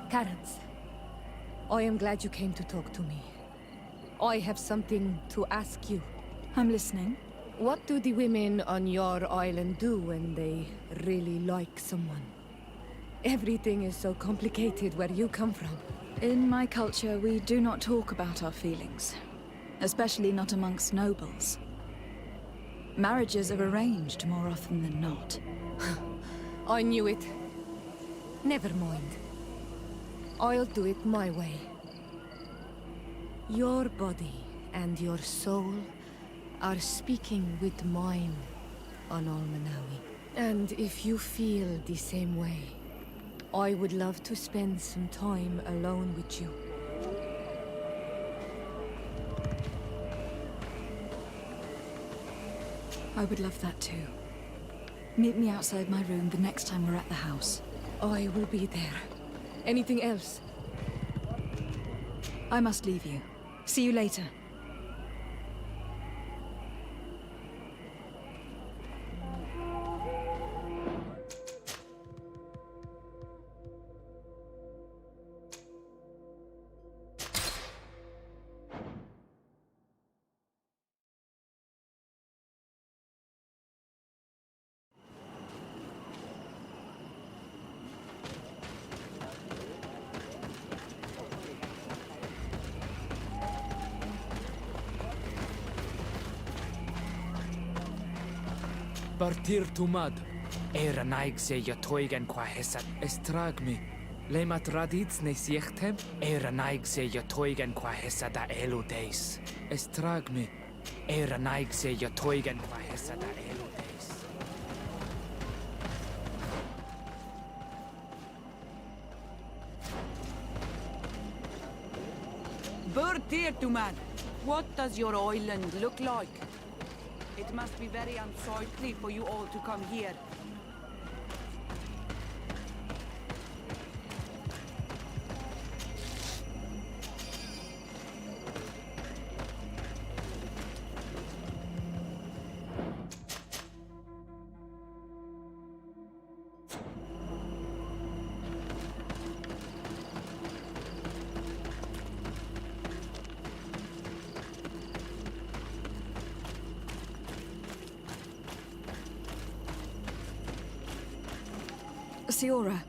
Terence, I am glad you came to talk to me. I have something to ask you. I'm listening. What do the women on your island do when they really like someone? Everything is so complicated where you come from. In my culture, we do not talk about our feelings. Especially not amongst nobles. Marriages are arranged more often than not. I knew it. Never mind. I'll do it my way. Your body and your soul are speaking with mine on Almanawi. And if you feel the same way, I would love to spend some time alone with you. I would love that too. Meet me outside my room the next time we're at the house. I will be there. Anything else? I must leave you. See you later. Partir tumad. Era naig se yo toigen qua hesat estragmi. Lemat radits ne siechtem. Era naig se yo toigen qua hesada eludeis. Estragmi. Era naig se yo toigen qua hesada eludeis. Partir tumad. What does your island look like? It must be very unsightly for you all to come here. Siora,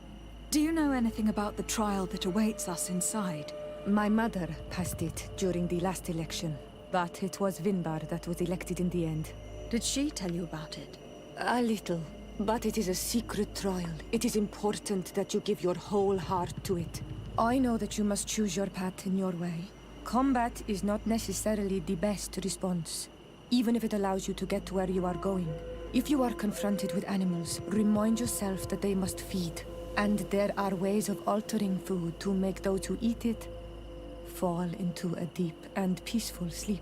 do you know anything about the trial that awaits us inside? My mother passed it during the last election, but it was Vinbar that was elected in the end. Did she tell you about it? A little, but it is a secret trial. It is important that you give your whole heart to it. I know that you must choose your path in your way. Combat is not necessarily the best response, even if it allows you to get to where you are going. If you are confronted with animals, remind yourself that they must feed. And there are ways of altering food to make those who eat it fall into a deep and peaceful sleep.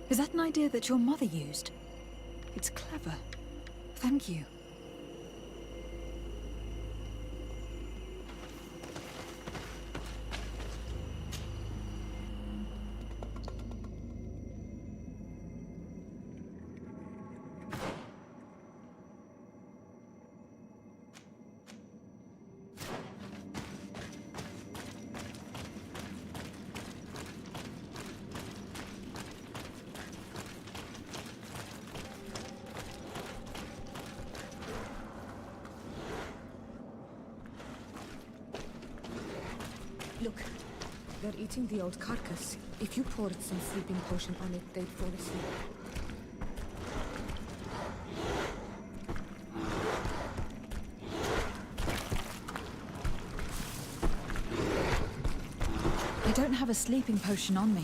Is that an idea that your mother used? It's clever. Thank you. Look, they're eating the old carcass. If you poured some sleeping potion on it, they'd fall asleep. I don't have a sleeping potion on me.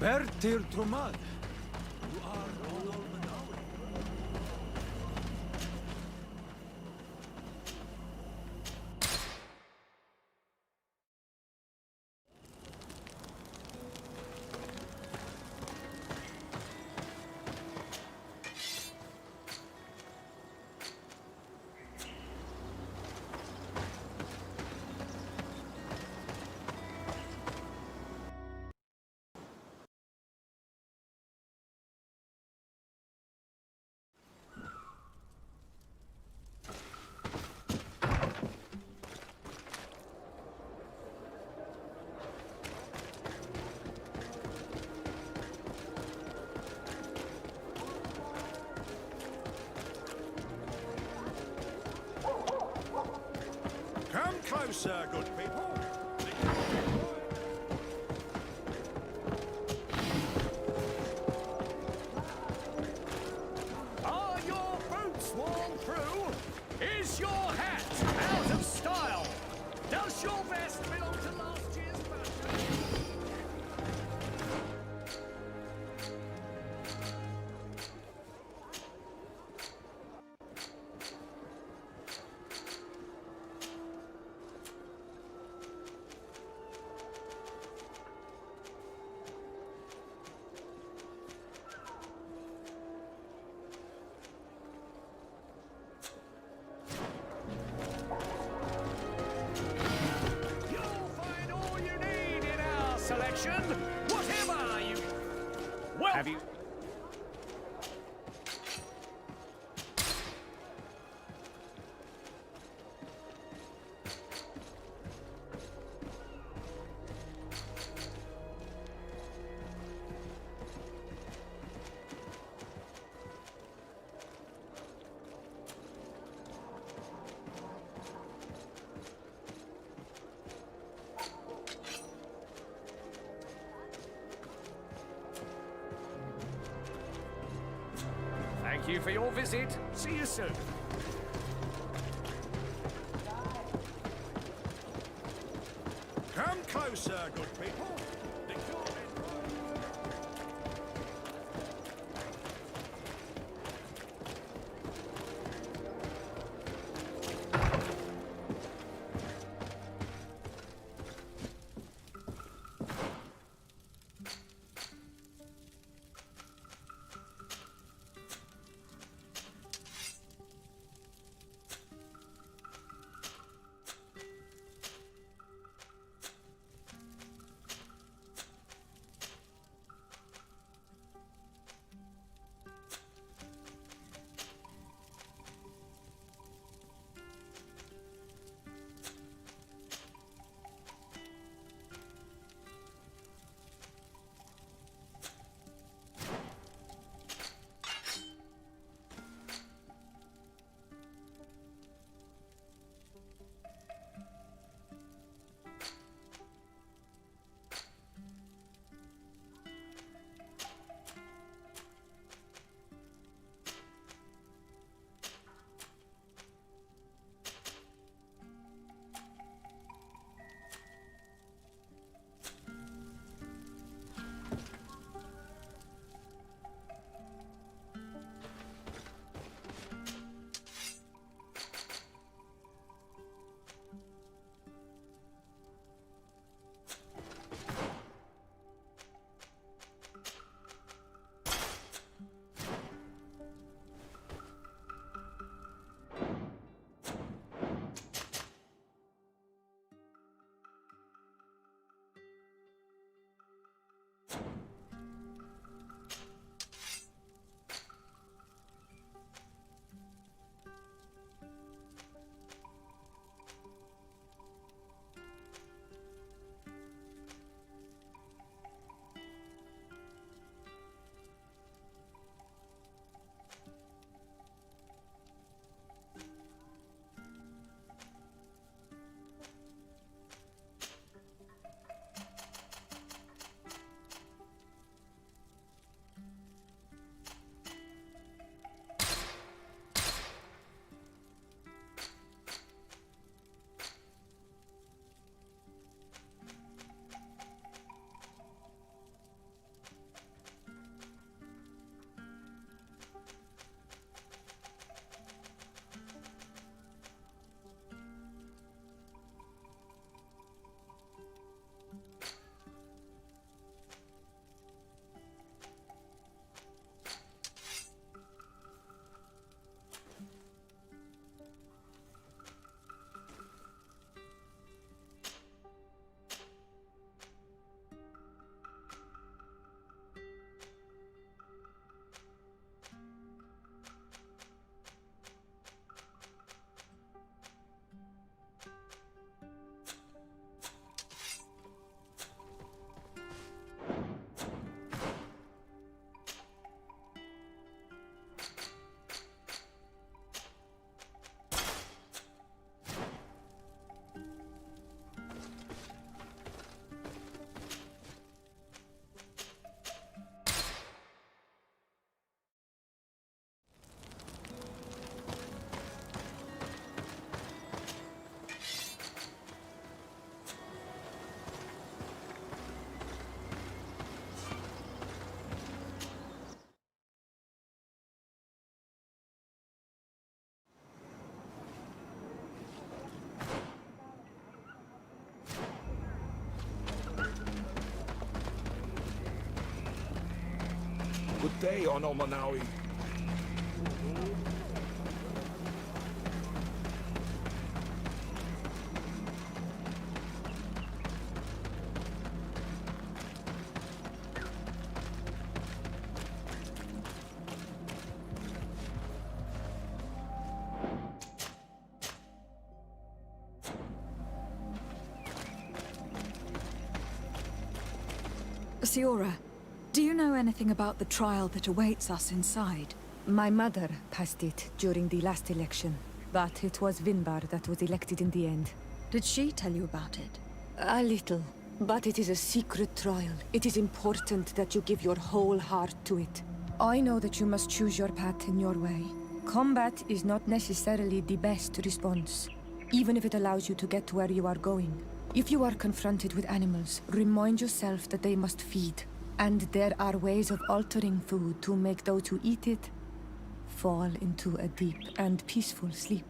Bertir Tromad. You are Ronald Manawi. Come closer, good people. Are your boots worn through? Is your hat out of style? Does your vest belong to last year's fashion? Selection, whatever you... Well... Have you... Thank you for your visit. See you soon. Come closer, good people. Good day, Onomanawi. Siora, do you know anything about the trial that awaits us inside? My mother passed it during the last election, but it was Vinbar that was elected in the end. Did she tell you about it? A little, but it is a secret trial. It is important that you give your whole heart to it. I know that you must choose your path in your way. Combat is not necessarily the best response, even if it allows you to get to where you are going. If you are confronted with animals, remind yourself that they must feed, and there are ways of altering food to make those who eat it fall into a deep and peaceful sleep.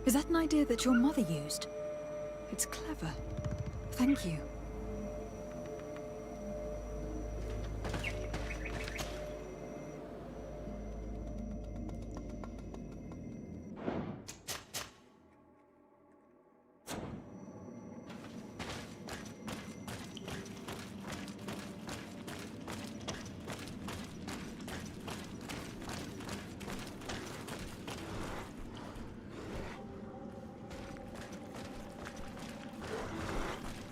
Is that an idea that your mother used? It's clever. Thank you.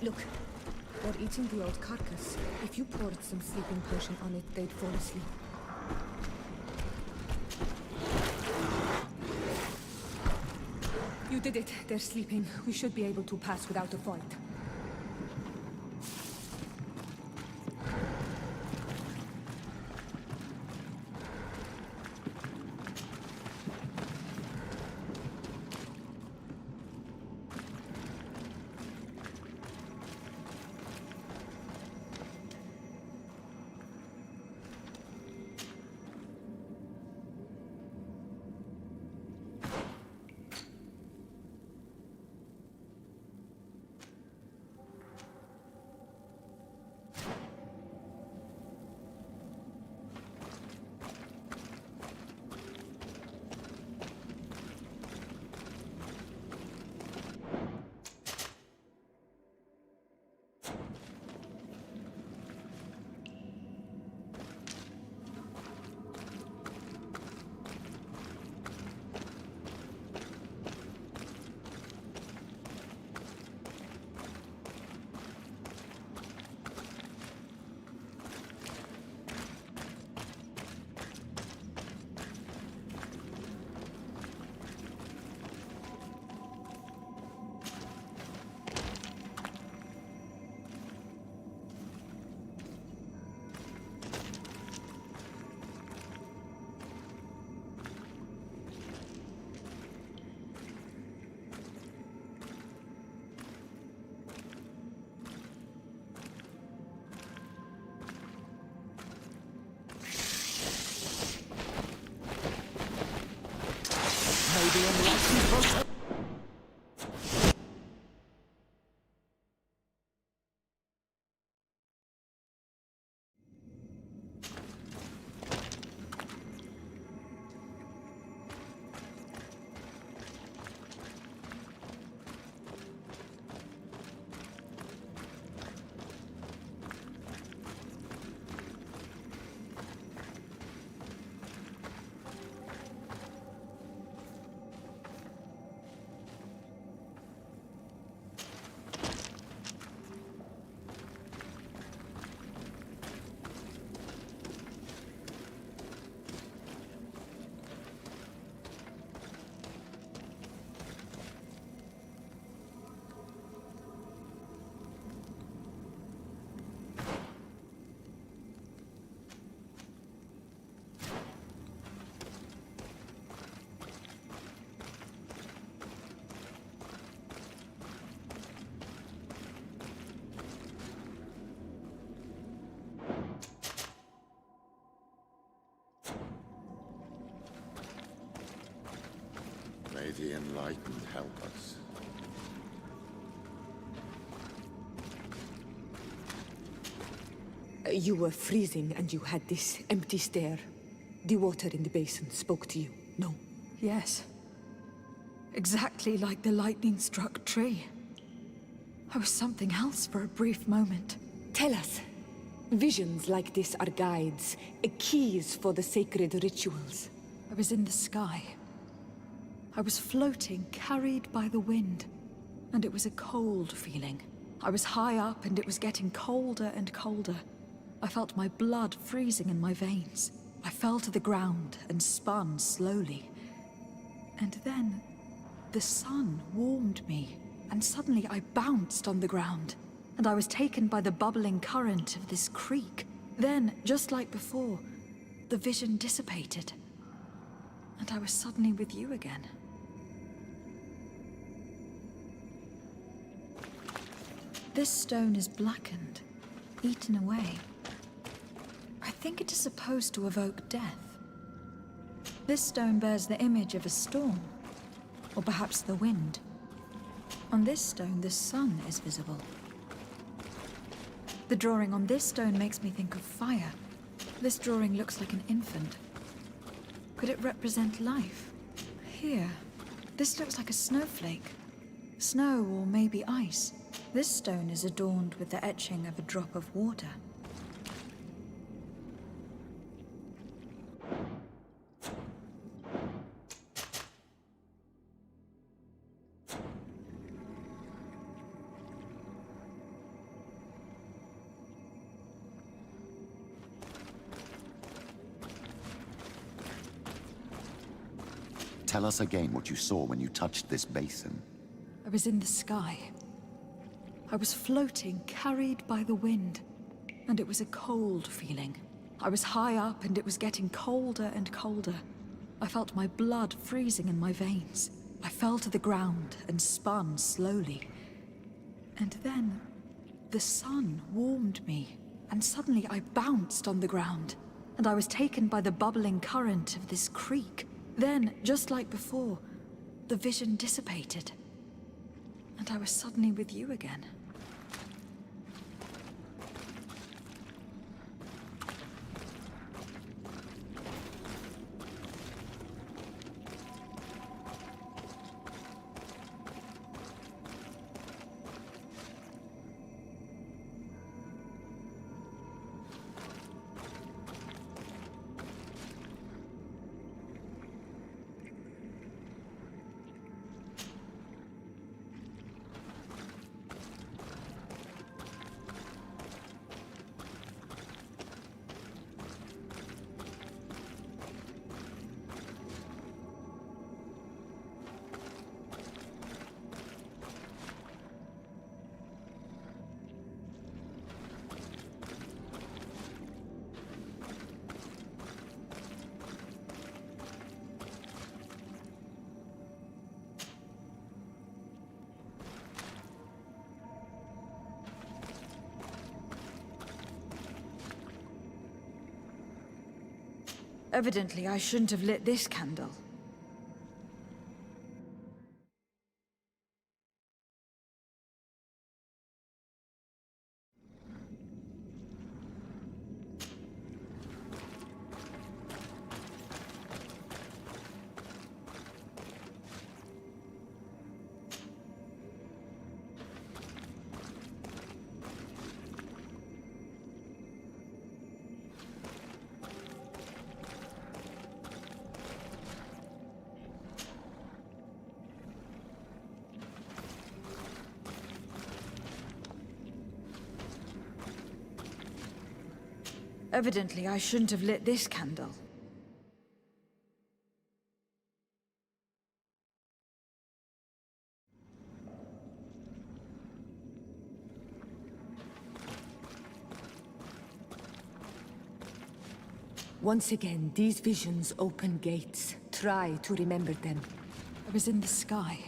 Look, they're eating the old carcass. If you poured some sleeping potion on it, they'd fall asleep. You did it. They're sleeping. We should be able to pass without a fight. May the enlightened help us. You were freezing and you had this empty stare. The water in the basin spoke to you, no? Yes. Exactly like the lightning-struck tree. I was something else for a brief moment. Tell us. Visions like this are guides, keys for the sacred rituals. I was in the sky. I was floating, carried by the wind. And it was a cold feeling. I was high up and it was getting colder and colder. I felt my blood freezing in my veins. I fell to the ground and spun slowly. And then, the sun warmed me, and suddenly I bounced on the ground. And I was taken by the bubbling current of this creek. Then, just like before, the vision dissipated. And I was suddenly with you again. This stone is blackened, eaten away. I think it is supposed to evoke death. This stone bears the image of a storm, or perhaps the wind. On this stone, the sun is visible. The drawing on this stone makes me think of fire. This drawing looks like an infant. Could it represent life? Here, this looks like a snowflake. Snow or maybe ice. This stone is adorned with the etching of a drop of water. Tell us again what you saw when you touched this basin. I was in the sky. I was floating, carried by the wind. And it was a cold feeling. I was high up and it was getting colder and colder. I felt my blood freezing in my veins. I fell to the ground and spun slowly. And then, the sun warmed me. And suddenly I bounced on the ground. And I was taken by the bubbling current of this creek. Then, just like before, the vision dissipated. And I was suddenly with you again. Evidently, I shouldn't have lit this candle. Evidently, I shouldn't have lit this candle. Once again, these visions open gates. Try to remember them. I was in the sky.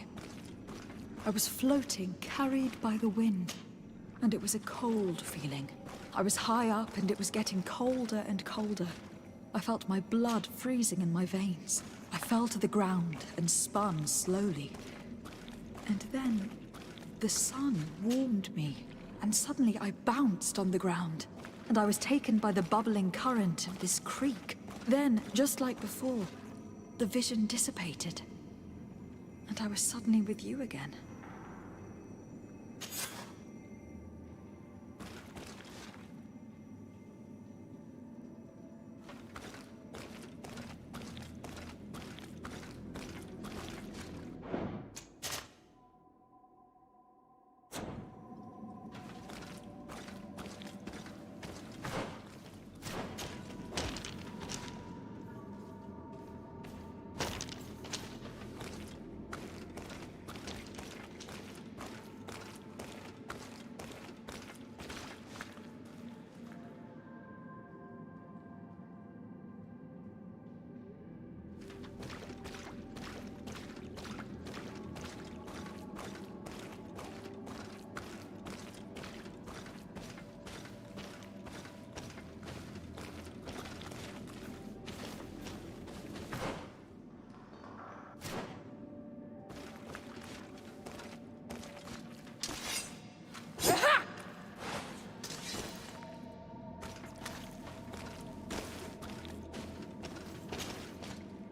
I was floating, carried by the wind. And it was a cold feeling. I was high up and it was getting colder and colder. I felt my blood freezing in my veins. I fell to the ground and spun slowly. And then, the sun warmed me. And suddenly I bounced on the ground. and I was taken by the bubbling current of this creek. Then, just like before, the vision dissipated, and I was suddenly with you again.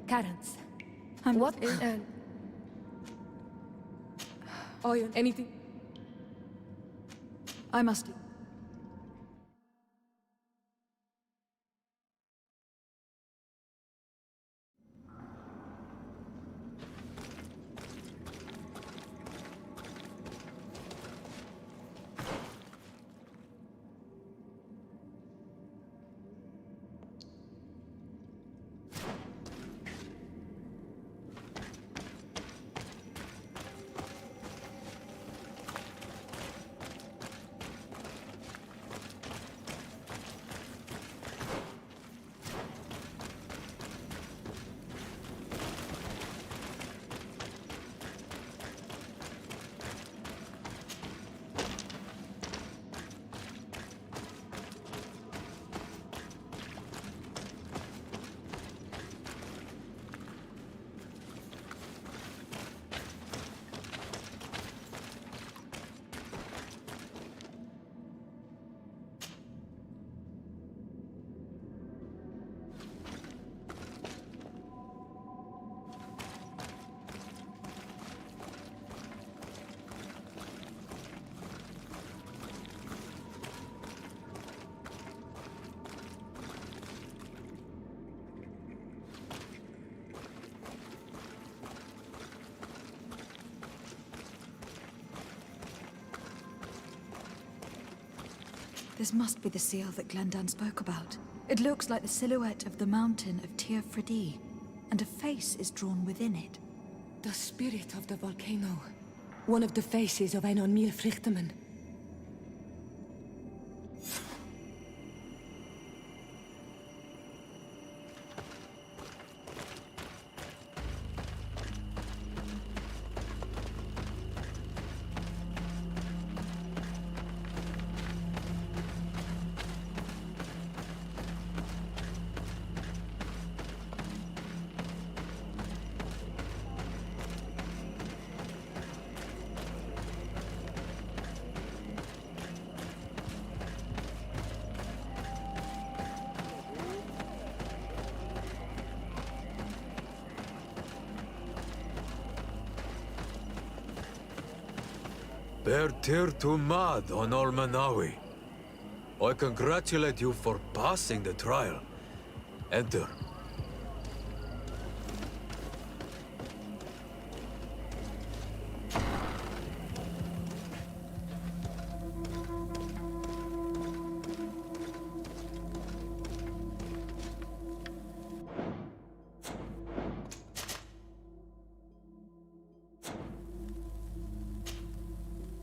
Terence, I'm what is oil? Anything? I must. This must be the seal that Glendan spoke about. It looks like the silhouette of the mountain of Tir Fredi, and a face is drawn within it. The spirit of the volcano. One of the faces of Einon Milfrichtemann. Bertir to Mad on Olmanawi. I congratulate you for passing the trial. Enter.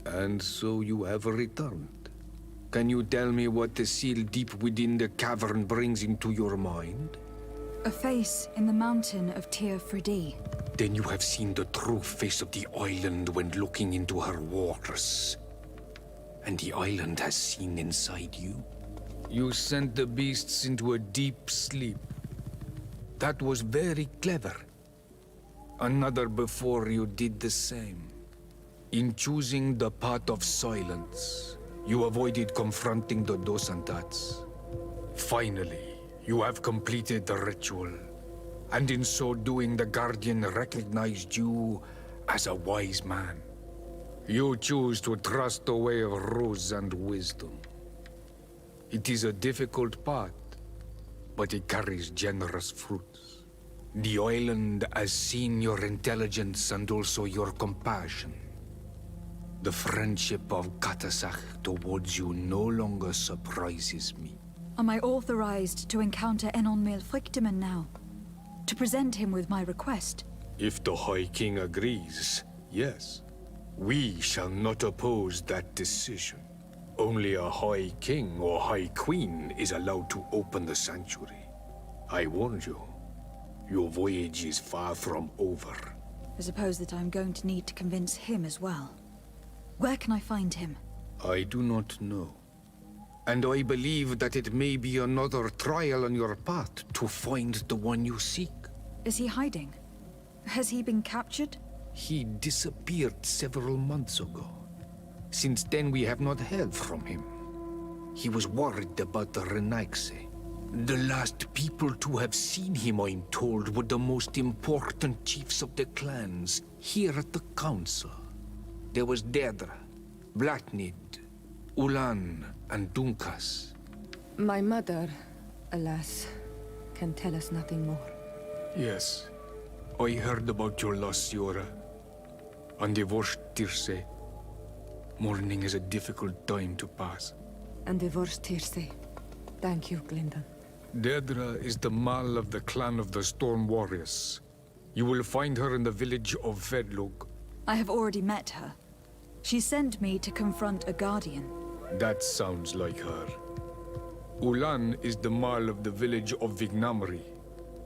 And so you have returned. Can you tell me what the seal deep within the cavern brings into your mind? A face in the mountain of Tir Fredi. Then you have seen the true face of the island when looking into her waters. And the island has seen inside you. You sent the beasts into a deep sleep. That was very clever. Another before you did the same. In choosing the path of silence, You avoided confronting the Dosantats. Finally, you have completed the ritual. And in so doing, the Guardian recognized you as a wise man. You choose to trust the way of rules and wisdom. It is a difficult path, but it carries generous fruits. The island has seen your intelligence and also your compassion. The friendship of Katasach towards you no longer surprises me. Am I authorized to encounter Enon Milfrictiman now? To present him with my request? If the High King agrees, yes. We shall not oppose that decision. Only a High King or High Queen is allowed to open the sanctuary. I warned you. Your voyage is far from over. I suppose that I'm going to need to convince him as well. Where can I find him? I do not know. And I believe that it may be another trial on your path to find the one you seek. Is he hiding? Has he been captured? He disappeared several months ago. Since then, we have not heard from him. He was worried about the Renaigse. The last people to have seen him, I'm told, were the most important chiefs of the clans here at the council. There was Deirdre, Blatnid, Ulan, and Dunkas. My mother, alas, can tell us nothing more. Yes, I heard about your loss, Siora. And divorced Tirce. Mourning is a difficult time to pass. And divorced Tirce. Thank you, Glyndon. Deirdre is the Mal of the clan of the Storm Warriors. You will find her in the village of Vedlug. I have already met her. She sent me to confront a guardian. That sounds like her. Ulan is the Mal of the village of Vignamri,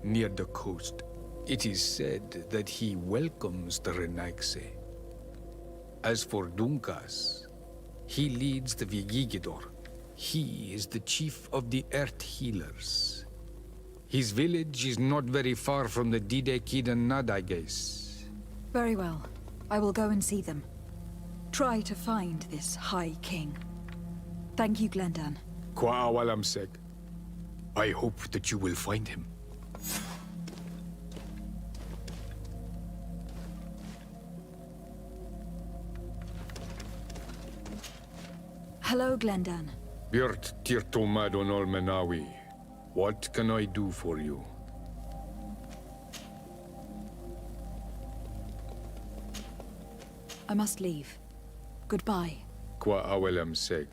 near the coast. It is said that he welcomes the Renaigse. As for Dunkas, he leads the Vigigidor. He is the chief of the Earth Healers. His village is not very far from the Didekid and Nadages. Very well. I will go and see them. Try to find this High King. Thank you, Glendan. Kwa'awalamseg. I hope that you will find him. Hello, Glendan. Björt Tirtomadon Olmenawi. What can I do for you? I must leave. Goodbye. Kwa'awalamseg.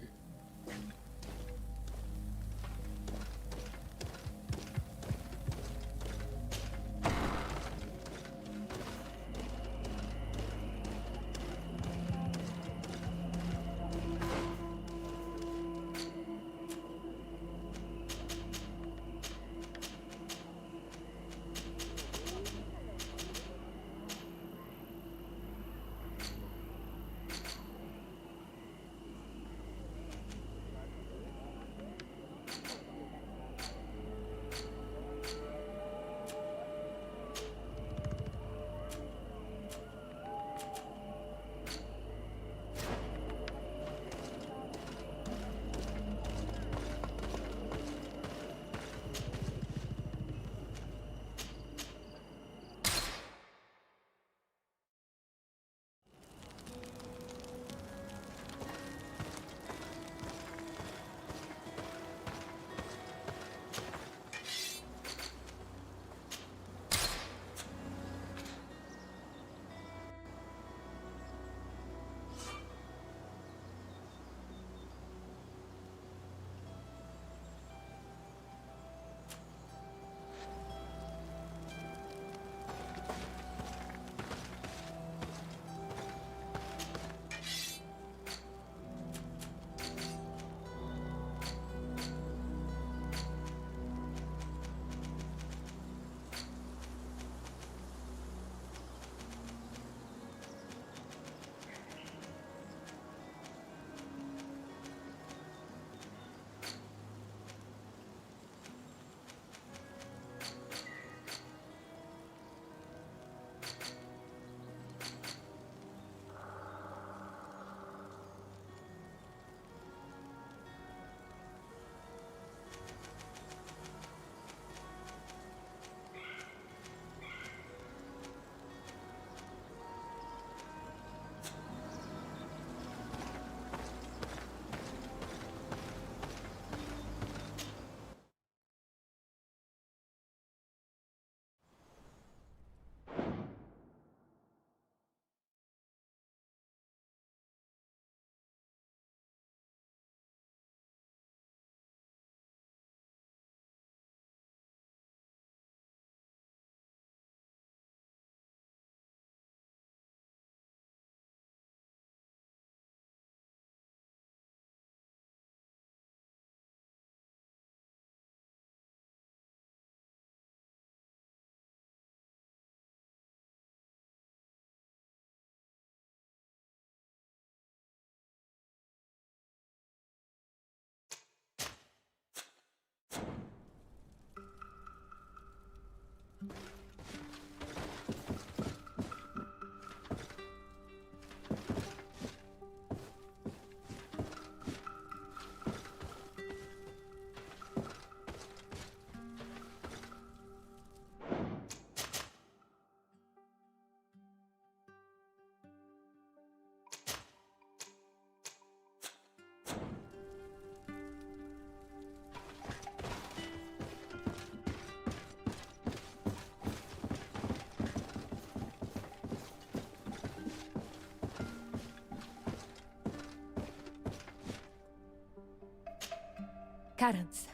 Terence,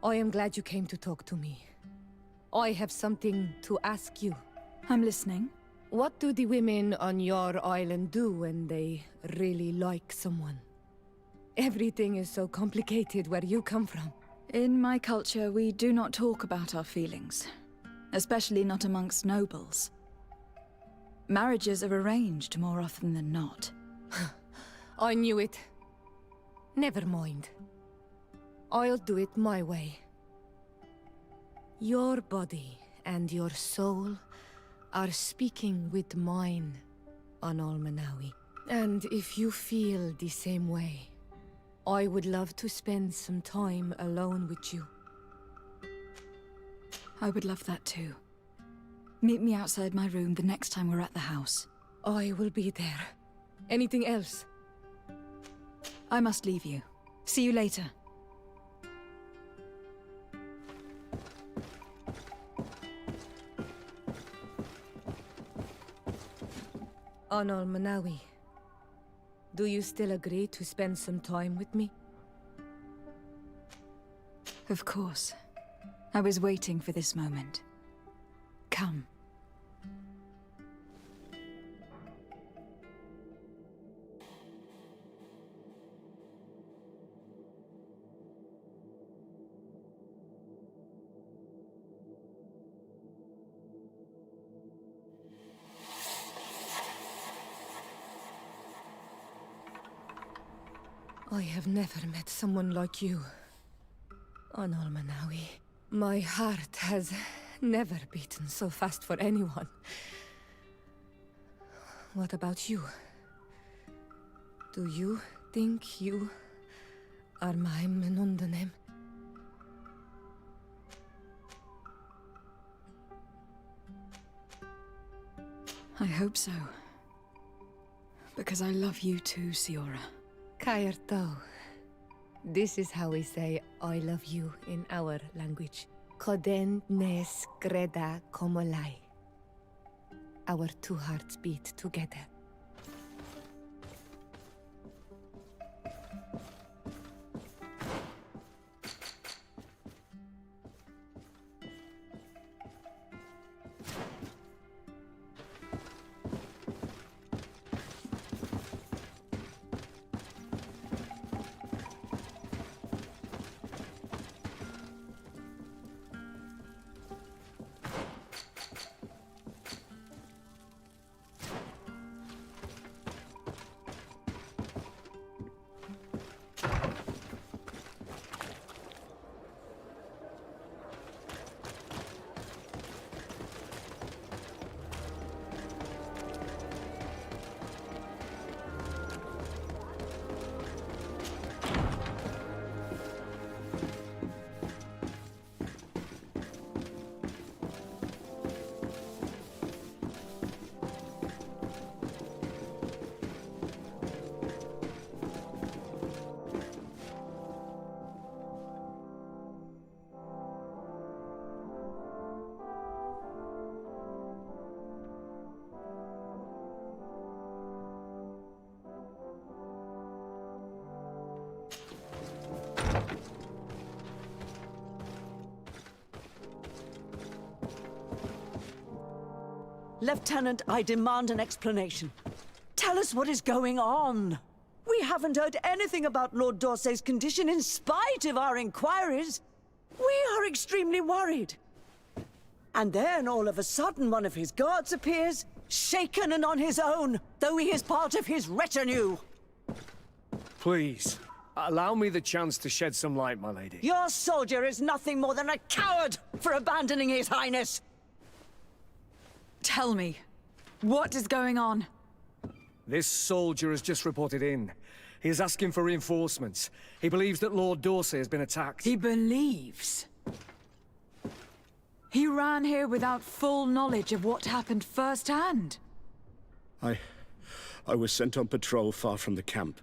I am glad you came to talk to me. I have something to ask you. I'm listening. What do the women on your island do when they really like someone? Everything is so complicated where you come from. In my culture, we do not talk about our feelings. Especially not amongst nobles. Marriages are arranged more often than not. I knew it. Never mind. I'll do it my way. Your body and your soul are speaking with mine on Almanawi. And if you feel the same way, I would love to spend some time alone with you. I would love that too. Meet me outside my room the next time we're at the house. I will be there. Anything else? I must leave you. See you later. On Almanawi, do you still agree to spend some time with me? Of course. I was waiting for this moment. Come. I have never met someone like you. On Almanawi, my heart has never beaten so fast for anyone. What about you? Do you think you are my Menundanem? I hope so. Because I love you too, Siora. Kairto. This is how we say I love you in our language. Koden nes greda komolai. Our two hearts beat together. Lieutenant, I demand an explanation. Tell us what is going on. We haven't heard anything about Lord Dorsey's condition in spite of our inquiries. We are extremely worried. And then all of a sudden one of his guards appears, shaken and on his own, though he is part of his retinue. Please, allow me the chance to shed some light, my lady. Your soldier is nothing more than a coward for abandoning his highness. Tell me, what is going on? This soldier has just reported in. He is asking for reinforcements. He believes that Lord Dorsey has been attacked. He believes? He ran here without full knowledge of what happened firsthand. I was sent on patrol far from the camp,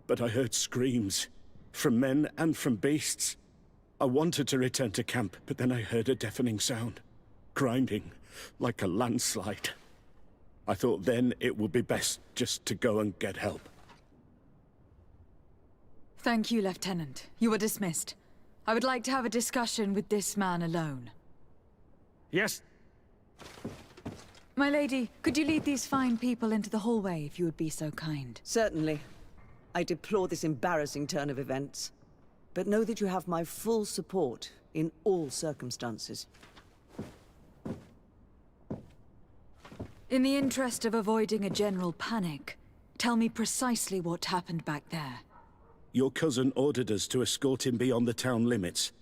but I heard screams, from men and from beasts. I wanted to return to camp, but then I heard a deafening sound, grinding, like a landslide. I thought then it would be best just to go and get help. Thank you, Lieutenant. You are dismissed. I would like to have a discussion with this man alone. Yes. My lady, could you lead these fine people into the hallway if you would be so kind? Certainly. I deplore this embarrassing turn of events. But know that you have my full support in all circumstances. In the interest of avoiding a general panic, tell me precisely what happened back there. Your cousin ordered us to escort him beyond the town limits.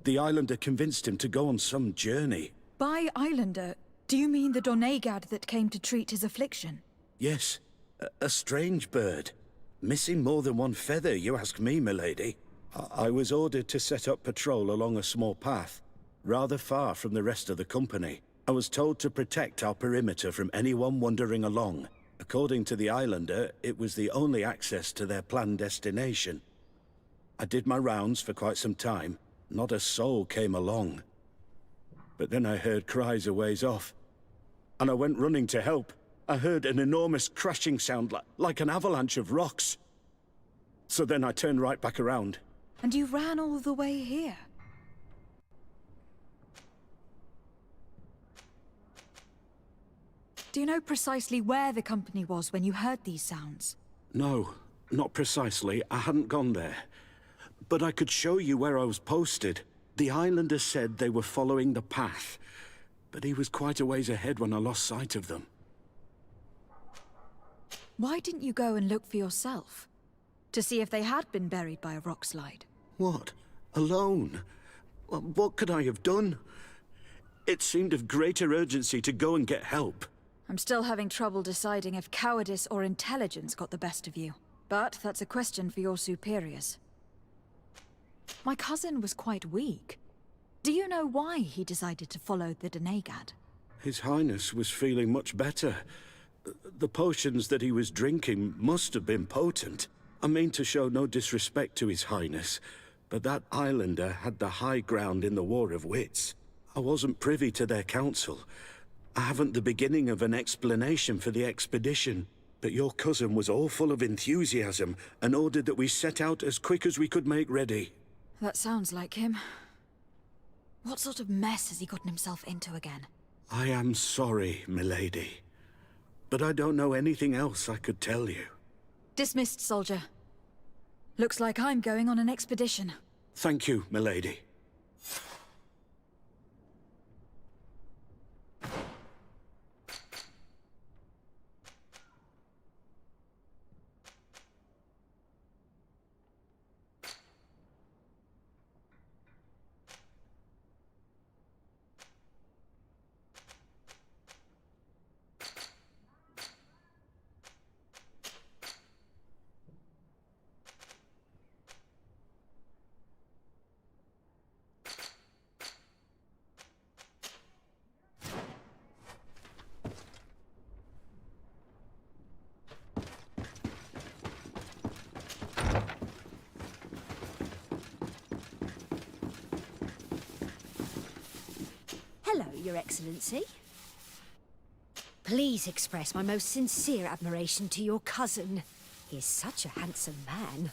The Islander convinced him to go on some journey. By Islander, do you mean the Donegad that came to treat his affliction? Yes, a strange bird. Missing more than one feather, you ask me, milady. I was ordered to set up patrol along a small path, rather far from the rest of the company. I was told to protect our perimeter from anyone wandering along. According to the Islander, it was the only access to their planned destination. I did my rounds for quite some time. Not a soul came along. But then I heard cries a ways off, and I went running to help. I heard an enormous crashing sound like an avalanche of rocks. So then I turned right back around. And you ran all the way here? Do you know precisely where the company was when you heard these sounds? No, not precisely. I hadn't gone there. But I could show you where I was posted. The Islander said they were following the path, but he was quite a ways ahead when I lost sight of them. Why didn't you go and look for yourself? To see if they had been buried by a rock slide? What? Alone? What could I have done? It seemed of greater urgency to go and get help. I'm still having trouble deciding if cowardice or intelligence got the best of you. But that's a question for your superiors. My cousin was quite weak. Do you know why he decided to follow the Donegad? His Highness was feeling much better. The potions that he was drinking must have been potent. I mean to show no disrespect to His Highness, but that Islander had the high ground in the War of Wits. I wasn't privy to their counsel. I haven't the beginning of an explanation for the expedition, but your cousin was all full of enthusiasm and ordered that we set out as quick as we could make ready. That sounds like him. What sort of mess has he gotten himself into again? I am sorry, milady, but I don't know anything else I could tell you. Dismissed, soldier. Looks like I'm going on an expedition. Thank you, milady. Hello, Your Excellency. Please express my most sincere admiration to your cousin. He is such a handsome man.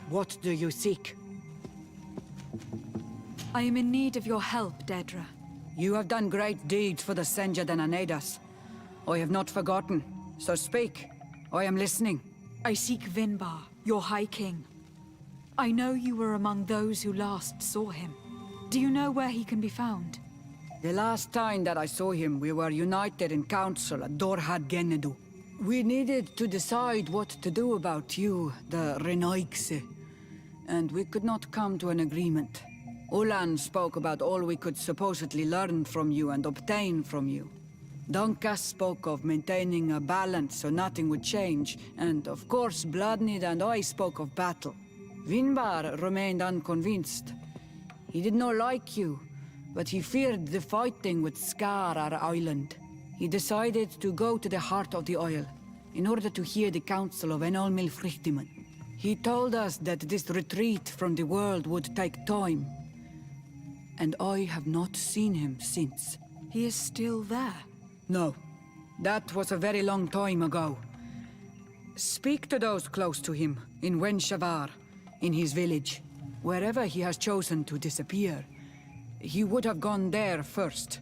What do you seek? I am in need of your help, Dedra. You have done great deeds for the Senja and Anedas. I have not forgotten, so speak. I am listening. I seek Vinbar, your High King. I know you were among those who last saw him. Do you know where he can be found? The last time that I saw him, we were united in council at Dorhad Genedu. We needed to decide what to do about you, the Renaigse, and we could not come to an agreement. Ulan spoke about all we could supposedly learn from you and obtain from you. Dunkas spoke of maintaining a balance so nothing would change, and of course Bloodnid and I spoke of battle. Vinbar remained unconvinced. He did not like you, but he feared the fighting would scar our island. He decided to go to the heart of the Isle, in order to hear the counsel of Enolmil Frichtiman. He told us that this retreat from the world would take time, and I have not seen him since. He is still there? No. That was a very long time ago. Speak to those close to him, in Wenshavar, in his village. Wherever he has chosen to disappear, he would have gone there first.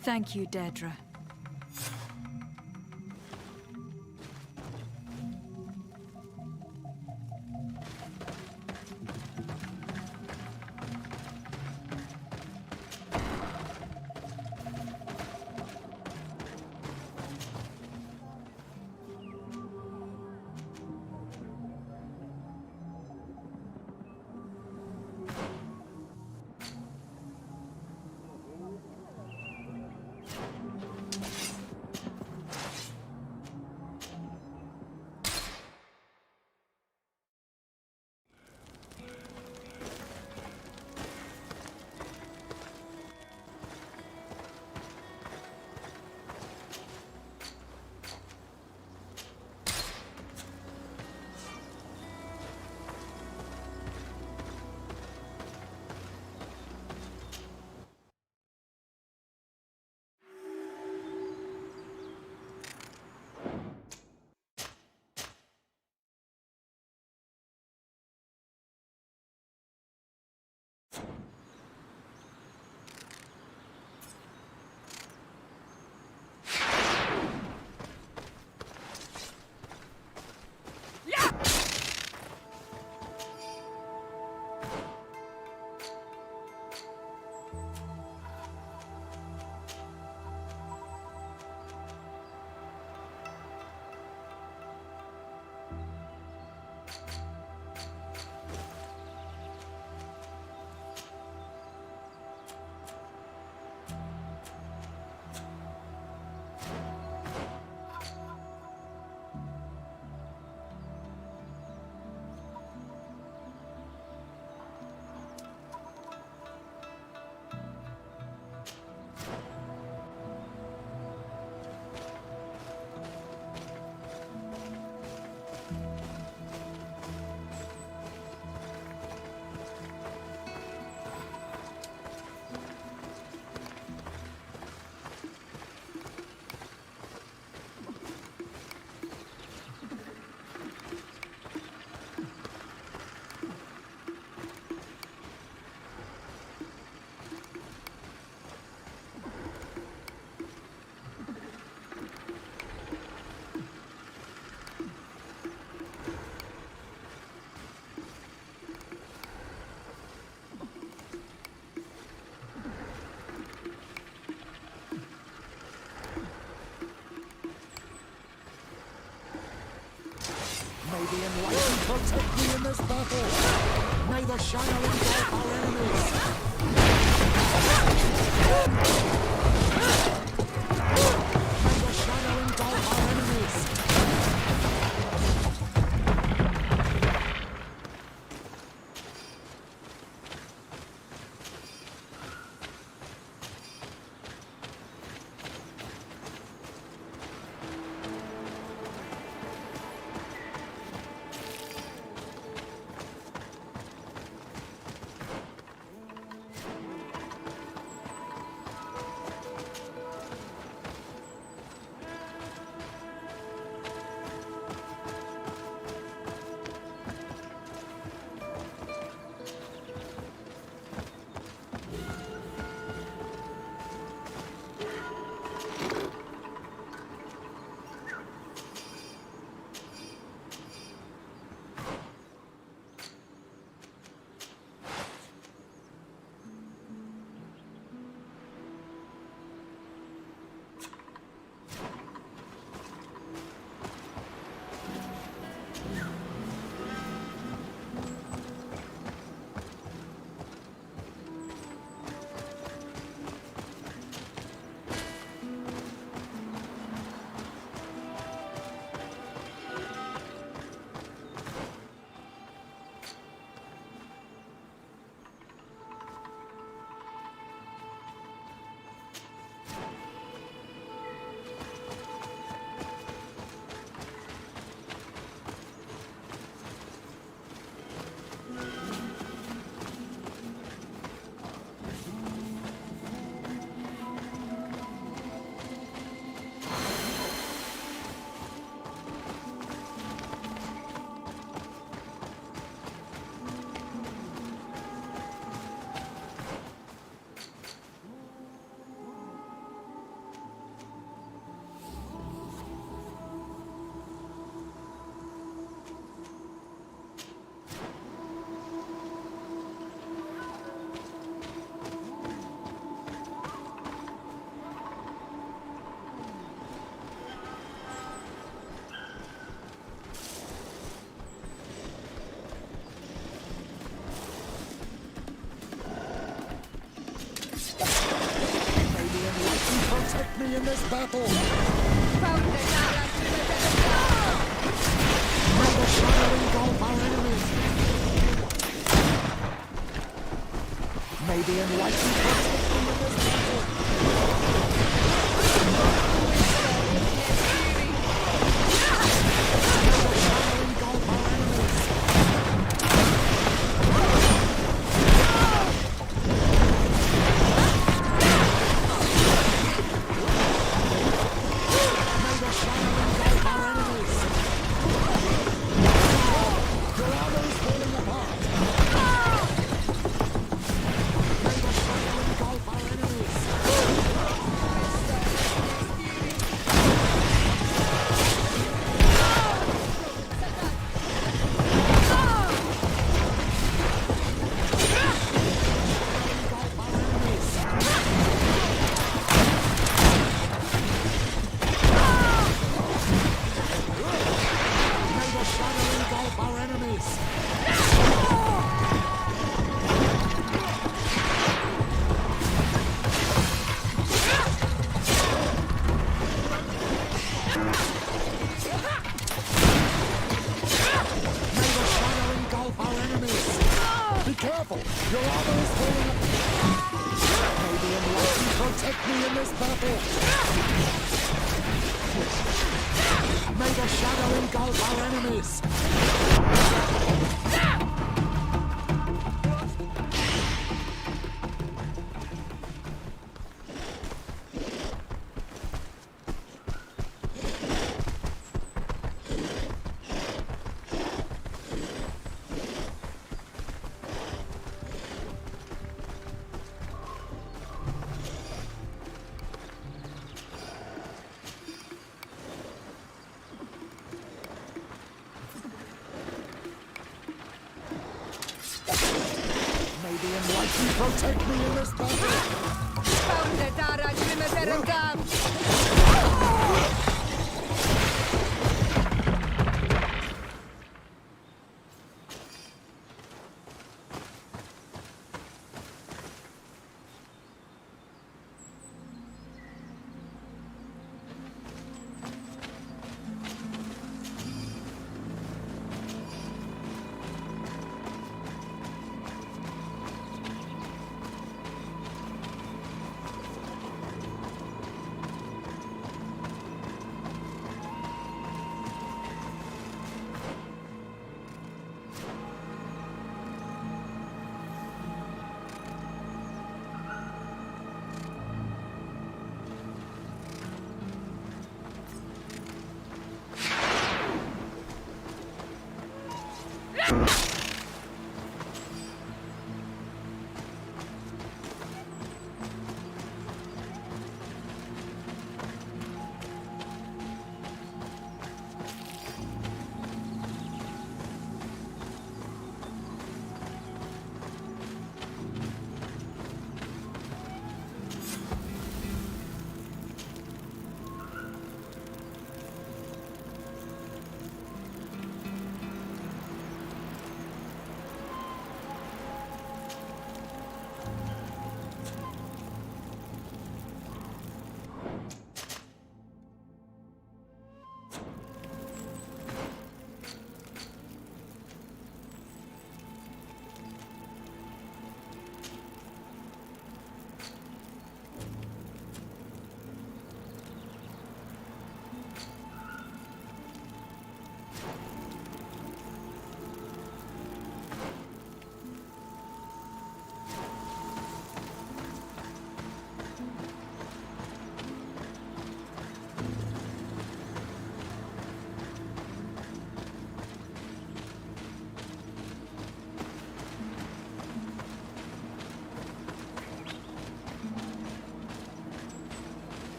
Thank you, Dedra. May the enlightened protect me in this battle! May the shadow engulf our enemies! May the shadow engulf our enemies! May the enlightened protect me in this battle. Careful! Your armor is falling apart! May the enlightened protect me in this battle! May the shadow engulf our enemies! May the enlightened protect me in this battle!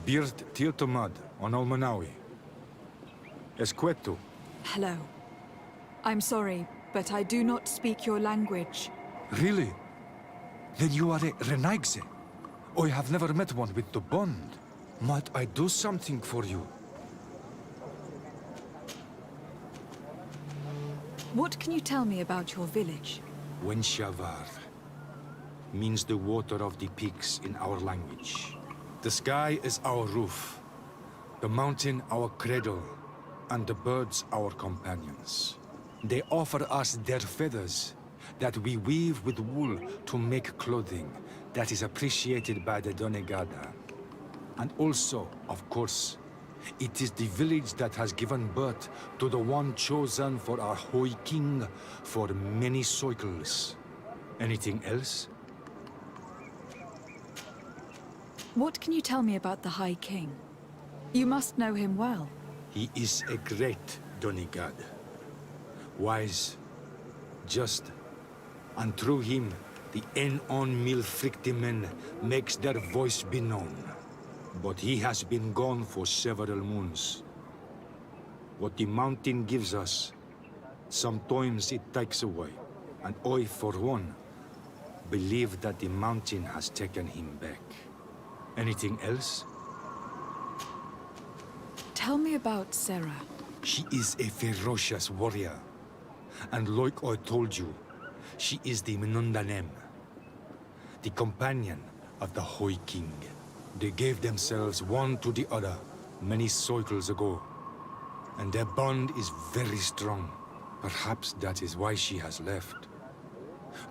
Birt Tirtomad on Olmanawi. Esquetu. Hello. I'm sorry, but I do not speak your language. Really? Then you are a Renaigse. I have never met one with the bond. Might I do something for you? What can you tell me about your village? Wenshavar means the water of the peaks in our language. The sky is our roof, the mountain our cradle, and the birds our companions. They offer us their feathers that we weave with wool to make clothing that is appreciated by the Donegada. And also, of course, it is the village that has given birth to the one chosen for our Hoi King for many cycles. Anything else? What can you tell me about the High King? You must know him well. He is a great Donegad. Wise, just, and through him, the Enon Milfrictimen makes their voice be known. But he has been gone for several moons. What the mountain gives us, sometimes it takes away. And I, for one, believe that the mountain has taken him back. Anything else? Tell me about Sarah. She is a ferocious warrior. And like I told you, she is the Menundanem, the companion of the Hoi King. They gave themselves one to the other many cycles ago. And their bond is very strong. Perhaps that is why she has left.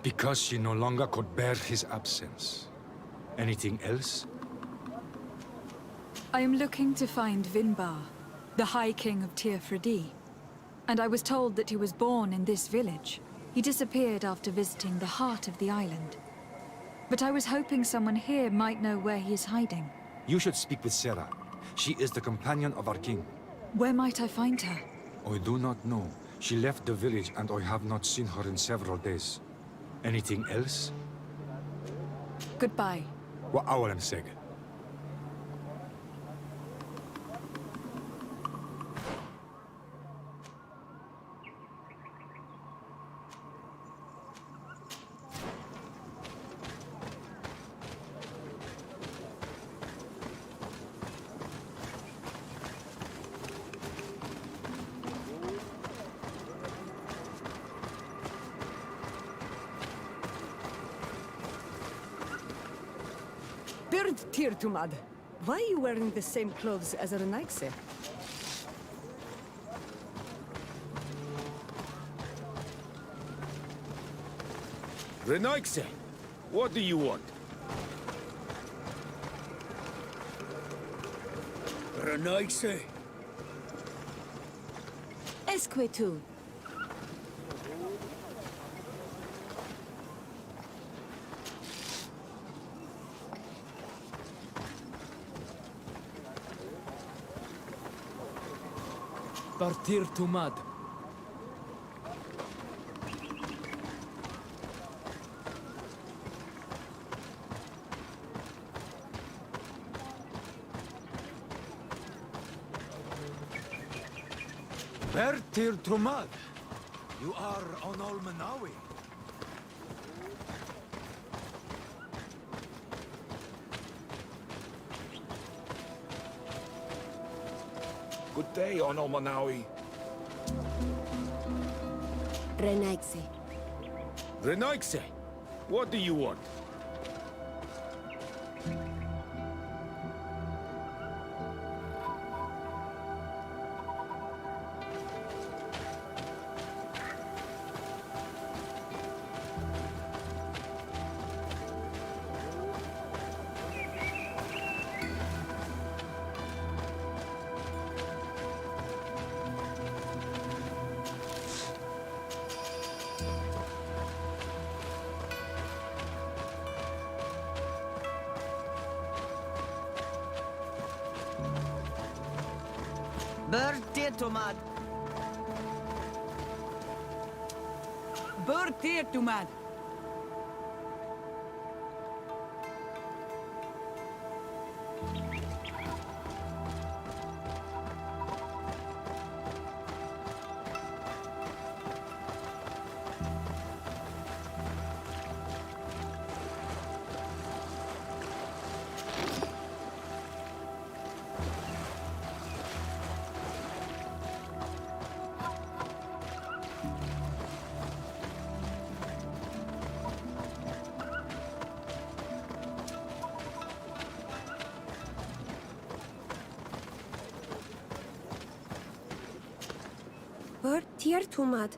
Because she no longer could bear his absence. Anything else? I am looking to find Vinbar, the High King of Tirfredi. And I was told that he was born in this village. He disappeared after visiting the heart of the island. But I was hoping someone here might know where he is hiding. You should speak with Sarah. She is the companion of our king. Where might I find her? I do not know. She left the village and I have not seen her in several days. Anything else? Goodbye. What awalem seg? Bird Tirtumad, why are you wearing the same clothes as a Renaigse? Renaigse, what do you want? Renaigse? Esquetu. Partir to mud. Bertir Trumad, you are on Olmanawi. Good day, on Olmanawi. Renaigse. Renaigse, what do you want? Bertirtumad. Bertirtumad. Tiertumad,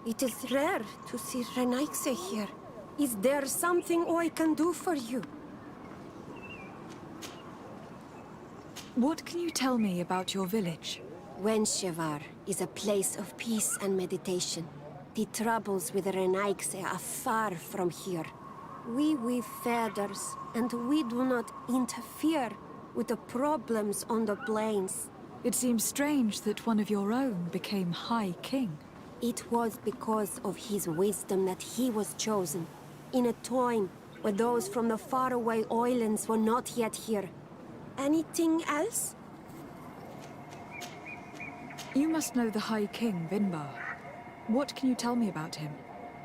it is rare to see Renaigse here. Is there something I can do for you? What can you tell me about your village? Wenshevar is a place of peace and meditation. The troubles with Renaigse are far from here. We weave feathers, and we do not interfere with the problems on the plains. It seems strange that one of your own became High King. It was because of his wisdom that he was chosen, in a time where those from the faraway islands were not yet here. Anything else? You must know the High King, Vinbar. What can you tell me about him?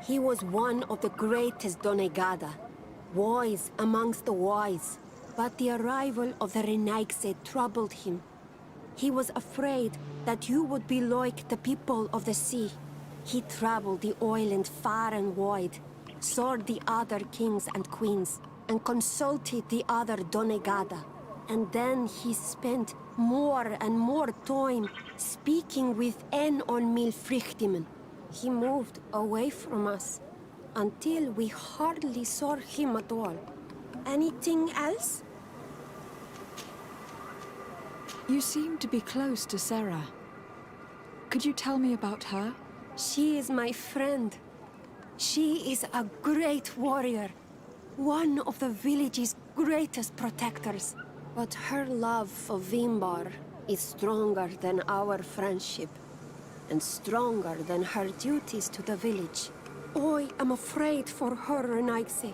He was one of the greatest Donegada, wise amongst the wise. But the arrival of the Renaigse troubled him. He was afraid that you would be like the people of the sea. He traveled the island far and wide, saw the other kings and queens, and consulted the other Donegada. And then he spent more and more time speaking with En on Milfrichtimen. He moved away from us, until we hardly saw him at all. Anything else? You seem to be close to Sarah. Could you tell me about her? She is my friend. She is a great warrior. One of the village's greatest protectors. But her love for Vinbar is stronger than our friendship. And stronger than her duties to the village. I am afraid for her, Renaigse.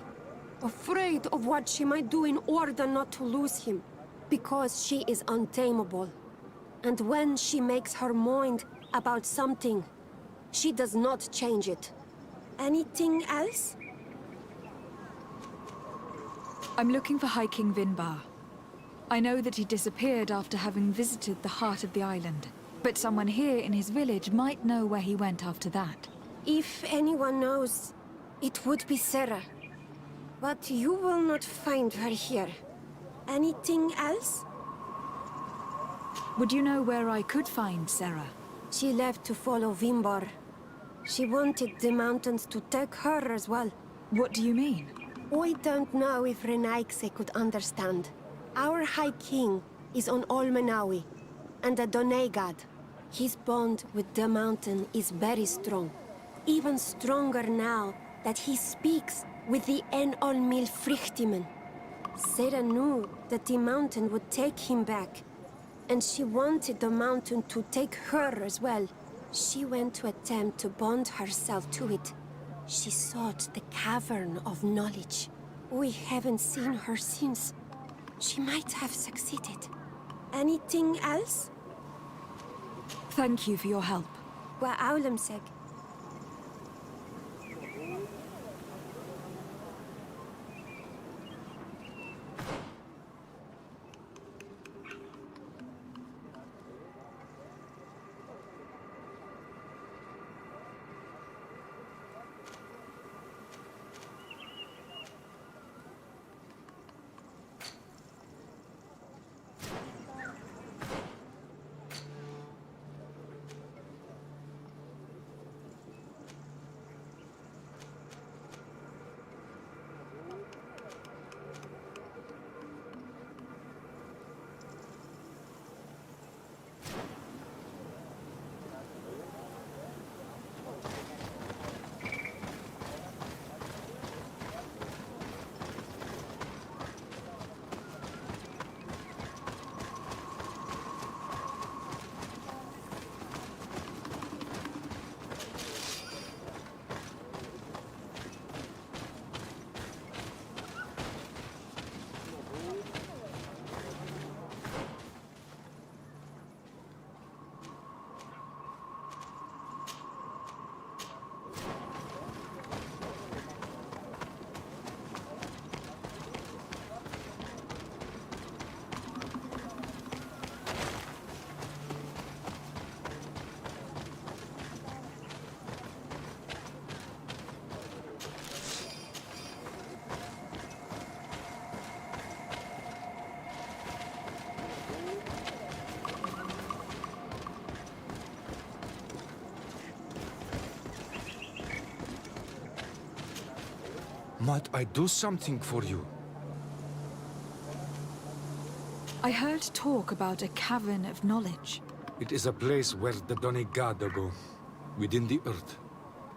Afraid of what she might do in order not to lose him. Because she is untamable. And when she makes her mind about something, she does not change it. Anything else? I'm looking for High King Vinbar. I know that he disappeared after having visited the heart of the island. But someone here in his village might know where he went after that. If anyone knows, it would be Sarah. But you will not find her here. Anything else? Would you know where I could find Sarah? She left to follow Vinbar. She wanted the mountains to take her as well. What do you mean? I don't know if Renaigse could understand. Our High King is on Olmenawi, and a Donegad. His bond with the mountain is very strong. Even stronger now that he speaks with the En Milfrichtimen. Sarah knew that the mountain would take him back, and she wanted the mountain to take her as well. She went to attempt to bond herself to it. She sought the cavern of knowledge. We haven't seen her since. She might have succeeded. Anything else? Thank you for your help. Wa aulamseg. Might I do something for you? I heard talk about a cavern of knowledge. It is a place where the Donegada go, within the earth.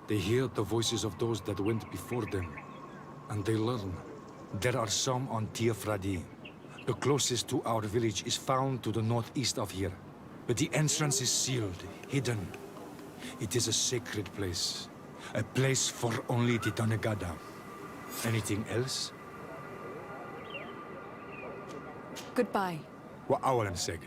They hear the voices of those that went before them, and they learn. There are some on Tiafradi. The closest to our village is found to the northeast of here, but the entrance is sealed, hidden. It is a sacred place, a place for only the Donegada. Anything else? Goodbye. Wa awalan seg.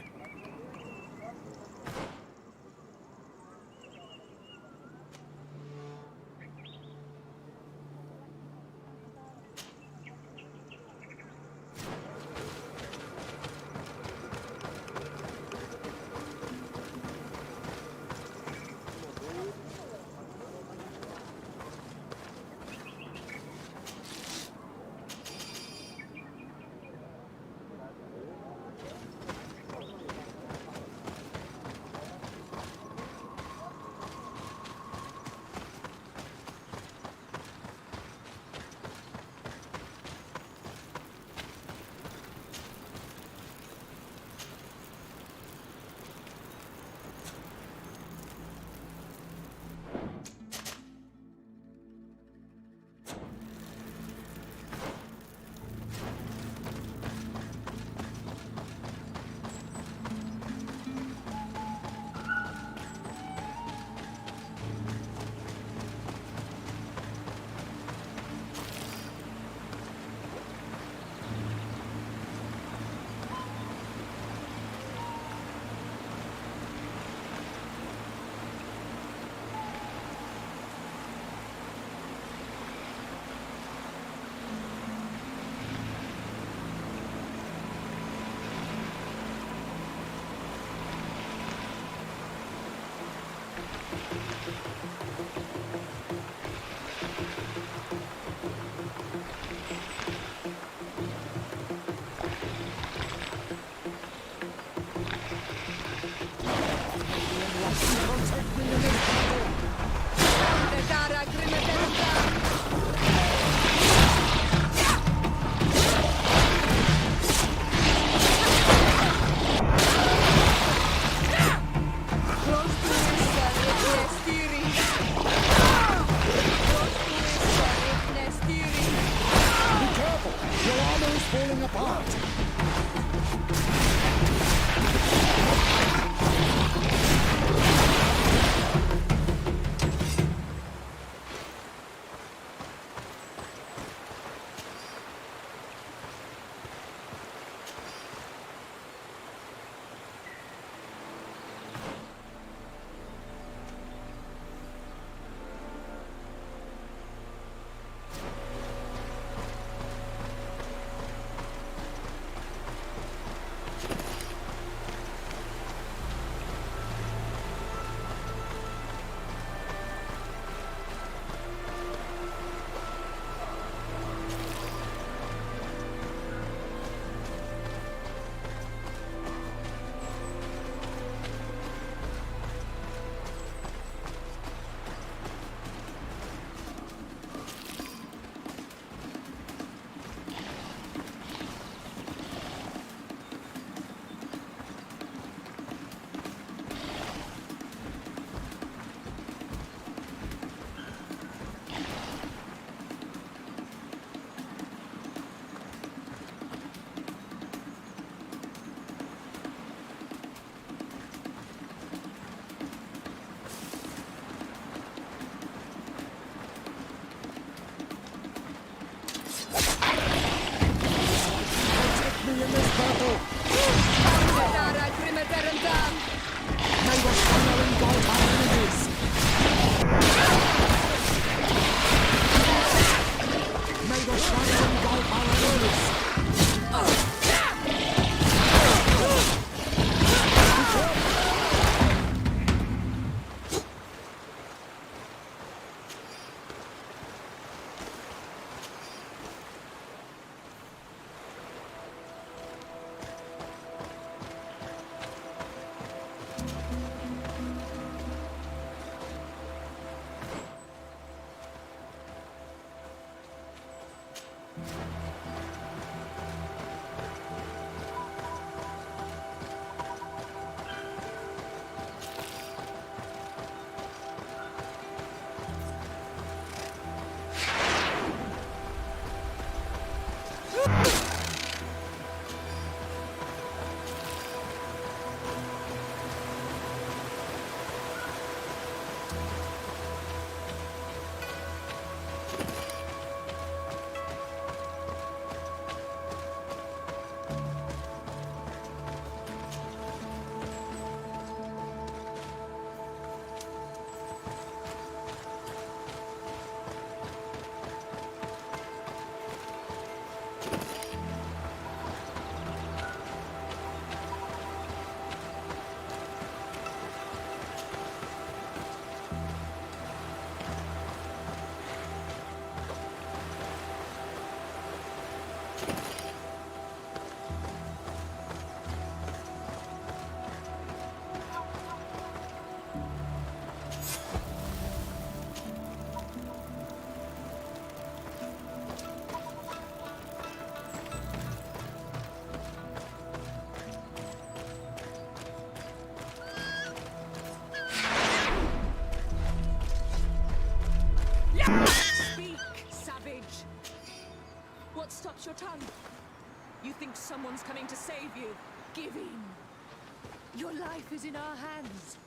You think someone's coming to save you? Give in. Your life is in our hands.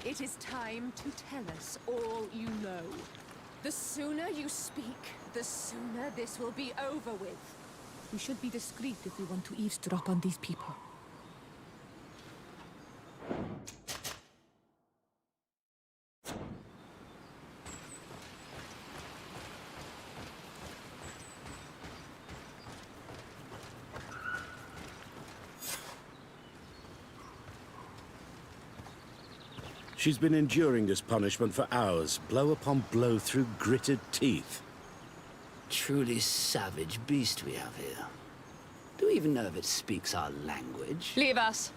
It is time to tell us all you know. The sooner you speak, the sooner this will be over with. We should be discreet if we want to eavesdrop on these people. She's been enduring this punishment for hours, blow upon blow through gritted teeth. Truly savage beast we have here. Do we even know if it speaks our language? Leave us.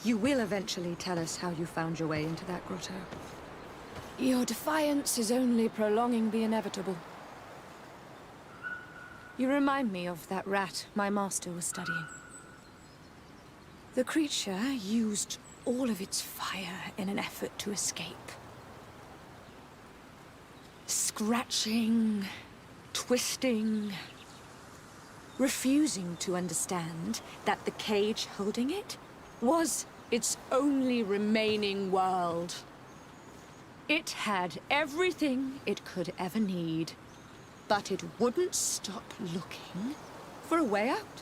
You will eventually tell us how you found your way into that grotto. Your defiance is only prolonging the inevitable. You remind me of that rat my master was studying. The creature used all of its fire in an effort to escape. Scratching, twisting, refusing to understand that the cage holding it was its only remaining world. It had everything it could ever need, but it wouldn't stop looking for a way out.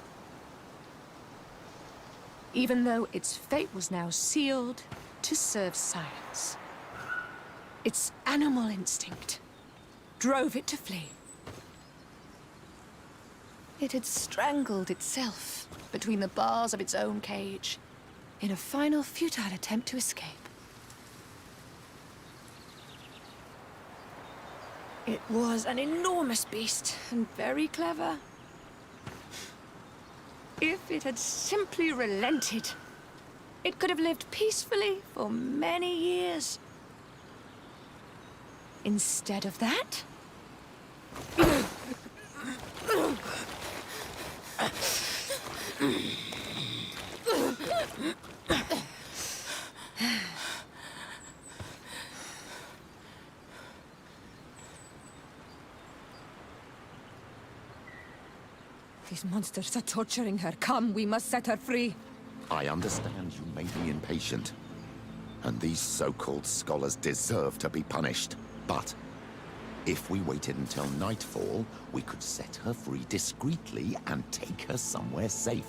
Even though its fate was now sealed to serve science. Its animal instinct drove it to flee. It had strangled itself between the bars of its own cage in a final futile attempt to escape. It was an enormous beast and very clever. If it had simply relented, it could have lived peacefully for many years. Instead of that... These monsters are torturing her. Come, we must set her free. I understand you may be impatient, and these so-called scholars deserve to be punished. But if we waited until nightfall, we could set her free discreetly and take her somewhere safe.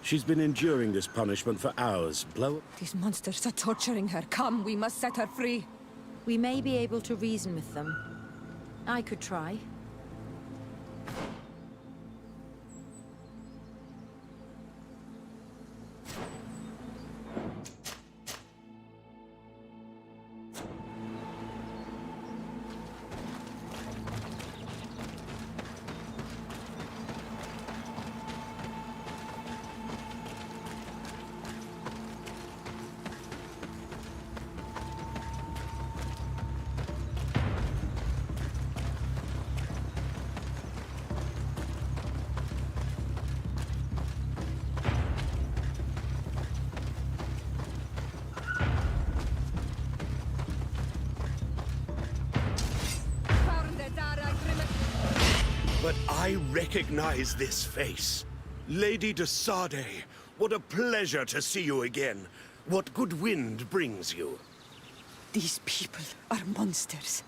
She's been enduring this punishment for hours. These monsters are torturing her. Come, we must set her free. We may be able to reason with them. I could try. I recognize this face. Lady de Sade, what a pleasure to see you again. What good wind brings you? These people are monsters.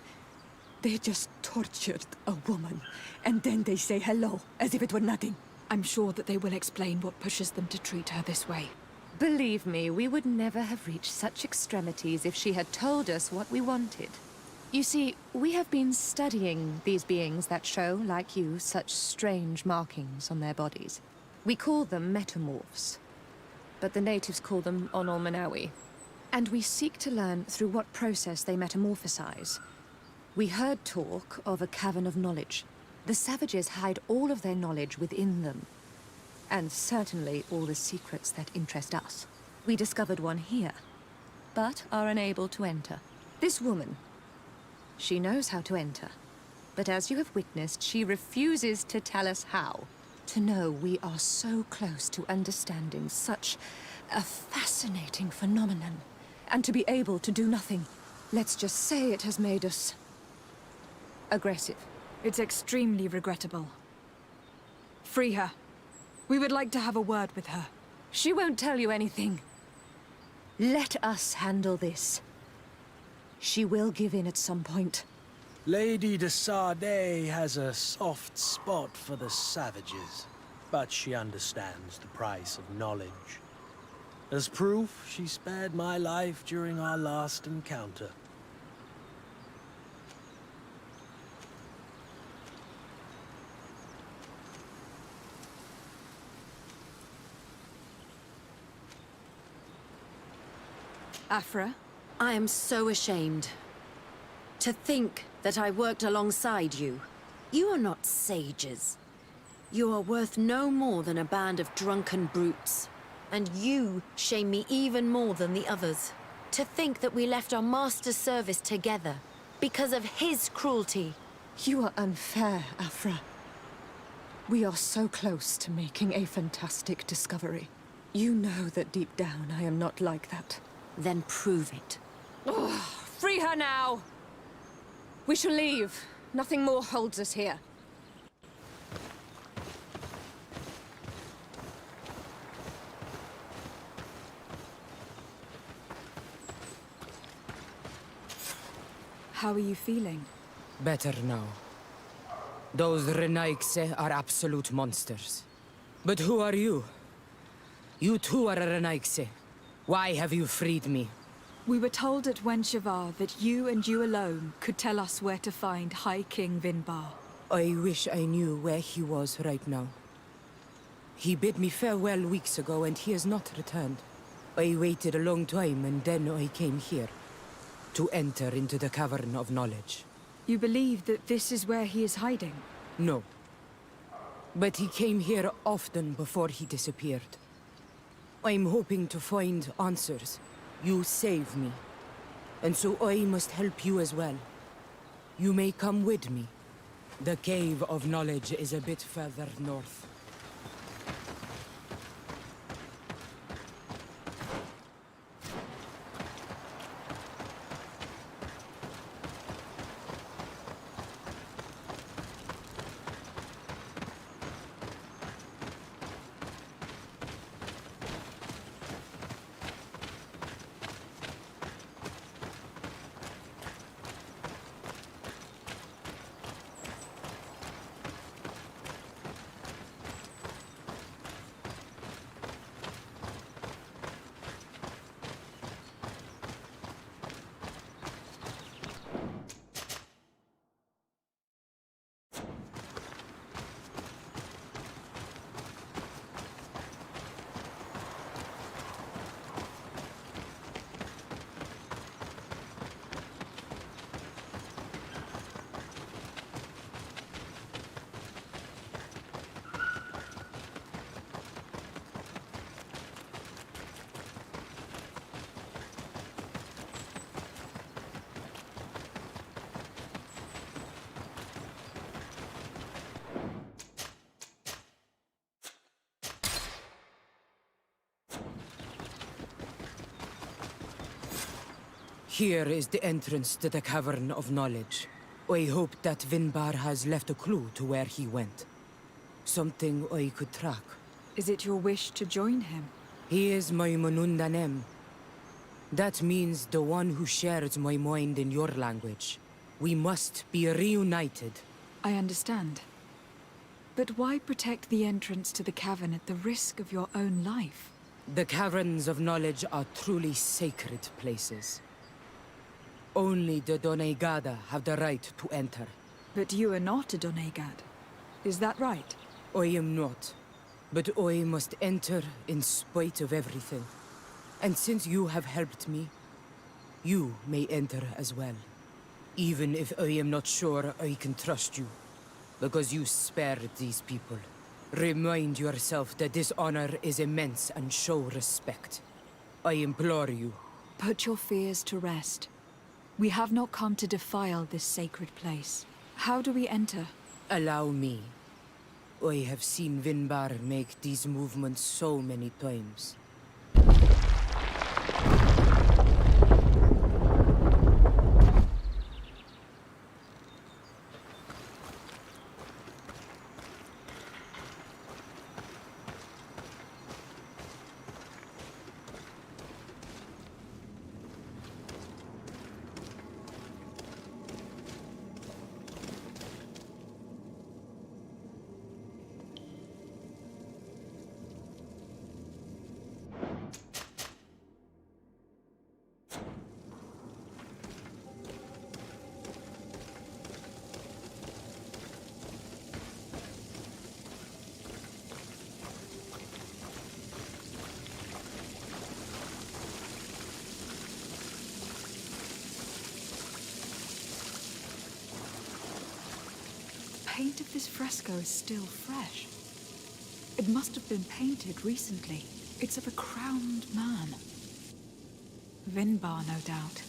They just tortured a woman, and then they say hello, as if it were nothing. I'm sure that they will explain what pushes them to treat her this way. Believe me, we would never have reached such extremities if she had told us what we wanted. You see, we have been studying these beings that show, like you, such strange markings on their bodies. We call them metamorphs, but the natives call them Onolmanawi. And we seek to learn through what process they metamorphosize. We heard talk of a cavern of knowledge. The savages hide all of their knowledge within them. And certainly all the secrets that interest us. We discovered one here, but are unable to enter. This woman, she knows how to enter. But as you have witnessed, she refuses to tell us how. To know we are so close to understanding such a fascinating phenomenon. And to be able to do nothing. Let's just say it has made us aggressive. It's extremely regrettable. Free her. We would like to have a word with her. She won't tell you anything. Let us handle this. She will give in at some point. Lady de Sade has a soft spot for the savages, but she understands the price of knowledge. As proof, she spared my life during our last encounter. Afra? I am so ashamed. To think that I worked alongside you. You are not sages. You are worth no more than a band of drunken brutes. And you shame me even more than the others. To think that we left our master's service together because of his cruelty. You are unfair, Afra. We are so close to making a fantastic discovery. You know that deep down I am not like that. Then prove it. Oh, free her now! We shall leave. Nothing more holds us here. How are you feeling? Better now. Those Renaigse are absolute monsters. But who are you? You too are a Renaigse. Why have you freed me? We were told at Wenshavar that you and you alone could tell us where to find High King Vinbar. I wish I knew where he was right now. He bid me farewell weeks ago and he has not returned. I waited a long time and then I came here. To enter into the Cavern of Knowledge. You believe that this is where he is hiding? No. But he came here often before he disappeared. I'm hoping to find answers. You saved me. And so I must help you as well. You may come with me. The Cave of Knowledge is a bit further north. Here is the entrance to the Cavern of Knowledge. I hope that Vinbar has left a clue to where he went. Something I could track. Is it your wish to join him? He is my Manundanem. That means the one who shares my mind in your language. We must be reunited. I understand. But why protect the entrance to the cavern at the risk of your own life? The caverns of knowledge are truly sacred places. Only the Doneigada have the right to enter. But you are not a Doneigad. Is that right? I am not. But I must enter in spite of everything. And since you have helped me, you may enter as well. Even if I am not sure I can trust you. Because you spared these people. Remind yourself that this honor is immense and show respect. I implore you. Put your fears to rest. We have not come to defile this sacred place. How do we enter? Allow me. I have seen Vinbar make these movements so many times. The paint of this fresco is still fresh. It must have been painted recently. It's of a crowned man. Vinbar, no doubt.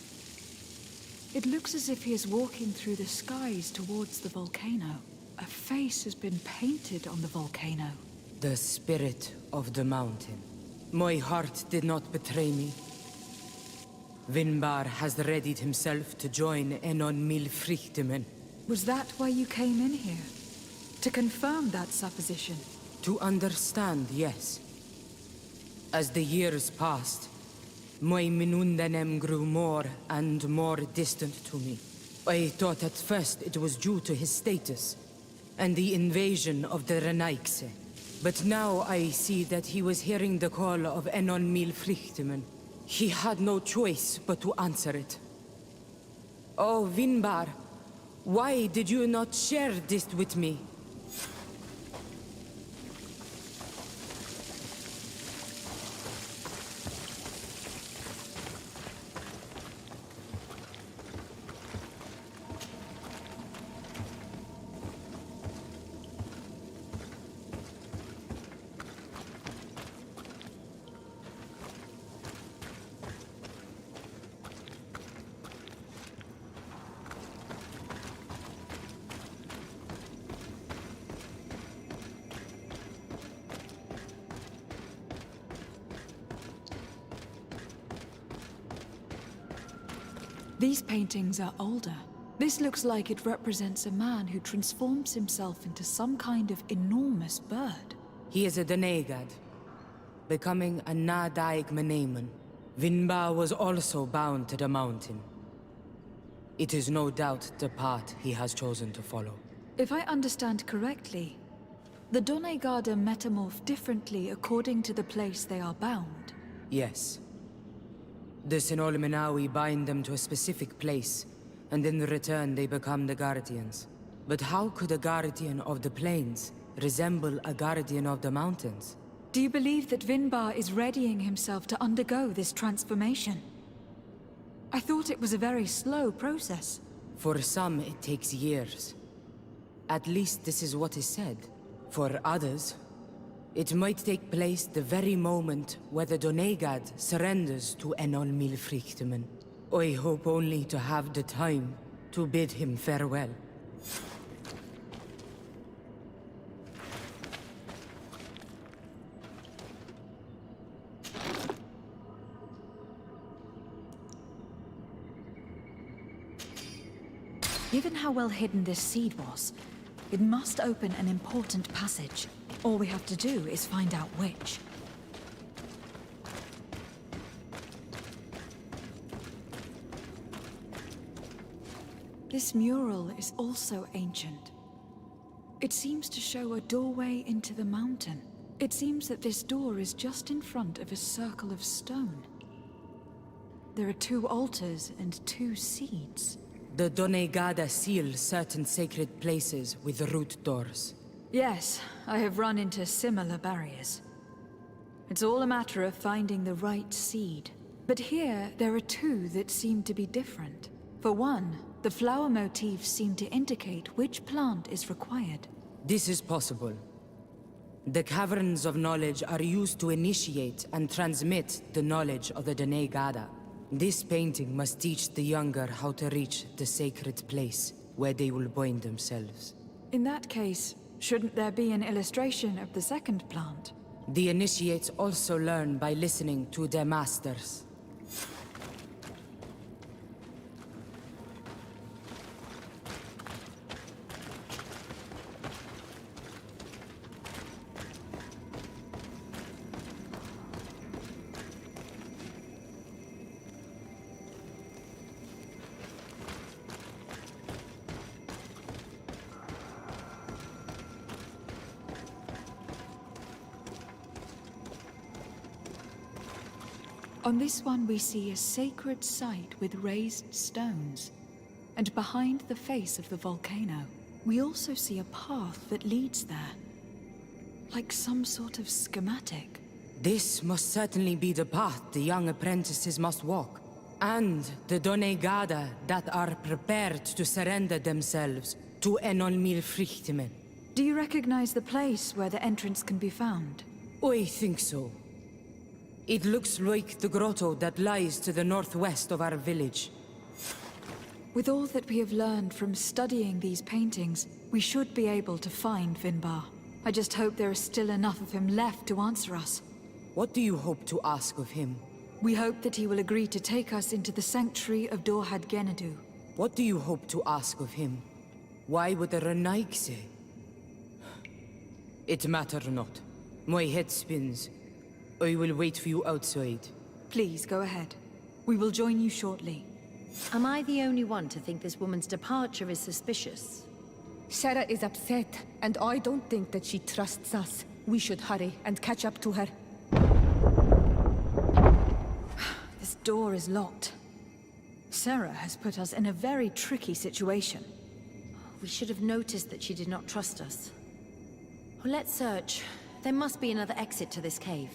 It looks as if he is walking through the skies towards the volcano. A face has been painted on the volcano. The spirit of the mountain. My heart did not betray me. Vinbar has readied himself to join Enon Milfrichtemen. Was that why you came in here? To confirm that supposition? To understand, yes. As the years passed, my Minundanem grew more and more distant to me. I thought at first it was due to his status and the invasion of the Renaigse. But now I see that he was hearing the call of Enon Milfrichtemen. He had no choice but to answer it. Oh, Vinbar, why did you not share this with me? These paintings are older. This looks like it represents a man who transforms himself into some kind of enormous bird. He is a Doneigad, becoming a Nadaig Meneman. Vinbar was also bound to the mountain. It is no doubt the path he has chosen to follow. If I understand correctly, the Doneigada metamorph differently according to the place they are bound. Yes. The Sinolmenawi bind them to a specific place, and in return they become the Guardians. But how could a Guardian of the Plains resemble a Guardian of the Mountains? Do you believe that Vinbar is readying himself to undergo this transformation? I thought it was a very slow process. For some, it takes years. At least this is what is said. For others, it might take place the very moment where the Doneigad surrenders to Enon Milfrichtemen. I hope only to have the time to bid him farewell. Given how well hidden this seed was, It must open an important passage. All we have to do is find out which. This mural is also ancient. It seems to show a doorway into the mountain. It seems that this door is just in front of a circle of stone. There are 2 altars and 2 seeds. The Donegada seal certain sacred places with root doors. Yes, I have run into similar barriers. It's all a matter of finding the right seed. But here, there are 2 that seem to be different. For one, the flower motifs seem to indicate which plant is required. This is possible. The caverns of knowledge are used to initiate and transmit the knowledge of the Donegada. This painting must teach the younger how to reach the sacred place where they will bind themselves. In that case, shouldn't there be an illustration of the second plant? The initiates also learn by listening to their masters. On this one we see a sacred site with raised stones. And behind the face of the volcano, we also see a path that leads there. Like some sort of schematic. This must certainly be the path the young apprentices must walk. And the Donegada that are prepared to surrender themselves to Enolmir Frichtimen. Do you recognize the place where the entrance can be found? I think so. It looks like the grotto that lies to the northwest of our village. With all that we have learned from studying these paintings, we should be able to find Finbar. I just hope there is still enough of him left to answer us. What do you hope to ask of him? We hope that he will agree to take us into the sanctuary of Dorhad Genedu. What do you hope to ask of him? Why would the Renaik say? It matter not. My head spins. I will wait for you outside. Please, go ahead. We will join you shortly. Am I the only one to think this woman's departure is suspicious? Sarah is upset, and I don't think that she trusts us. We should hurry and catch up to her. This door is locked. Sarah has put us in a very tricky situation. We should have noticed that she did not trust us. Well, let's search. There must be another exit to this cave.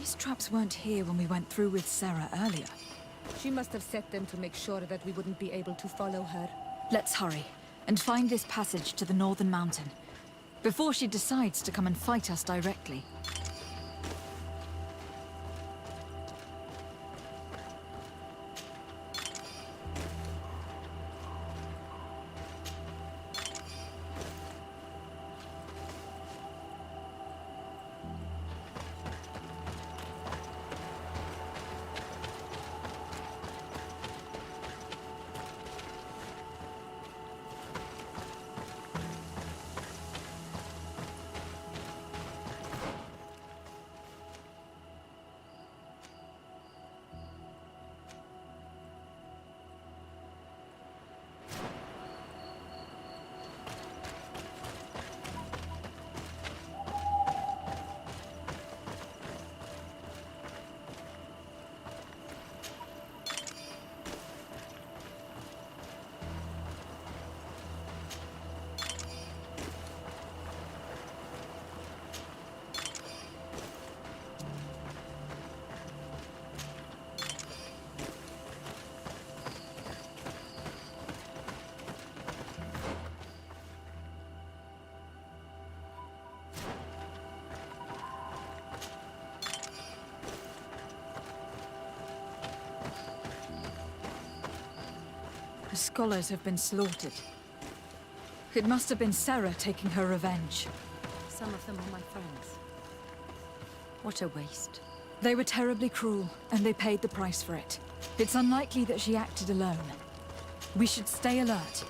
These traps weren't here when we went through with Sarah earlier. She must have set them to make sure that we wouldn't be able to follow her. Let's hurry and find this passage to the northern mountain before she decides to come and fight us directly. The scholars have been slaughtered. It must have been Sarah taking her revenge. Some of them are my friends. What a waste. They were terribly cruel, and they paid the price for it. It's unlikely that she acted alone. We should stay alert.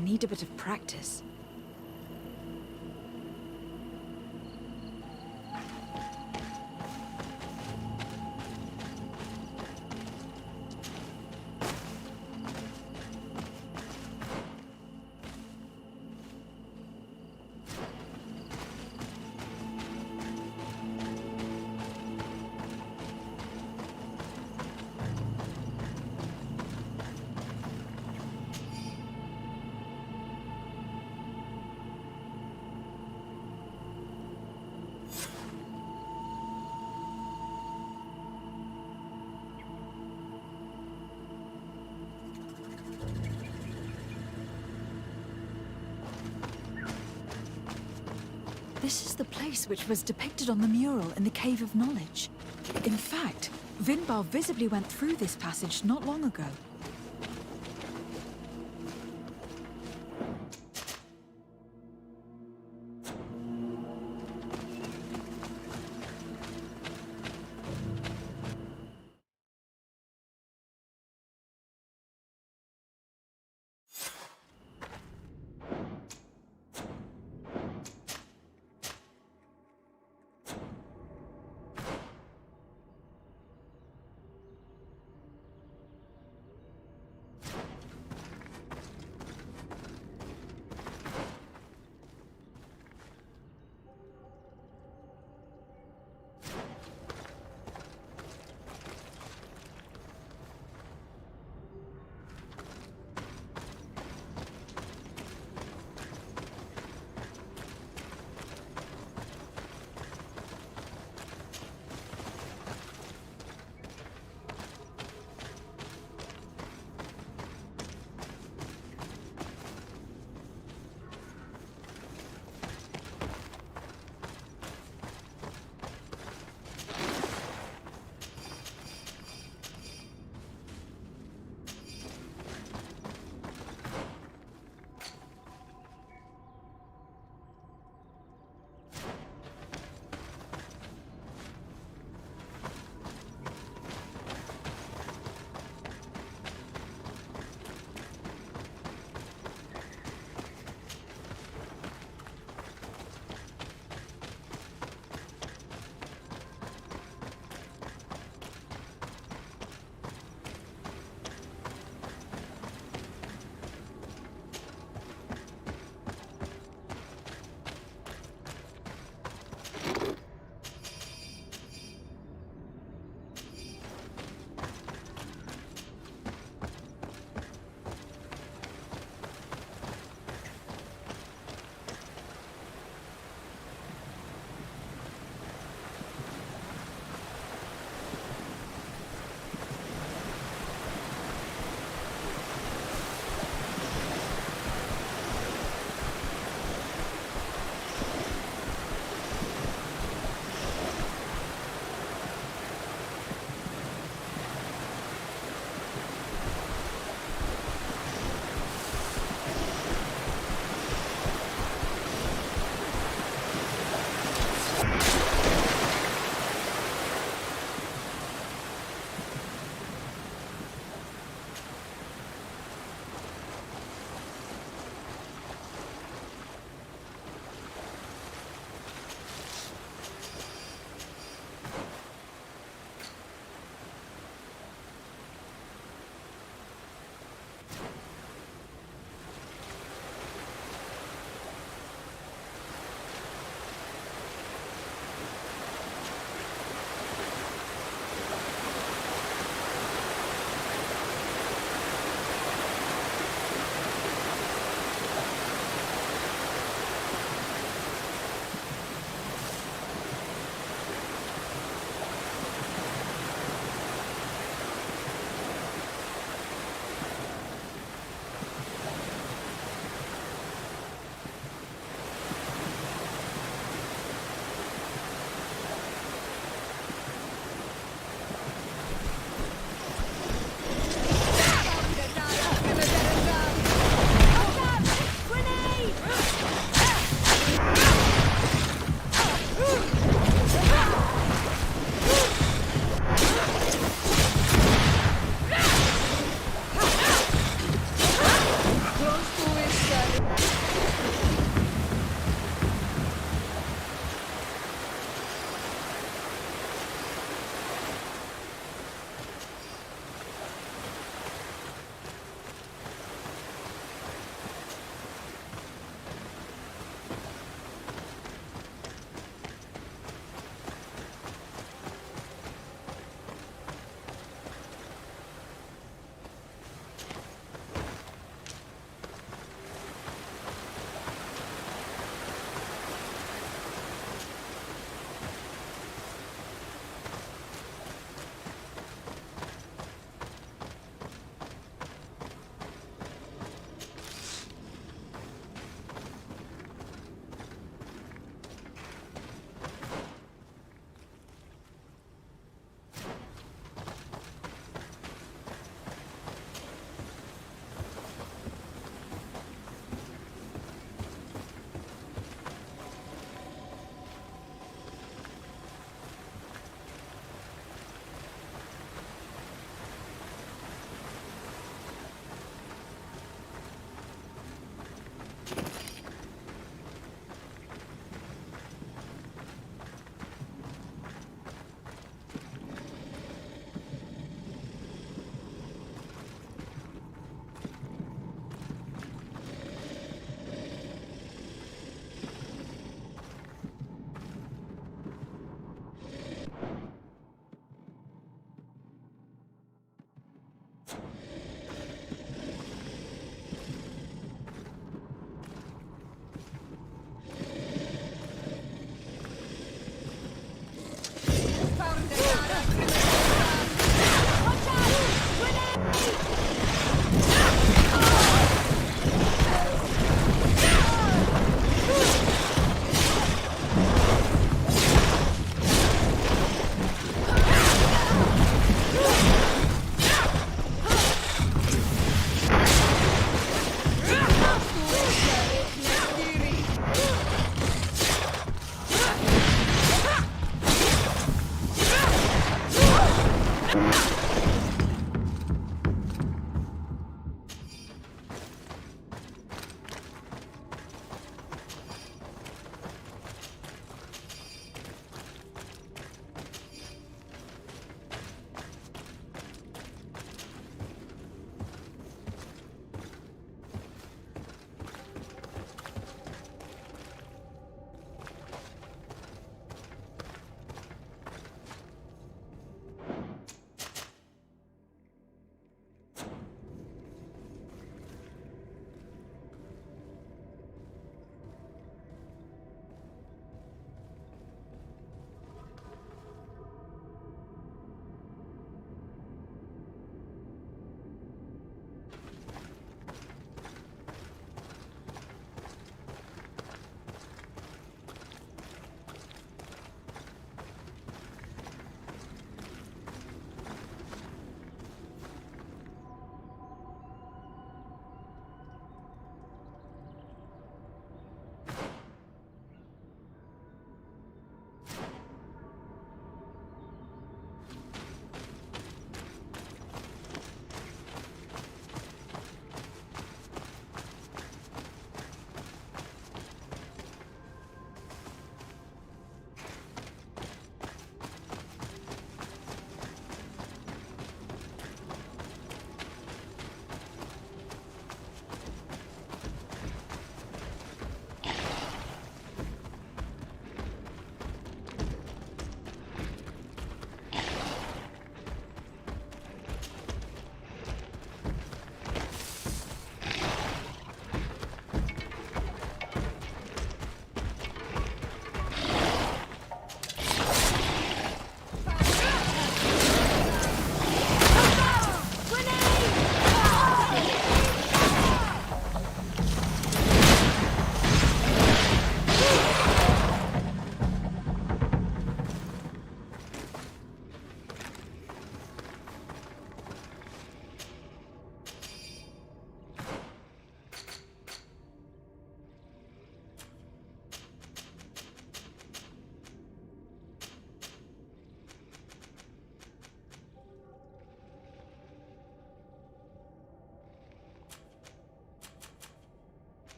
I need a bit of practice. This is the place which was depicted on the mural in the Cave of Knowledge. In fact, Vinbar visibly went through this passage not long ago.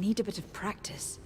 need a bit of practice.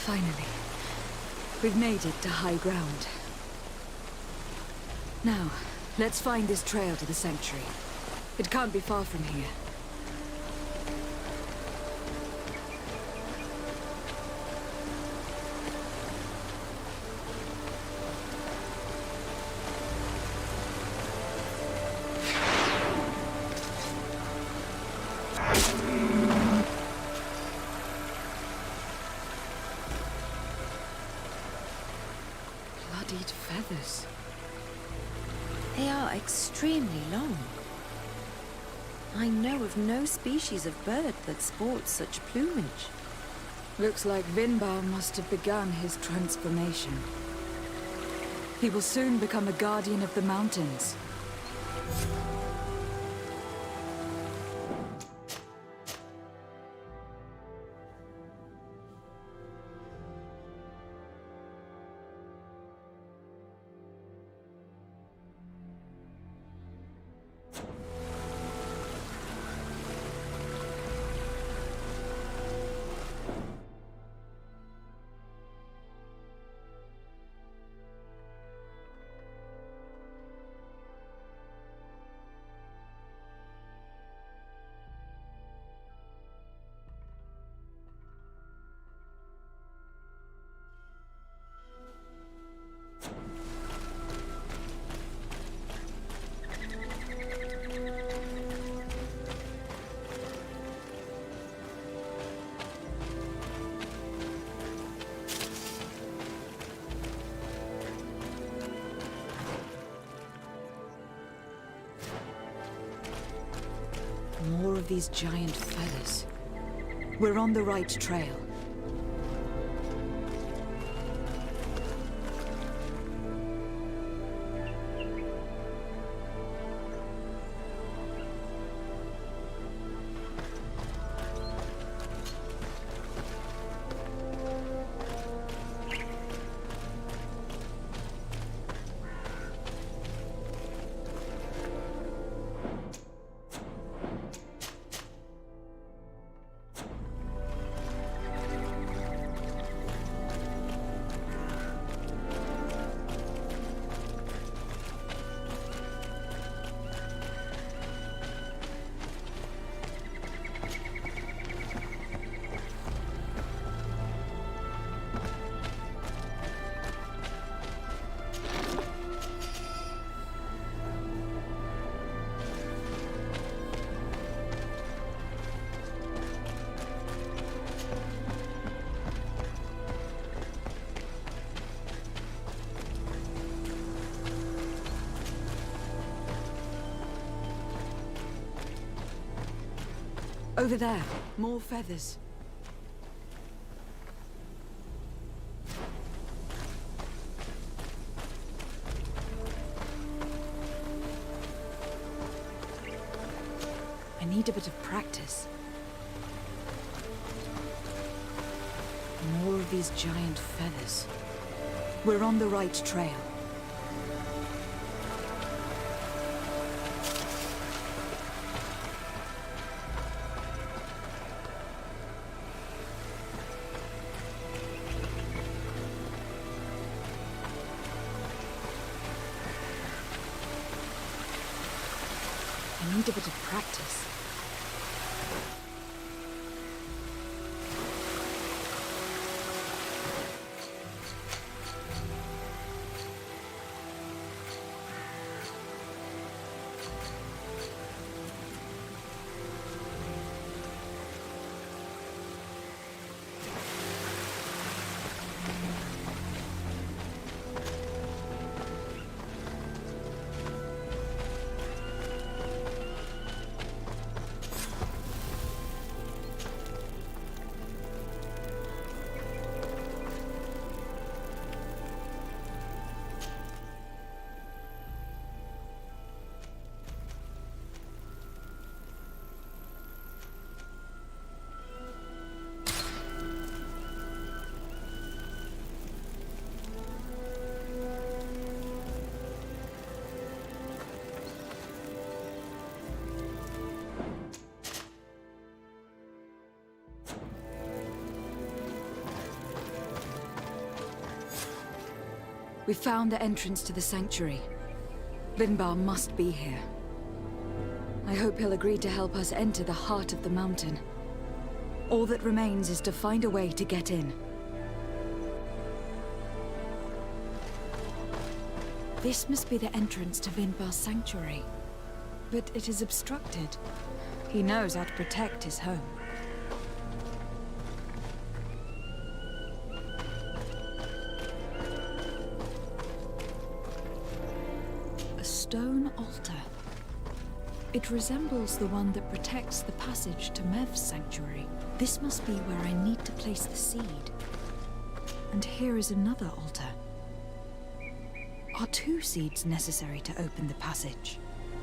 Finally, we've made it to high ground. Now, let's find this trail to the sanctuary. It can't be far from here. Bloodied feathers. They are extremely long. I know of no species of bird that sports such plumage. Looks like Vinbar must have begun his transformation. He will soon become a guardian of the mountains. More of these giant feathers. We're on the right trail. Over there, more feathers. I need a bit of practice. More of these giant feathers. We're on the right trail. I need a bit of practice. We found the entrance to the sanctuary. Vinbar must be here. I hope he'll agree to help us enter the heart of the mountain. All that remains is to find a way to get in. This must be the entrance to Vinbar's sanctuary. But it is obstructed. He knows how to protect his home. A stone altar. It resembles the one that protects the passage to Mev's sanctuary. This must be where I need to place the seed. And here is another altar. Are 2 seeds necessary to open the passage?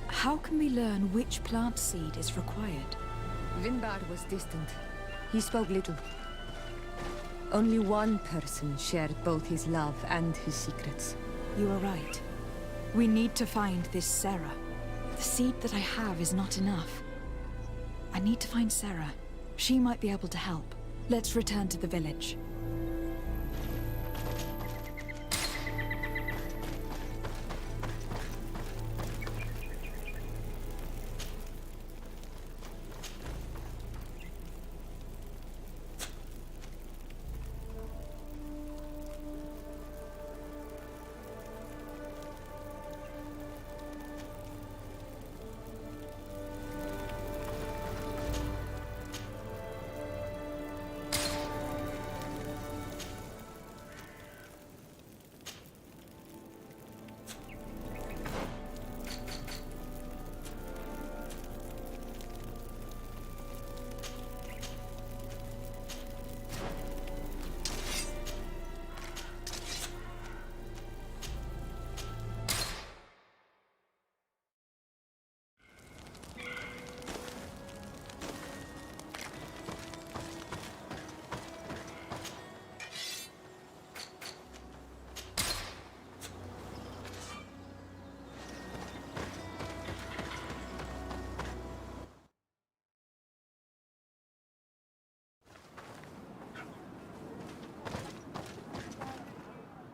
How can we learn which plant seed is required? Vinbar was distant. He spoke little. Only one person shared both his love and his secrets. You are right. We need to find this Sarah. The seed that I have is not enough. I need to find Sarah. She might be able to help. Let's return to the village.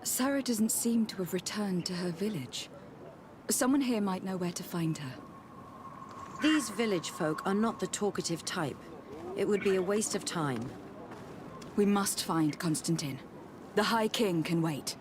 Sarah doesn't seem to have returned to her village. Someone here might know where to find her. These village folk are not the talkative type. It would be a waste of time. We must find Constantine. The High King can wait.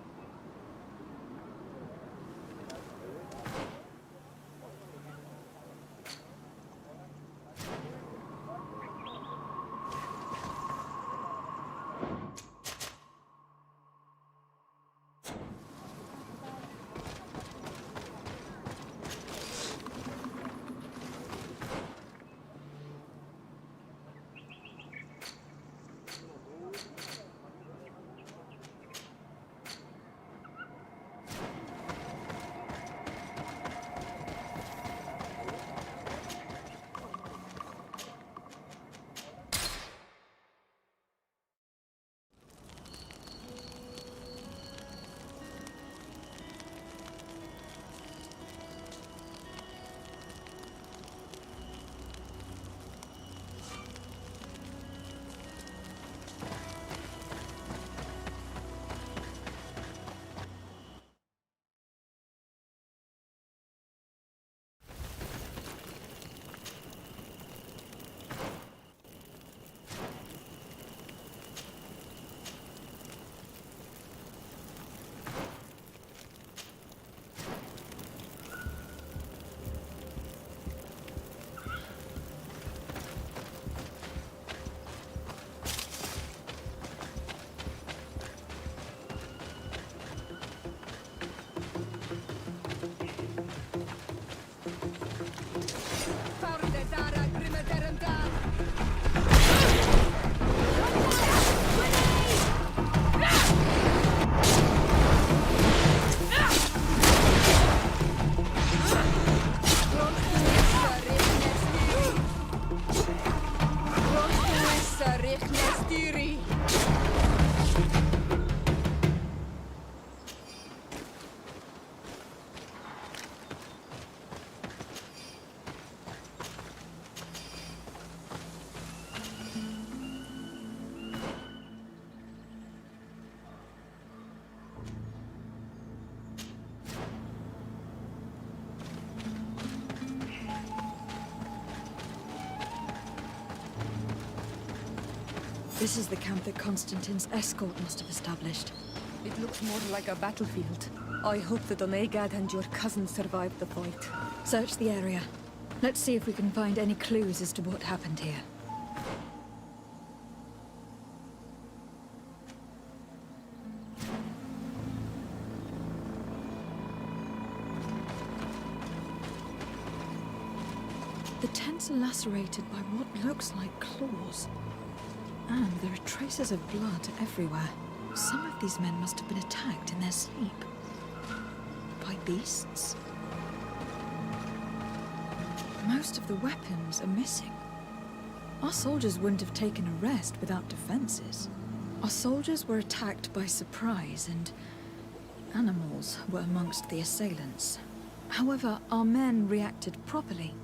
This is the camp that Constantine's escort must have established. It looks more like a battlefield. I hope the Donegad and your cousin survived the fight. Search the area. Let's see if we can find any clues as to what happened here. The tents are lacerated by what looks like claws. And there are traces of blood everywhere. Some of these men must have been attacked in their sleep. By beasts? Most of the weapons are missing. Our soldiers wouldn't have taken a rest without defenses. Our soldiers were attacked by surprise, and animals were amongst the assailants. However, our men reacted properly.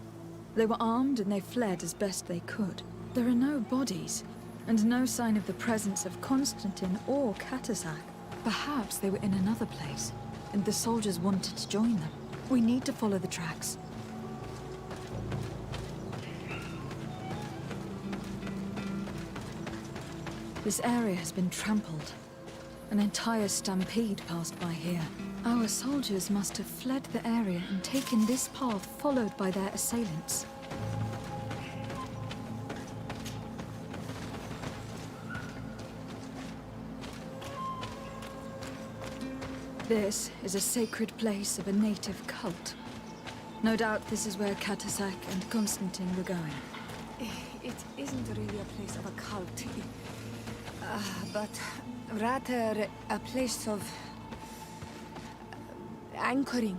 They were armed and they fled as best they could. There are no bodies, and no sign of the presence of Constantine or Katasak. Perhaps they were in another place, and the soldiers wanted to join them. We need to follow the tracks. This area has been trampled. An entire stampede passed by here. Our soldiers must have fled the area and taken this path followed by their assailants. This is a sacred place of a native cult. No doubt this is where Katasak and Constantine were going. It isn't really a place of a cult, but rather a place of anchoring.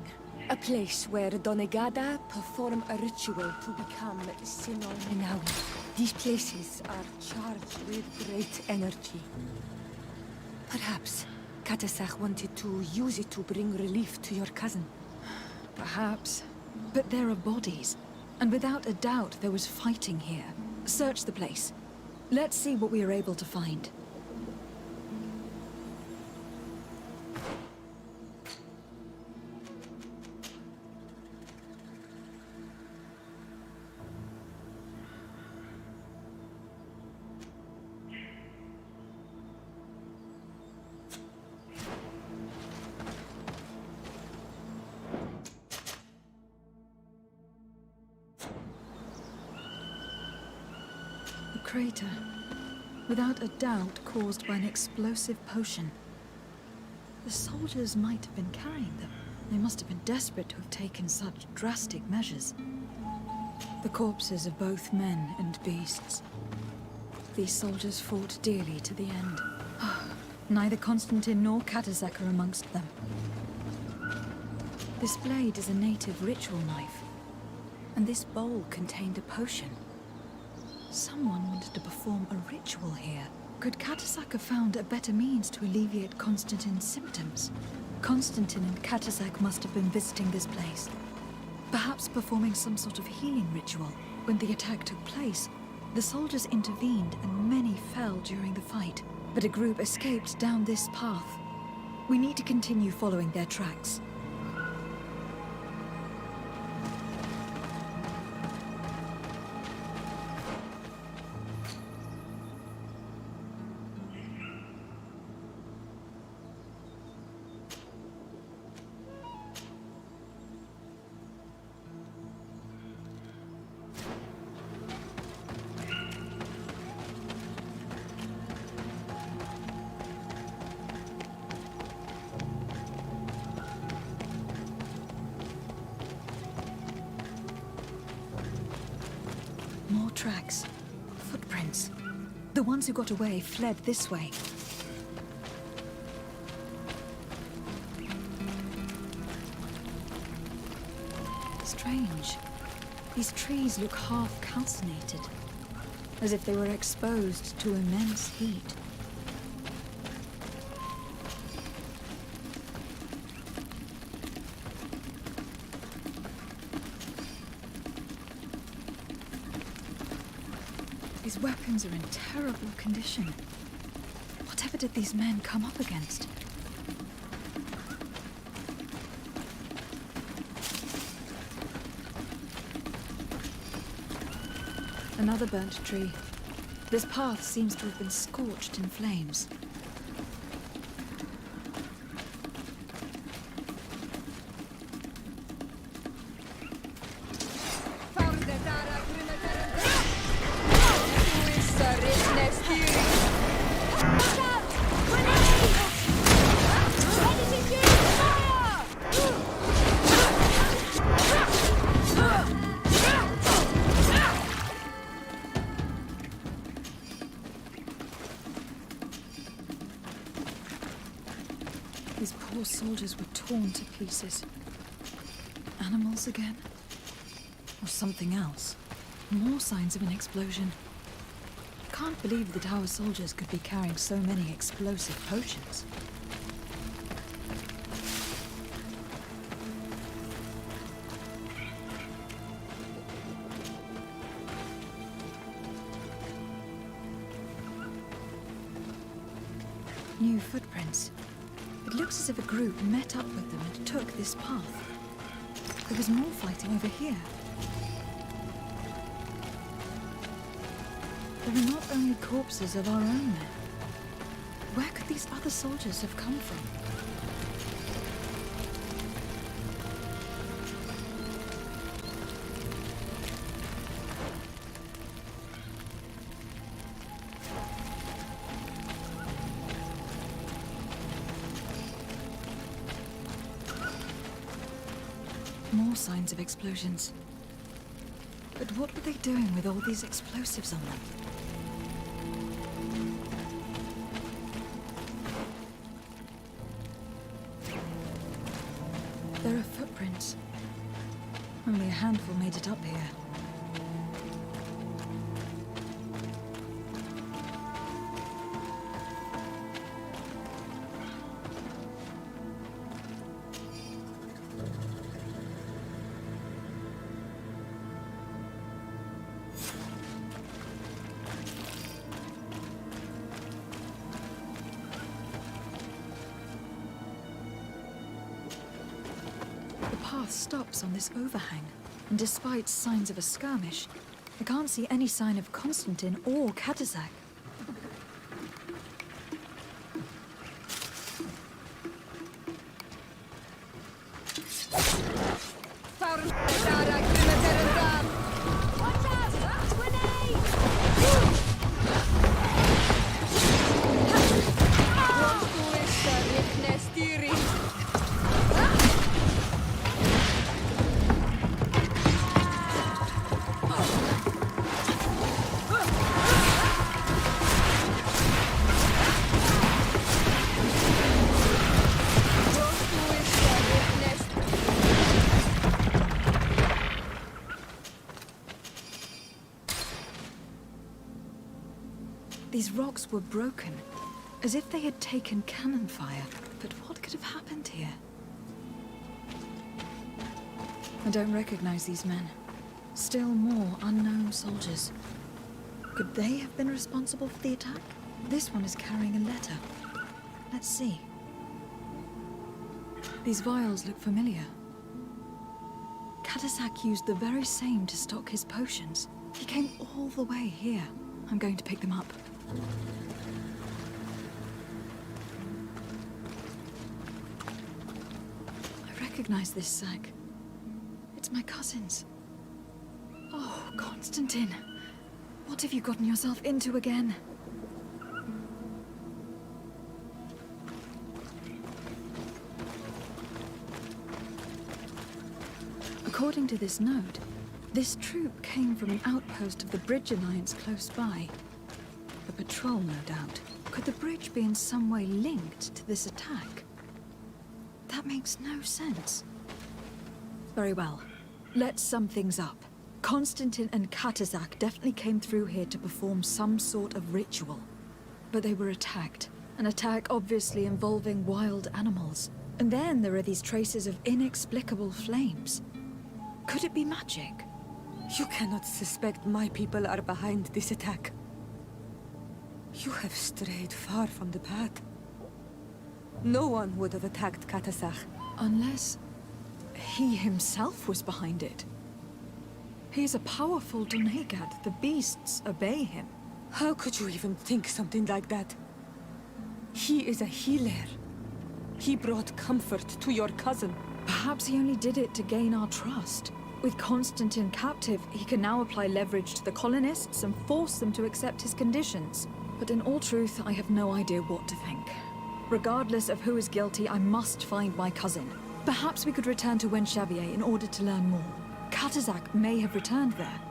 A place where Donegada perform a ritual to become Sinolmenawi. These places are charged with great energy. Perhaps Katasak wanted to use it to bring relief to your cousin. Perhaps. But there are bodies. And without a doubt, there was fighting here. Search the place. Let's see what we are able to find. Crater, without a doubt caused by an explosive potion. The soldiers might have been carrying them. They must have been desperate to have taken such drastic measures. The corpses of both men and beasts. These soldiers fought dearly to the end. Neither Constantine nor Katasak are amongst them. This blade is a native ritual knife, and this bowl contained a potion. Someone wanted to perform a ritual here. Could Katasak have found a better means to alleviate Constantine's symptoms? Constantine and Katasak must have been visiting this place. Perhaps performing some sort of healing ritual. When the attack took place, the soldiers intervened and many fell during the fight. But a group escaped down this path. We need to continue following their tracks. More tracks. Footprints. The ones who got away fled this way. Strange. These trees look half calcinated, as if they were exposed to immense heat. These weapons are in terrible condition. Whatever did these men come up against? Another burnt tree. This path seems to have been scorched in flames. These poor soldiers were torn to pieces. Animals again? Or something else? More signs of an explosion. Can't believe that our soldiers could be carrying so many explosive potions. New footprints. It looks as if a group met up with them and took this path. There was more fighting over here. There are not only corpses of our own men. Where could these other soldiers have come from? More signs of explosions. But what were they doing with all these explosives on them? There are footprints. Only a handful made it up here. The path stops on this overhang, and despite signs of a skirmish, I can't see any sign of Constantine or Katazak. These rocks were broken, as if they had taken cannon fire. But what could have happened here? I don't recognize these men. Still more unknown soldiers. Could they have been responsible for the attack? This one is carrying a letter. Let's see. These vials look familiar. Katazak used the very same to stock his potions. He came all the way here. I'm going to pick them up. I recognize this sack. It's my cousin's. Oh, Constantine. What have you gotten yourself into again? According to this note, this troop came from an outpost of the Bridge Alliance close by. A patrol, no doubt. Could the bridge be in some way linked to this attack? That makes no sense. Very well. Let's sum things up. Constantine and Katazak definitely came through here to perform some sort of ritual. But they were attacked. An attack obviously involving wild animals. And then there are these traces of inexplicable flames. Could it be magic? You cannot suspect my people are behind this attack. You have strayed far from the path. No one would have attacked Katazak. Unless he himself was behind it. He is a powerful Donegad. The beasts obey him. How could you even think something like that? He is a healer. He brought comfort to your cousin. Perhaps he only did it to gain our trust. With Constantine captive, he can now apply leverage to the colonists and force them to accept his conditions. But in all truth, I have no idea what to think. Regardless of who is guilty, I must find my cousin. Perhaps we could return to Wenchavier in order to learn more. Katazak may have returned there.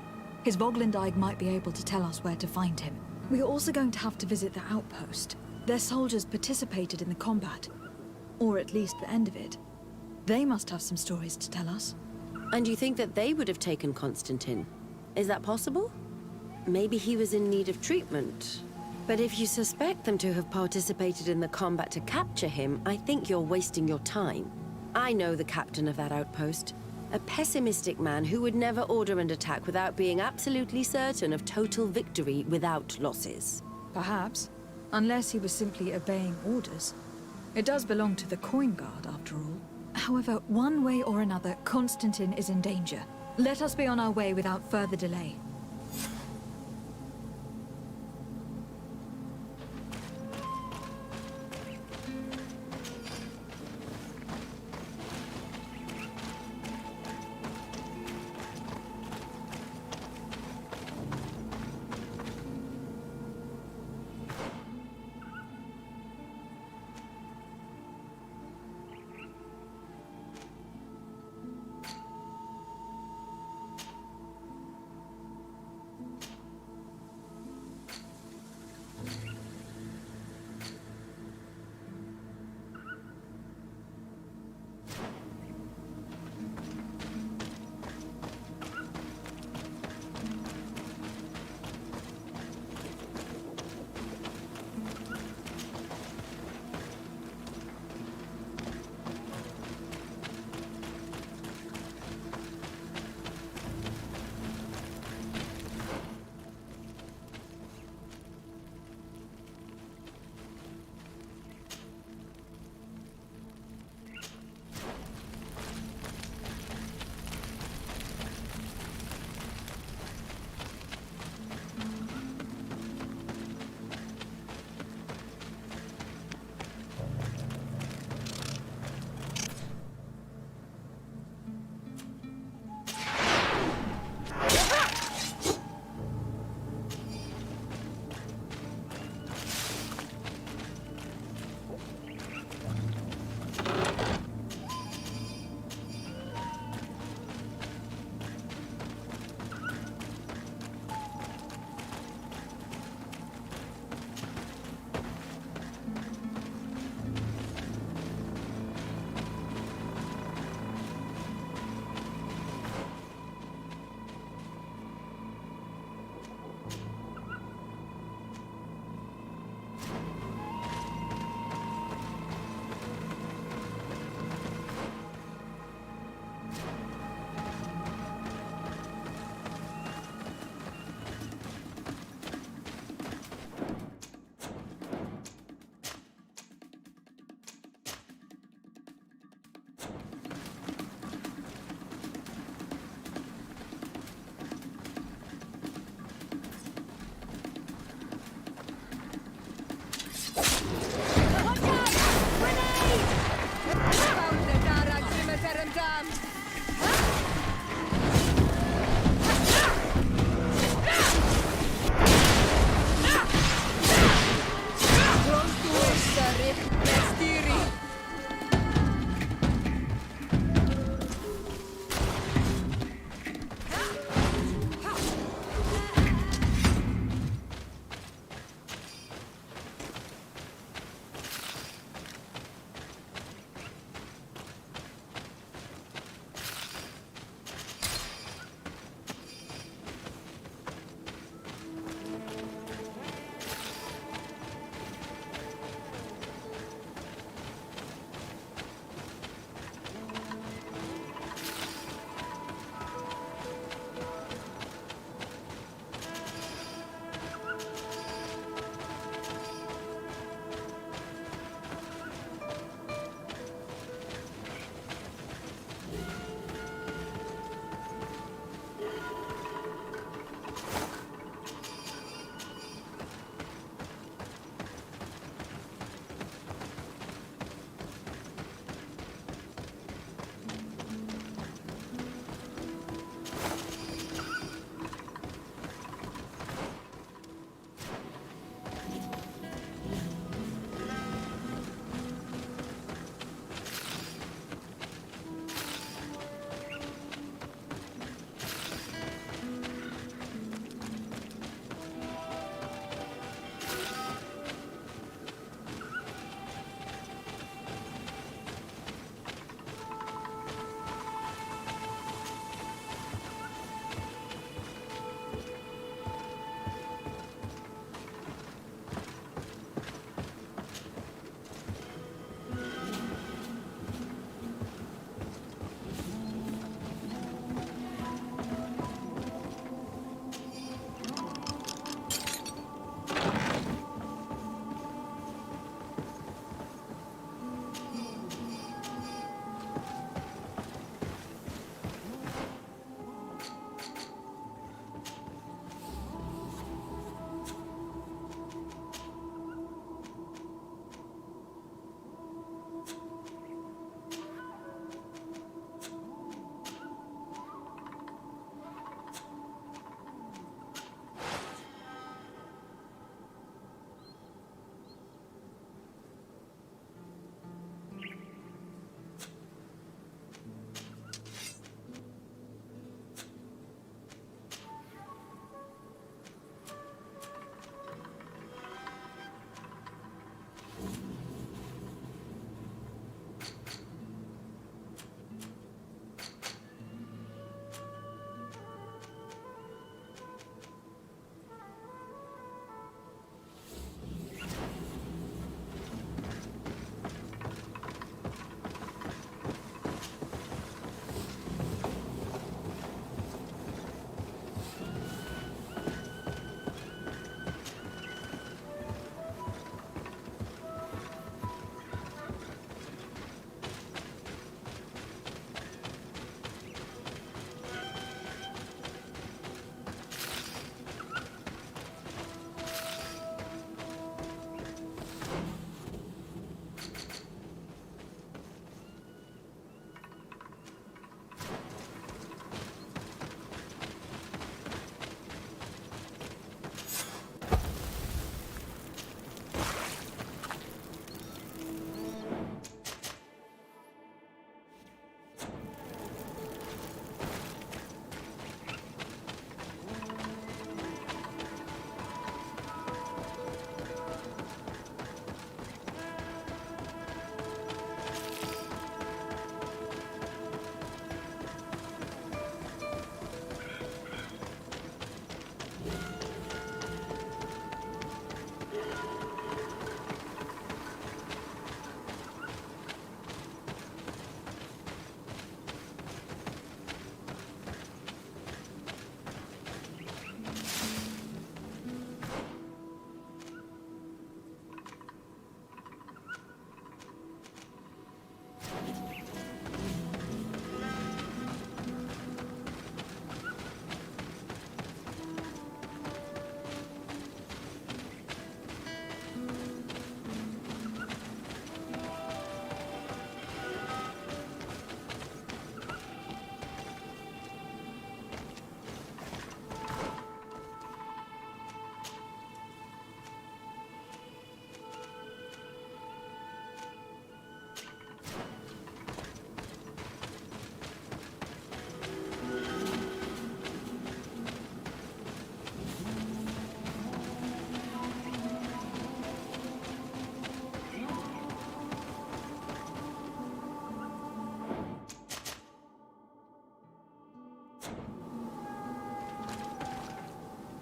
His Voglindaig might be able to tell us where to find him. We are also going to have to visit the outpost. Their soldiers participated in the combat. Or at least the end of it. They must have some stories to tell us. And you think that they would have taken Constantine? Is that possible? Maybe he was in need of treatment. But if you suspect them to have participated in the combat to capture him, I think you're wasting your time. I know the captain of that outpost. A pessimistic man who would never order an attack without being absolutely certain of total victory without losses. Perhaps. Unless he was simply obeying orders. It does belong to the Coin Guard, after all. However, one way or another, Constantine is in danger. Let us be on our way without further delay.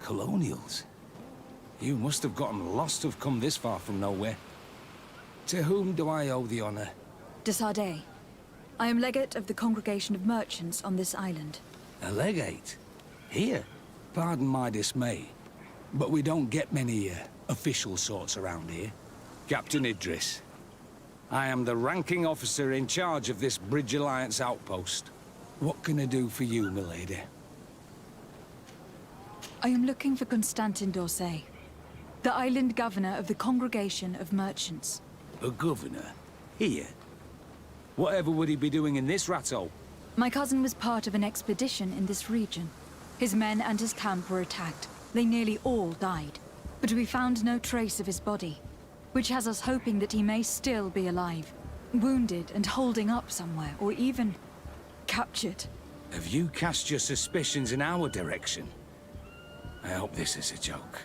Colonials? You must have gotten lost to have come this far from nowhere. To whom do I owe the honor? De Sardet. I am legate of the Congregation of Merchants on this island. A legate? Here? Pardon my dismay, but we don't get many official sorts around here. Captain Idris. I am the ranking officer in charge of this Bridge Alliance outpost. What can I do for you, milady? I am looking for Constantin d'Orsay, the island governor of the Congregation of Merchants. A governor? Here? Whatever would he be doing in this rattle? My cousin was part of an expedition in this region. His men and his camp were attacked. They nearly all died. But we found no trace of his body, which has us hoping that he may still be alive, wounded and holding up somewhere, or even captured. Have you cast your suspicions in our direction? I hope this is a joke.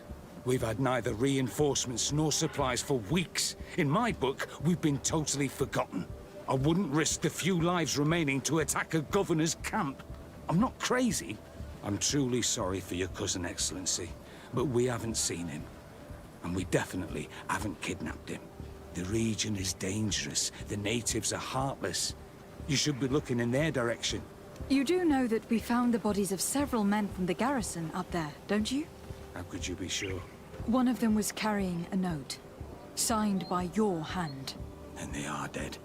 We've had neither reinforcements nor supplies for weeks. In my book, we've been totally forgotten. I wouldn't risk the few lives remaining to attack a governor's camp. I'm not crazy. I'm truly sorry for your cousin, Excellency, but we haven't seen him. And we definitely haven't kidnapped him. The region is dangerous. The natives are heartless. You should be looking in their direction. You do know that we found the bodies of several men from the garrison up there, don't you? How could you be sure? One of them was carrying a note, signed by your hand. And they are dead.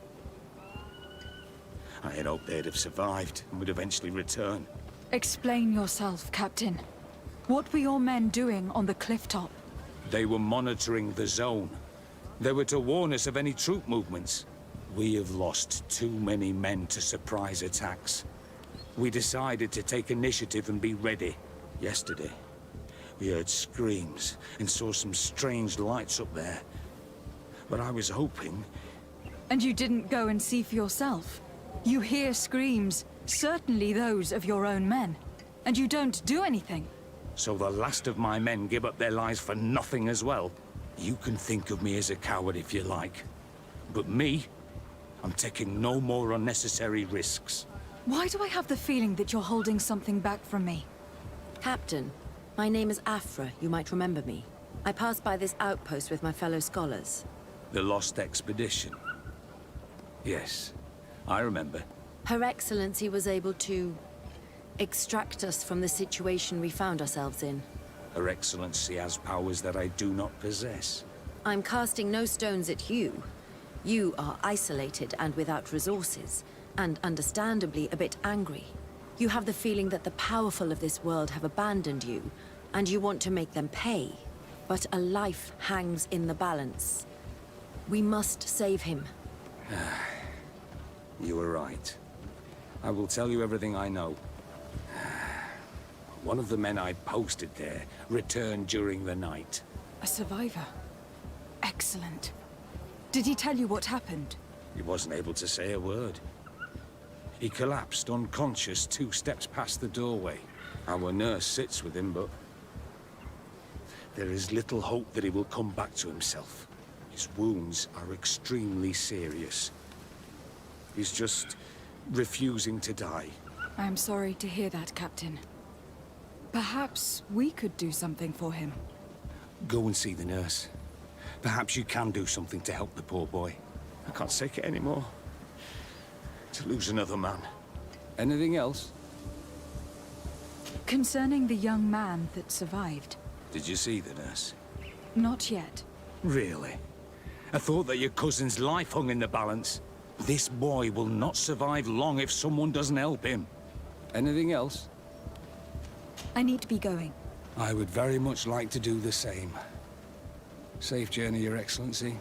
I had hoped they'd have survived and would eventually return. Explain yourself, Captain. What were your men doing on the cliff top? They were monitoring the zone. They were to warn us of any troop movements. We have lost too many men to surprise attacks. We decided to take initiative and be ready. Yesterday, we heard screams and saw some strange lights up there. But I was hoping... And you didn't go and see for yourself? You hear screams, certainly those of your own men, and you don't do anything. So the last of my men give up their lives for nothing as well? You can think of me as a coward if you like. But me, I'm taking no more unnecessary risks. Why do I have the feeling that you're holding something back from me? Captain, my name is Afra. You might remember me. I passed by this outpost with my fellow scholars. The Lost Expedition? Yes, I remember. Her Excellency was able to extract us from the situation we found ourselves in. Her Excellency has powers that I do not possess. I'm casting no stones at you. You are isolated and without resources, and understandably a bit angry. You have the feeling that the powerful of this world have abandoned you, and you want to make them pay. But a life hangs in the balance. We must save him. You were right. I will tell you everything I know. One of the men I posted there returned during the night. A survivor. Excellent. Did he tell you what happened? He wasn't able to say a word. He collapsed unconscious 2 steps past the doorway. Our nurse sits with him, but there is little hope that he will come back to himself. His wounds are extremely serious. He's just refusing to die. I am sorry to hear that, Captain. Perhaps we could do something for him. Go and see the nurse. Perhaps you can do something to help the poor boy. I can't take it anymore. To lose another man. Anything else? Concerning the young man that survived. Did you see the nurse? Not yet. Really? I thought that your cousin's life hung in the balance. This boy will not survive long if someone doesn't help him. Anything else? I need to be going. I would very much like to do the same. Safe journey, Your Excellency.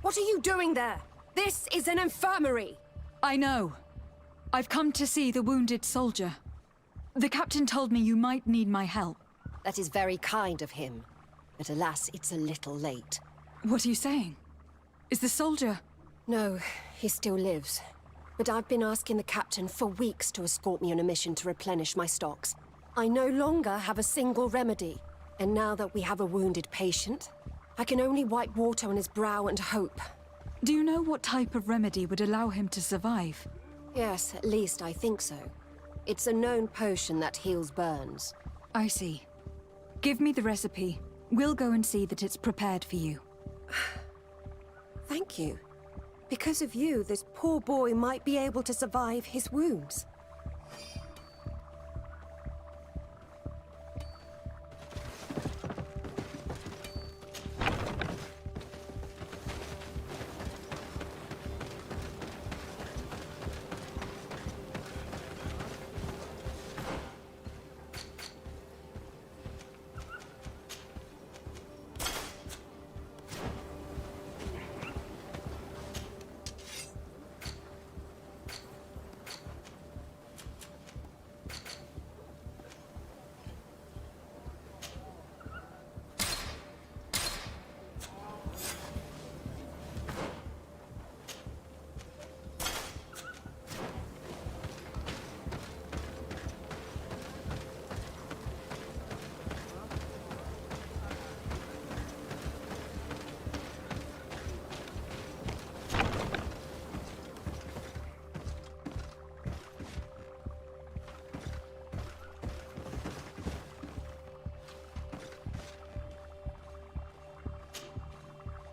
What are you doing there? This is an infirmary! I know. I've come to see the wounded soldier. The captain told me you might need my help. That is very kind of him. But alas, it's a little late. What are you saying? Is the soldier... No, he still lives. But I've been asking the captain for weeks to escort me on a mission to replenish my stocks. I no longer have a single remedy. And now that we have a wounded patient, I can only wipe water on his brow and hope. Do you know what type of remedy would allow him to survive? Yes, at least I think so. It's a known potion that heals burns. I see. Give me the recipe. We'll go and see that it's prepared for you. Thank you. Because of you, this poor boy might be able to survive his wounds.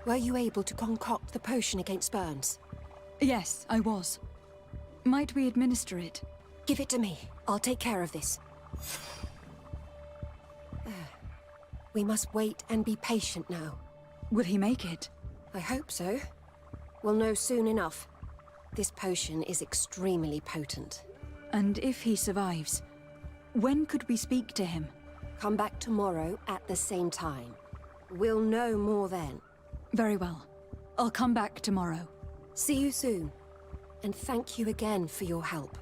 Were you able to concoct the potion against burns? Yes, I was. Might we administer it? Give it to me. I'll take care of this. We must wait and be patient now. Will he make it? I hope so. We'll know soon enough. This potion is extremely potent. And if he survives, when could we speak to him? Come back tomorrow at the same time. We'll know more then. Very well. I'll come back tomorrow. See you soon. And thank you again for your help.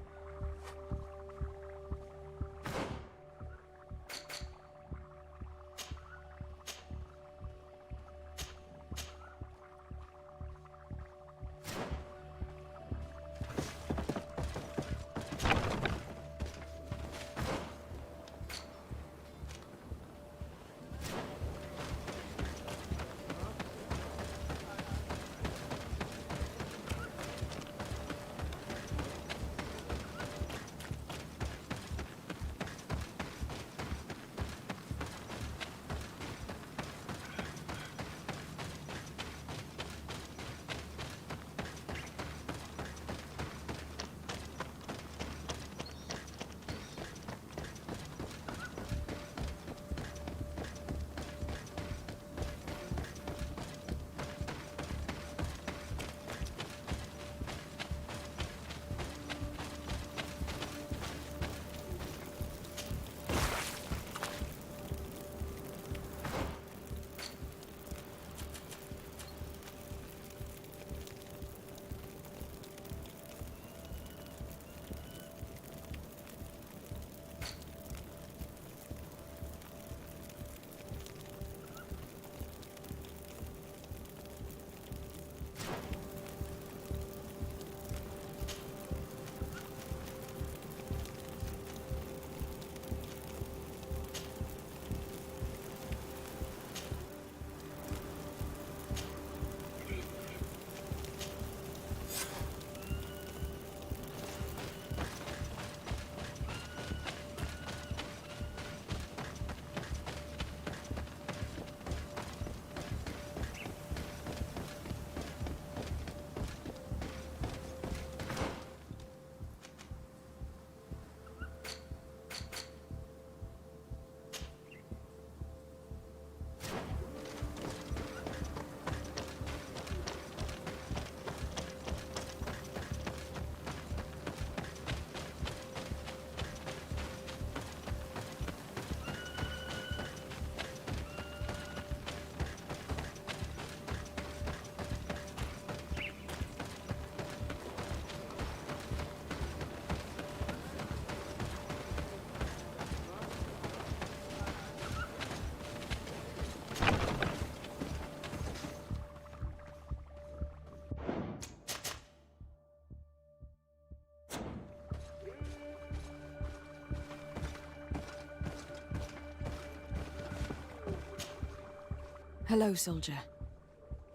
Hello, soldier.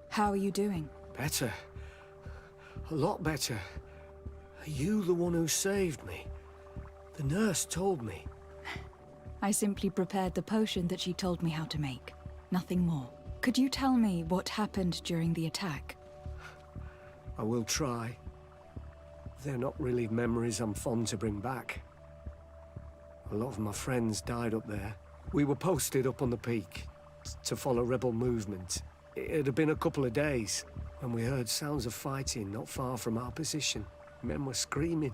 How are you doing? Better. A lot better. Are you the one who saved me? The nurse told me. I simply prepared the potion that she told me how to make. Nothing more. Could you tell me what happened during the attack? I will try. They're not really memories I'm fond to bring back. A lot of my friends died up there. We were posted up on the peak to follow rebel movement. It had been a couple of days when we heard sounds of fighting not far from our position. Men were screaming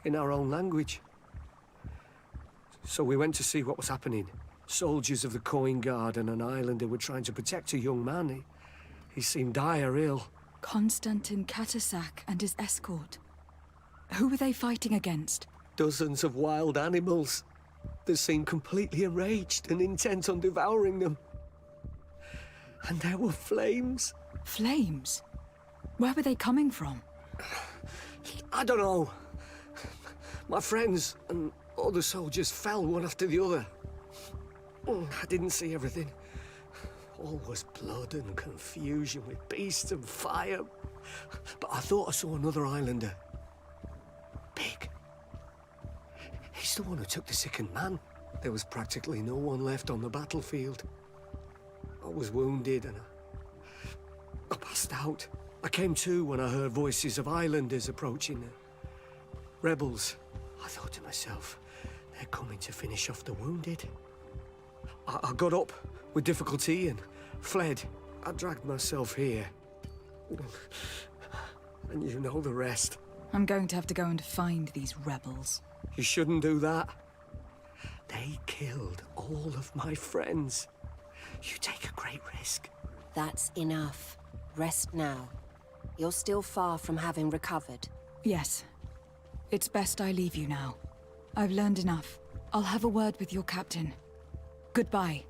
in our own language. So we went to see what was happening. Soldiers of the Coin Guard and an islander were trying to protect a young man. He seemed dire ill. Konstantin Katasak and his escort. Who were they fighting against? Dozens of wild animals. They seemed completely enraged and intent on devouring them. And there were flames. Flames? Where were they coming from? I don't know. My friends and other soldiers fell one after the other. I didn't see everything. All was blood and confusion with beasts and fire. But I thought I saw another islander. Big. He's the one who took the sickened man. There was practically no one left on the battlefield. I was wounded and I passed out. I came to when I heard voices of islanders approaching. Rebels. I thought to myself, they're coming to finish off the wounded. I got up with difficulty and fled. I dragged myself here. And you know the rest. I'm going to have to go and find these rebels. You shouldn't do that. They killed all of my friends. You take a great risk. That's enough. Rest now. You're still far from having recovered. Yes. It's best I leave you now. I've learned enough. I'll have a word with your captain. Goodbye.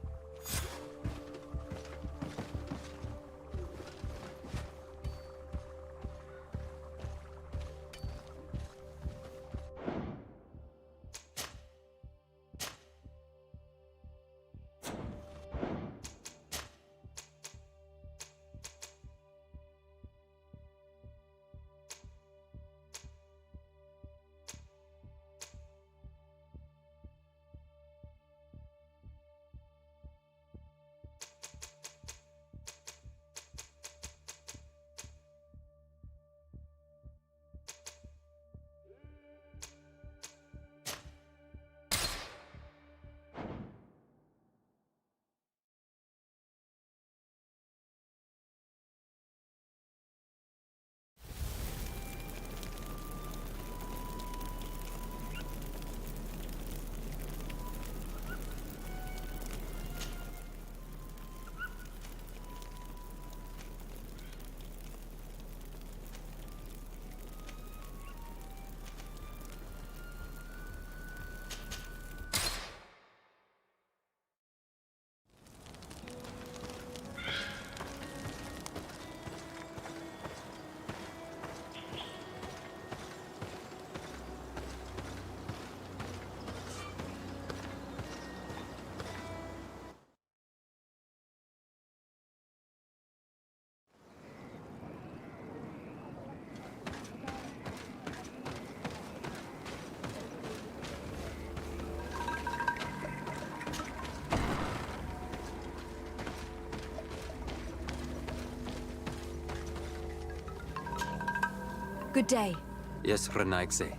Good day. Yes, Renaigse.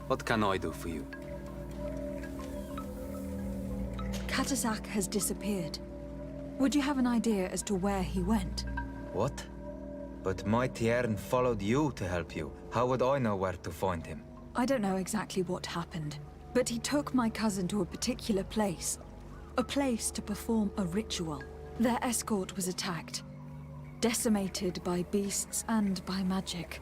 What can I do for you? Katasak has disappeared. Would you have an idea as to where he went? What? But my Tiern followed you to help you. How would I know where to find him? I don't know exactly what happened, but he took my cousin to a particular place. A place to perform a ritual. Their escort was attacked, decimated by beasts and by magic.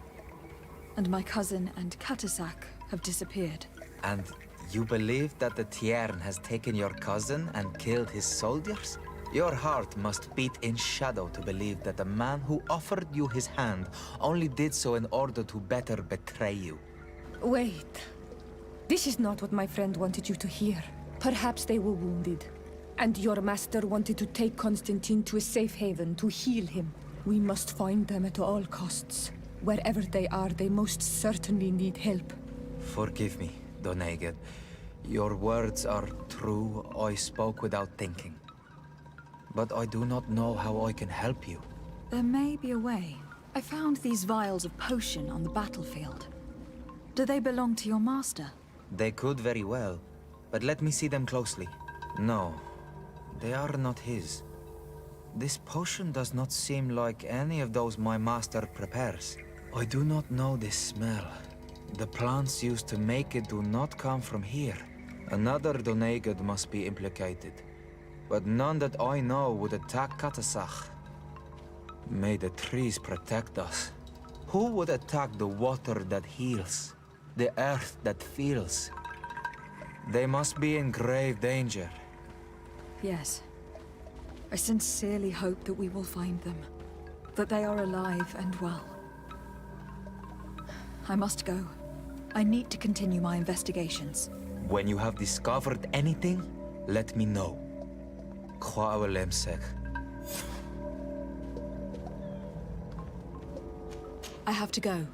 And my cousin and Katasak have disappeared. And you believe that the Tiern has taken your cousin and killed his soldiers? Your heart must beat in shadow to believe that the man who offered you his hand only did so in order to better betray you. Wait. This is not what my friend wanted you to hear. Perhaps they were wounded. And your master wanted to take Constantine to a safe haven to heal him. We must find them at all costs. Wherever they are, they most certainly need help. Forgive me, Doneigad. Your words are true. I spoke without thinking. But I do not know how I can help you. There may be a way. I found these vials of potion on the battlefield. Do they belong to your master? They could very well, but let me see them closely. No, they are not his. This potion does not seem like any of those my master prepares. I do not know this smell. The plants used to make it do not come from here. Another Doneigad must be implicated, but none that I know would attack Katasach. May the trees protect us. Who would attack the water that heals? The earth that feels? They must be in grave danger. Yes. I sincerely hope that we will find them. That they are alive and well. I must go. I need to continue my investigations. When you have discovered anything, let me know. I have to go.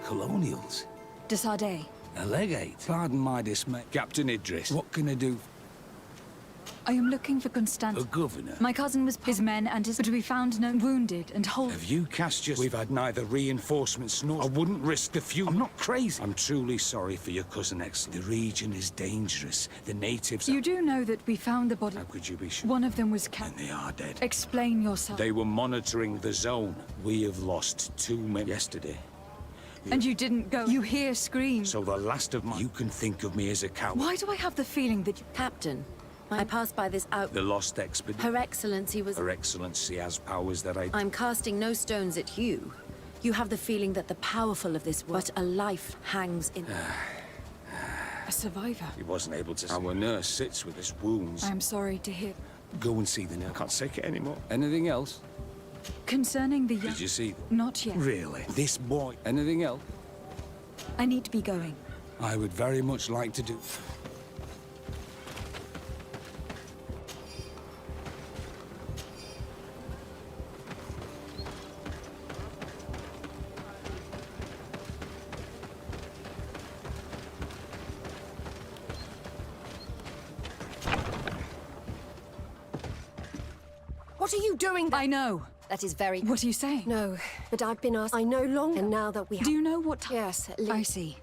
Colonials? Desade. A legate? Pardon my dismay. Captain Idris, what can I do? I am looking for Constant. The governor? My cousin was his men and his... But we found no wounded and whole... Have you cast your... We've had neither reinforcements nor... I wouldn't risk the few... I'm not crazy. I'm truly sorry for your cousin, Excellent. The region is dangerous. The natives... You do know that we found the body... How could you be sure? One of them was captured. And they are dead. Explain yourself. They were monitoring the zone. We have lost 2 men yesterday. And you didn't go. You hear screams. So the last of my... You can think of me as a coward. Why do I have the feeling that... Captain, I passed by this out... The lost expedition. Her Excellency was... Her Excellency has powers that I... I'm casting no stones at you. You have the feeling that the powerful of this world... But a life hangs in... A survivor. He wasn't able to... Our nurse sits with his wounds. I'm sorry to hear... Go and see the nurse. I can't take it anymore. Anything else? Concerning the young... Did you see them? Not yet. Really? This boy... Anything else? I need to be going. I would very much like to do... What are you doing? I know. That is very... What are you saying? No, but I've been asked. I no longer... And now that we have... Do you know what... Yes, I see.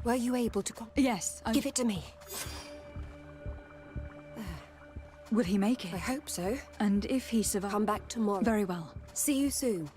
Were you able to Yes, Give it to me. Will he make it? I hope so. And if he survives... Come back tomorrow. Very well. See you soon.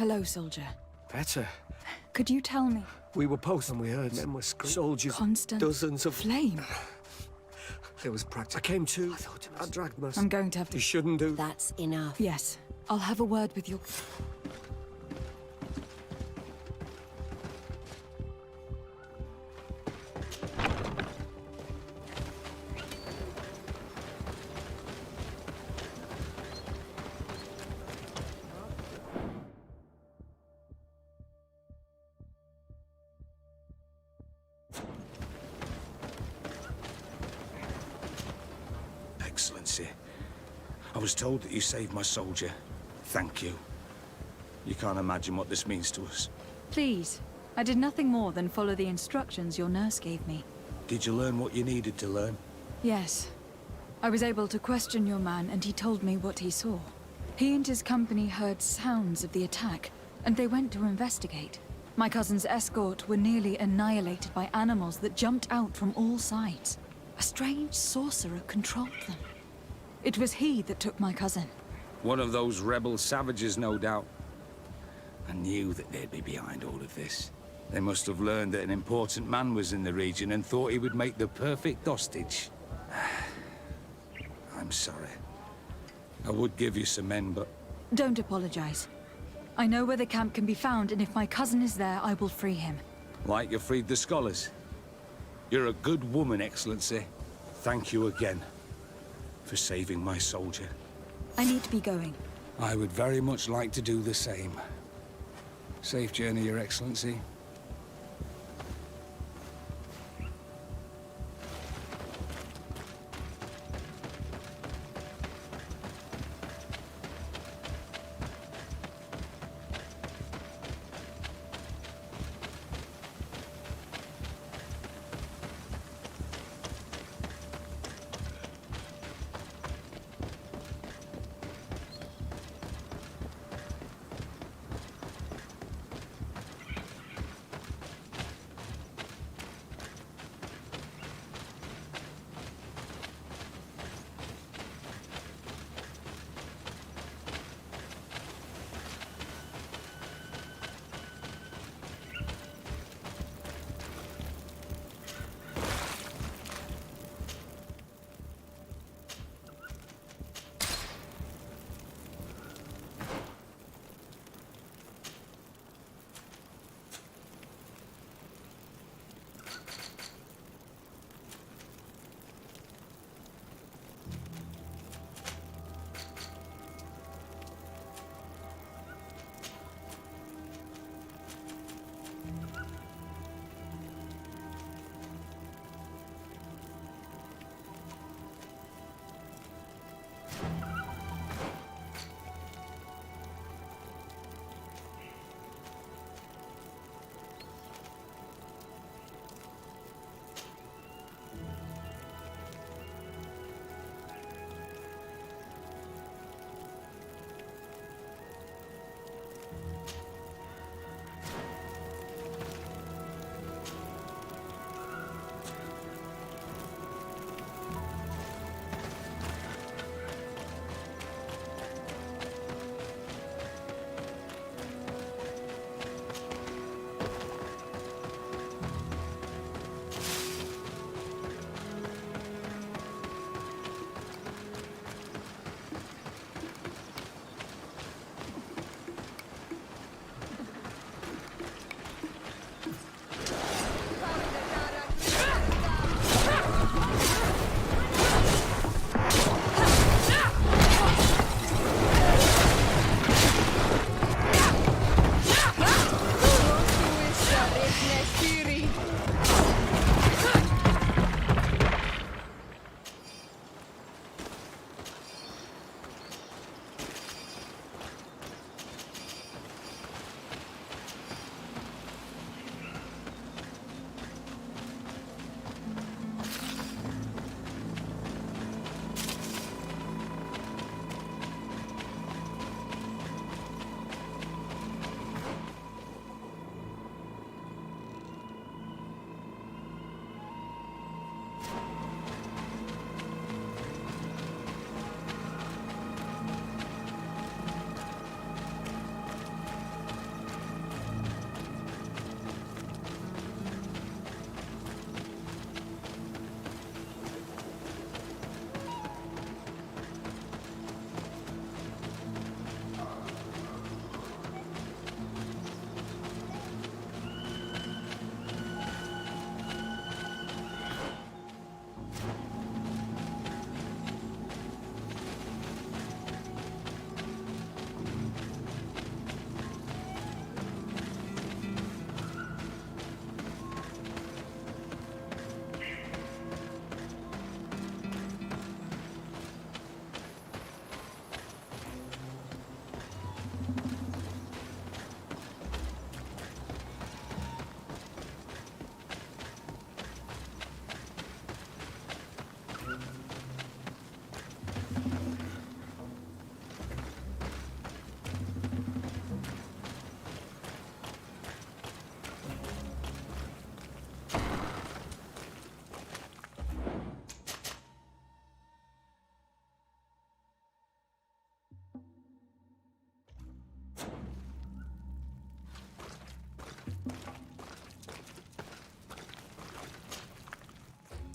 Hello, soldier. Better. Could you tell me? We were post and we heard men were screaming. Soldiers. Constant Dozens of flame. There was practice. I came to. I dragged myself. I'm going to have to. You shouldn't do. That's enough. Yes. I'll have a word with your... I was told that you saved my soldier. Thank you. You can't imagine what this means to us. Please. I did nothing more than follow the instructions your nurse gave me. Did you learn what you needed to learn? Yes. I was able to question your man, and he told me what he saw. He and his company heard sounds of the attack, and they went to investigate. My cousin's escort were nearly annihilated by animals that jumped out from all sides. A strange sorcerer controlled them. It was he that took my cousin. One of those rebel savages, no doubt. I knew that they'd be behind all of this. They must have learned that an important man was in the region and thought he would make the perfect hostage. I'm sorry. I would give you some men, but... Don't apologize. I know where the camp can be found, and if my cousin is there, I will free him. Like you freed the scholars. You're a good woman, Excellency. Thank you again for saving my soldier. I need to be going. I would very much like to do the same. Safe journey, Your Excellency.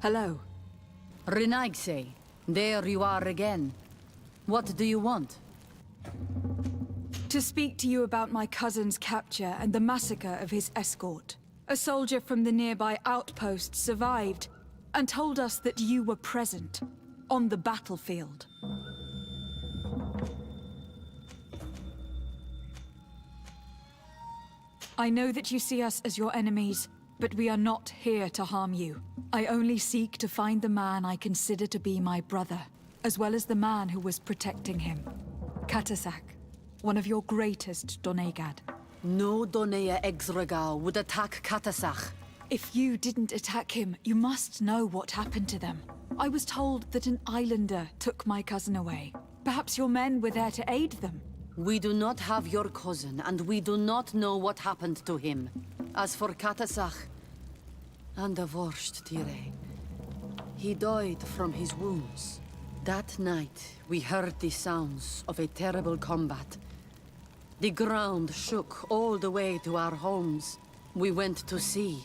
Hello. Renaigse, there you are again. What do you want? To speak to you about my cousin's capture and the massacre of his escort. A soldier from the nearby outpost survived and told us that you were present on the battlefield. I know that you see us as your enemies, but we are not here to harm you. I only seek to find the man I consider to be my brother, as well as the man who was protecting him. Katasak, one of your greatest Donegad. No Donea Exregal would attack Katasak. If you didn't attack him, you must know what happened to them. I was told that an islander took my cousin away. Perhaps your men were there to aid them. We do not have your cousin, and we do not know what happened to him. As for Katasak, and the Vorst Tire, he died from his wounds. That night, we heard the sounds of a terrible combat. The ground shook all the way to our homes. We went to see,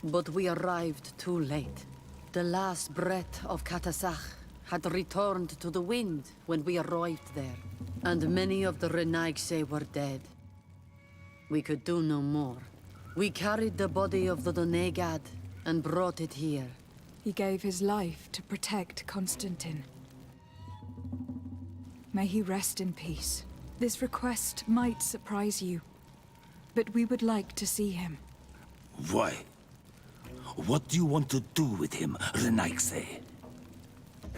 but we arrived too late. The last breath of Katasak had returned to the wind when we arrived there, and many of the Renaigse were dead. We could do no more. We carried the body of the Donegad and brought it here. He gave his life to protect Constantine. May he rest in peace. This request might surprise you, but we would like to see him. Why? What do you want to do with him, Renaigse?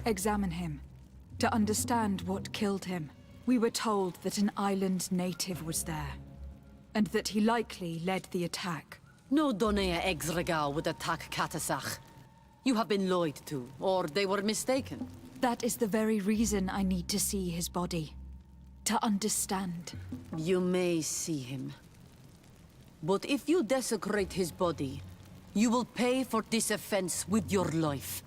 Examine him, to understand what killed him. We were told that an island native was there, and that he likely led the attack. No Donea Exregal would attack Katasak. You have been lied to, or they were mistaken. That is the very reason I need to see his body. To understand. You may see him. But if you desecrate his body, you will pay for this offense with your life.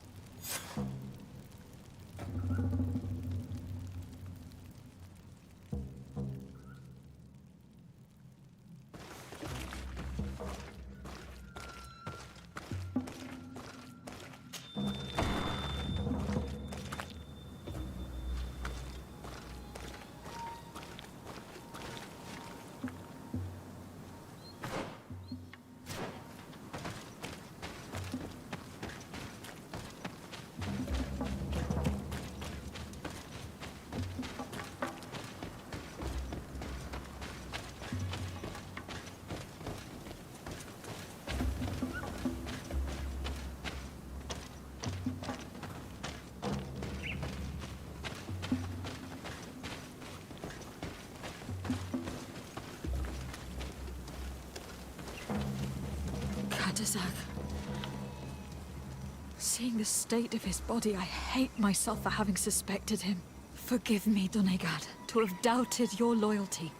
Seeing the state of his body, I hate myself for having suspected him. Forgive me, Donegad, to have doubted your loyalty.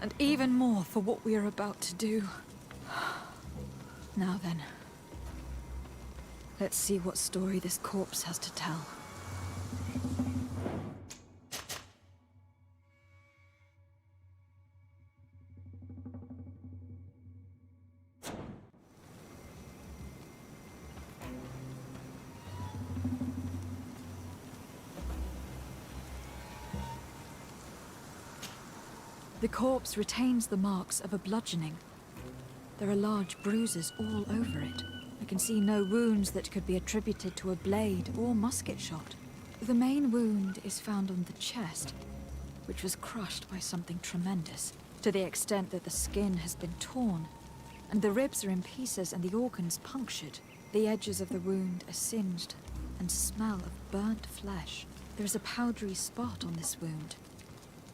And even more for what we are about to do. Now then, let's see what story this corpse has to tell. The corpse retains the marks of a bludgeoning. There are large bruises all over it. I can see no wounds that could be attributed to a blade or musket shot. The main wound is found on the chest, which was crushed by something tremendous, to the extent that the skin has been torn, and the ribs are in pieces and the organs punctured. The edges of the wound are singed and smell of burnt flesh. There is a powdery spot on this wound,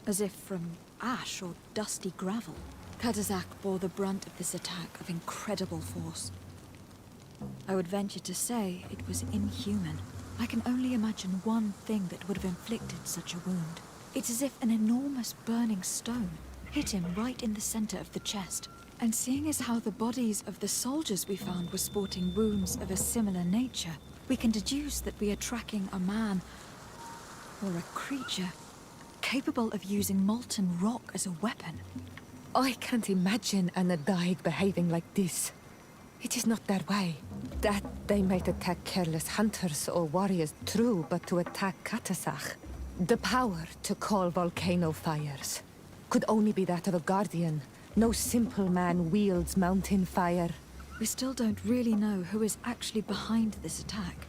as if from ash or dusty gravel. Katasak bore the brunt of this attack of incredible force. I would venture to say it was inhuman. I can only imagine one thing that would have inflicted such a wound. It's as if an enormous burning stone hit him right in the center of the chest. And seeing as how the bodies of the soldiers we found were sporting wounds of a similar nature, we can deduce that we are tracking a man or a creature capable of using molten rock as a weapon. I can't imagine an Adaig behaving like this. It is not their way. That they might attack careless hunters or warriors, true, but to attack Katasach, the power to call volcano fires, could only be that of a guardian. No simple man wields mountain fire. We still don't really know who is actually behind this attack,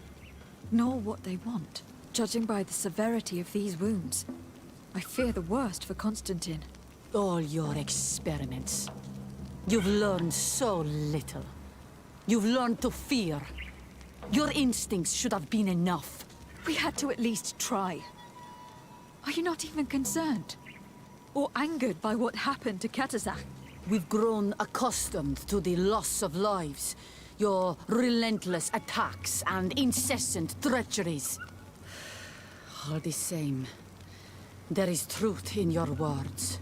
nor what they want. Judging by the severity of these wounds, I fear the worst for Constantine. All your experiments. You've learned so little. You've learned to fear. Your instincts should have been enough. We had to at least try. Are you not even concerned? Or angered by what happened to Katazak? We've grown accustomed to the loss of lives, your relentless attacks and incessant treacheries. All the same, there is truth in your words.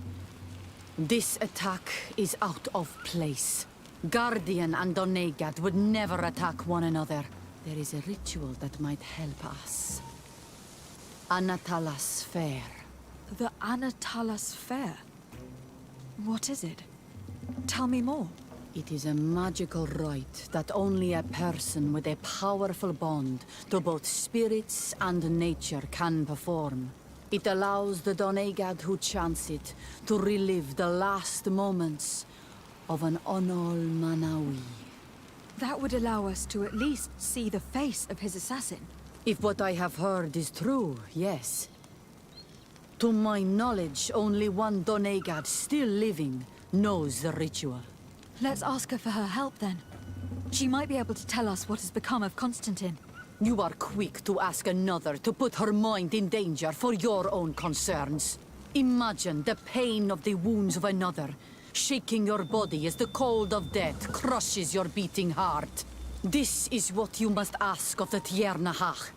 This attack is out of place. Guardian and Donegad would never attack one another. There is a ritual that might help us. Anatalas Fair. The Anatalas Fair? What is it? Tell me more. It is a magical rite that only a person with a powerful bond to both spirits and nature can perform. It allows the Donegad who chants it to relive the last moments of an Onol Manawi. That would allow us to at least see the face of his assassin. If what I have heard is true, yes. To my knowledge, only one Donegad still living knows the ritual. Let's ask her for her help then. She might be able to tell us what has become of Constantine. You are quick to ask another to put her mind in danger for your own concerns. Imagine the pain of the wounds of another, shaking your body as the cold of death crushes your beating heart. This is what you must ask of the Tiernahach.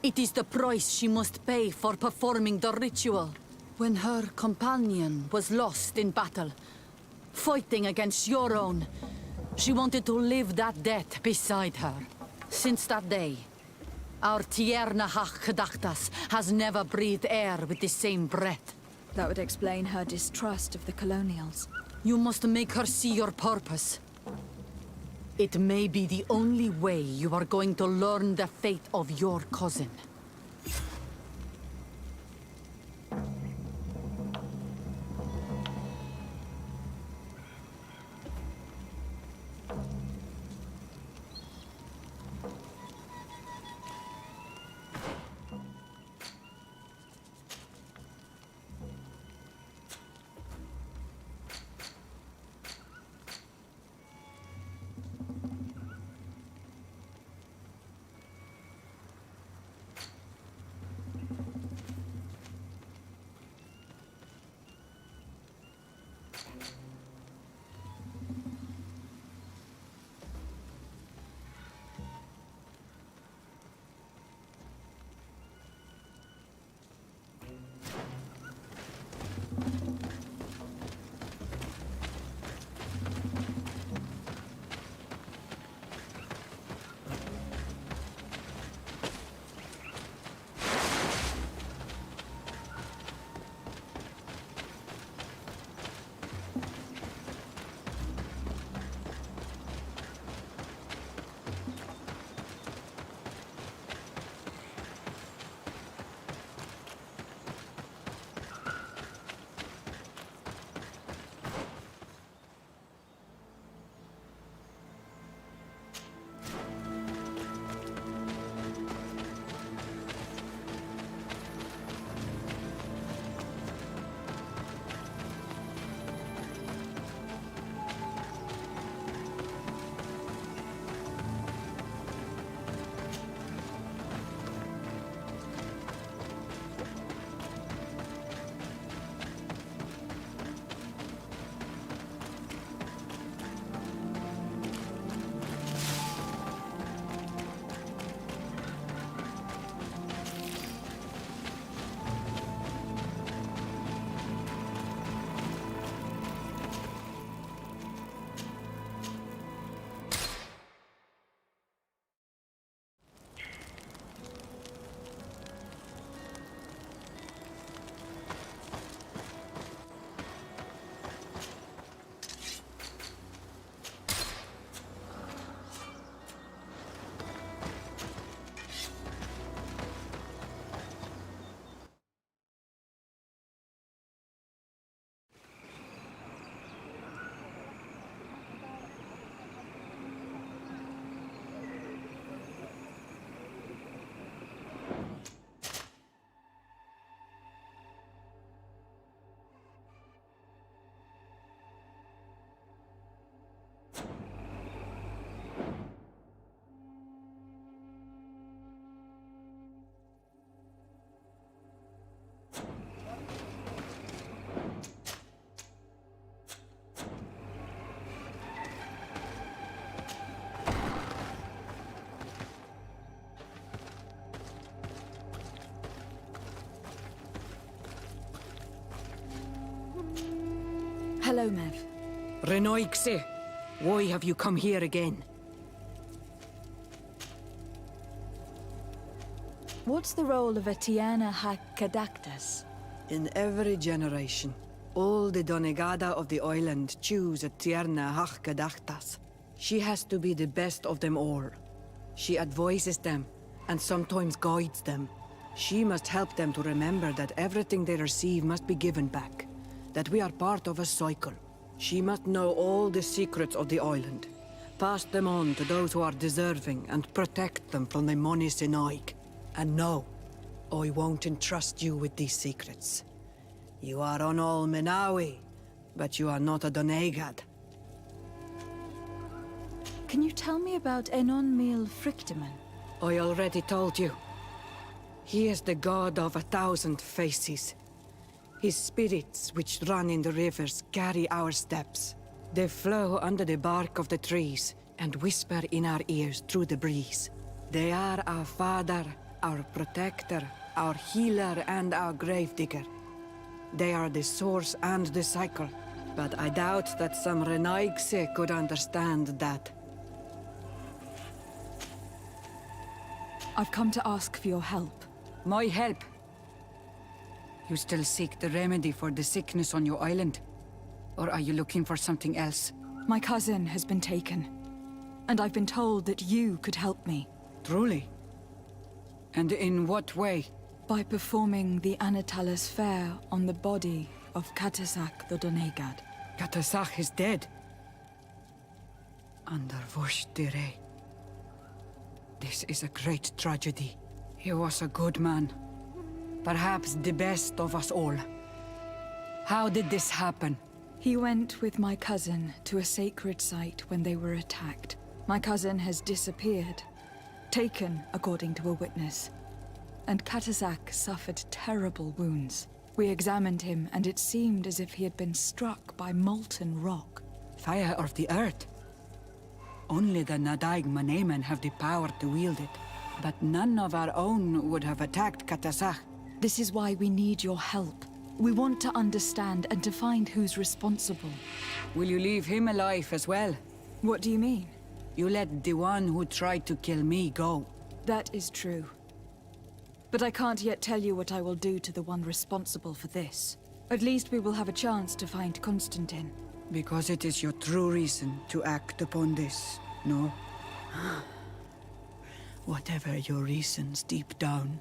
It is the price she must pay for performing the ritual. When her companion was lost in battle, fighting against your own, she wanted to live that death beside her. Since that day, our Tiernahach Kadachtas has never breathed air with the same breath. That would explain her distrust of the colonials. You must make her see your purpose. It may be the only way you are going to learn the fate of your cousin. Hello, Mev. Renoixe, why have you come here again? What's the role of a Tiana Hakadaktas? In every generation, all the Donegada of the island choose a Tierna Hakadaktas. She has to be the best of them all. She advises them, and sometimes guides them. She must help them to remember that everything they receive must be given back, that we are part of a cycle. She must know all the secrets of the island, pass them on to those who are deserving, and protect them from the Moni Sinaig. And no, I won't entrust you with these secrets. You are on Olmenawi, but you are not a Donegad. Can you tell me about Enon Mil Frictiman? I already told you. He is the god of 1,000 faces. His spirits, which run in the rivers, carry our steps. They flow under the bark of the trees and whisper in our ears through the breeze. They are our father, our protector, our healer, and our gravedigger. They are the source and the cycle. But I doubt that some Renaigse could understand that. I've come to ask for your help. My help? You still seek the remedy for the sickness on your island? Or are you looking for something else? My cousin has been taken, and I've been told that you could help me. Truly? And in what way? By performing the Anatalas fair on the body of Katasak the Donegad. Katasak is dead. Under Vosh Dire. This is a great tragedy. He was a good man. Perhaps the best of us all. How did this happen? He went with my cousin to a sacred site when they were attacked. My cousin has disappeared. Taken, according to a witness. And Katasak suffered terrible wounds. We examined him, and it seemed as if he had been struck by molten rock. Fire of the earth? Only the Nadaig Manemen have the power to wield it. But none of our own would have attacked Katasak. This is why we need your help. We want to understand and to find who's responsible. Will you leave him alive as well? What do you mean? You let the one who tried to kill me go. That is true. But I can't yet tell you what I will do to the one responsible for this. At least we will have a chance to find Constantine. Because it is your true reason to act upon this, no? Whatever your reasons deep down,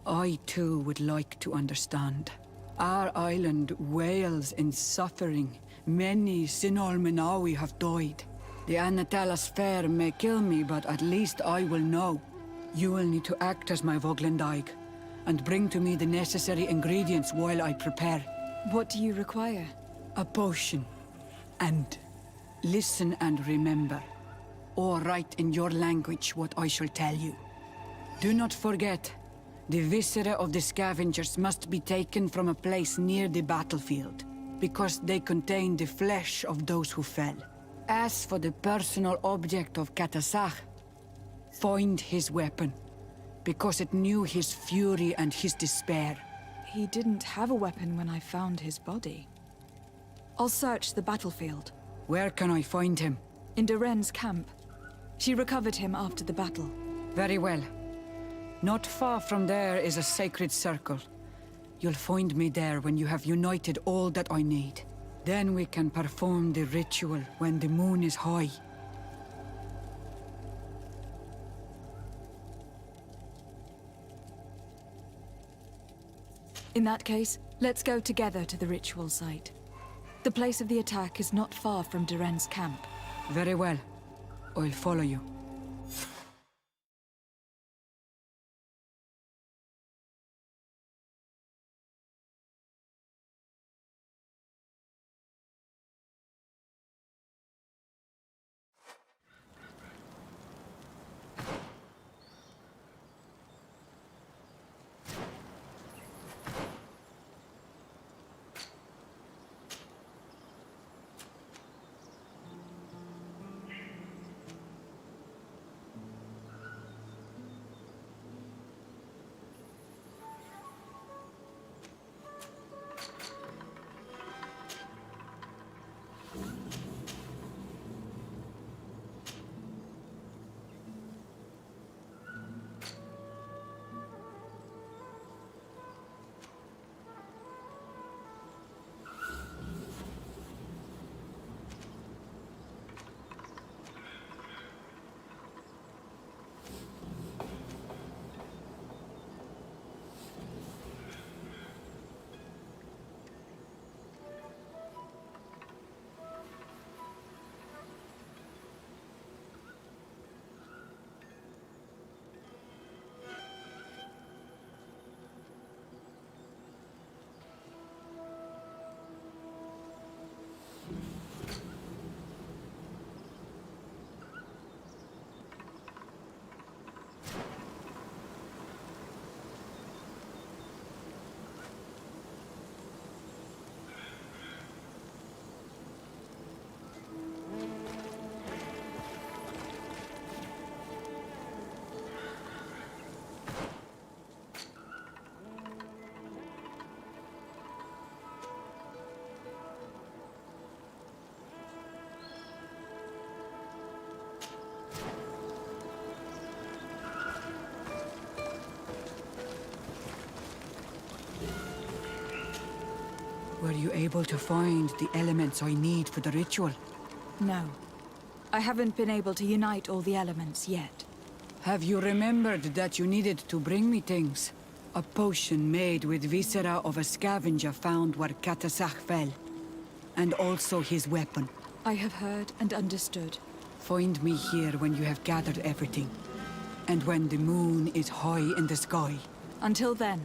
I too would like to understand. Our island wails in suffering. Many Sinolmenawi have died. The Anatalas fair may kill me, but at least I will know. You will need to act as my Voglendaig, and bring to me the necessary ingredients while I prepare. What do you require? A potion. And listen and remember, or write in your language what I shall tell you. Do not forget, the viscera of the scavengers must be taken from a place near the battlefield, because they contain the flesh of those who fell. As for the personal object of Katasak, find his weapon, because it knew his fury and his despair. He didn't have a weapon when I found his body. I'll search the battlefield. Where can I find him? In Duren's camp. She recovered him after the battle. Very well. Not far from there is a sacred circle. You'll find me there when you have united all that I need. Then we can perform the ritual when the moon is high. In that case, let's go together to the ritual site. The place of the attack is not far from Duren's camp. Very well. I'll follow you. Were you able to find the elements I need for the ritual? No. I haven't been able to unite all the elements yet. Have you remembered that you needed to bring me things? A potion made with viscera of a scavenger found where Katasach fell. And also his weapon. I have heard and understood. Find me here when you have gathered everything. And when the moon is high in the sky. Until then.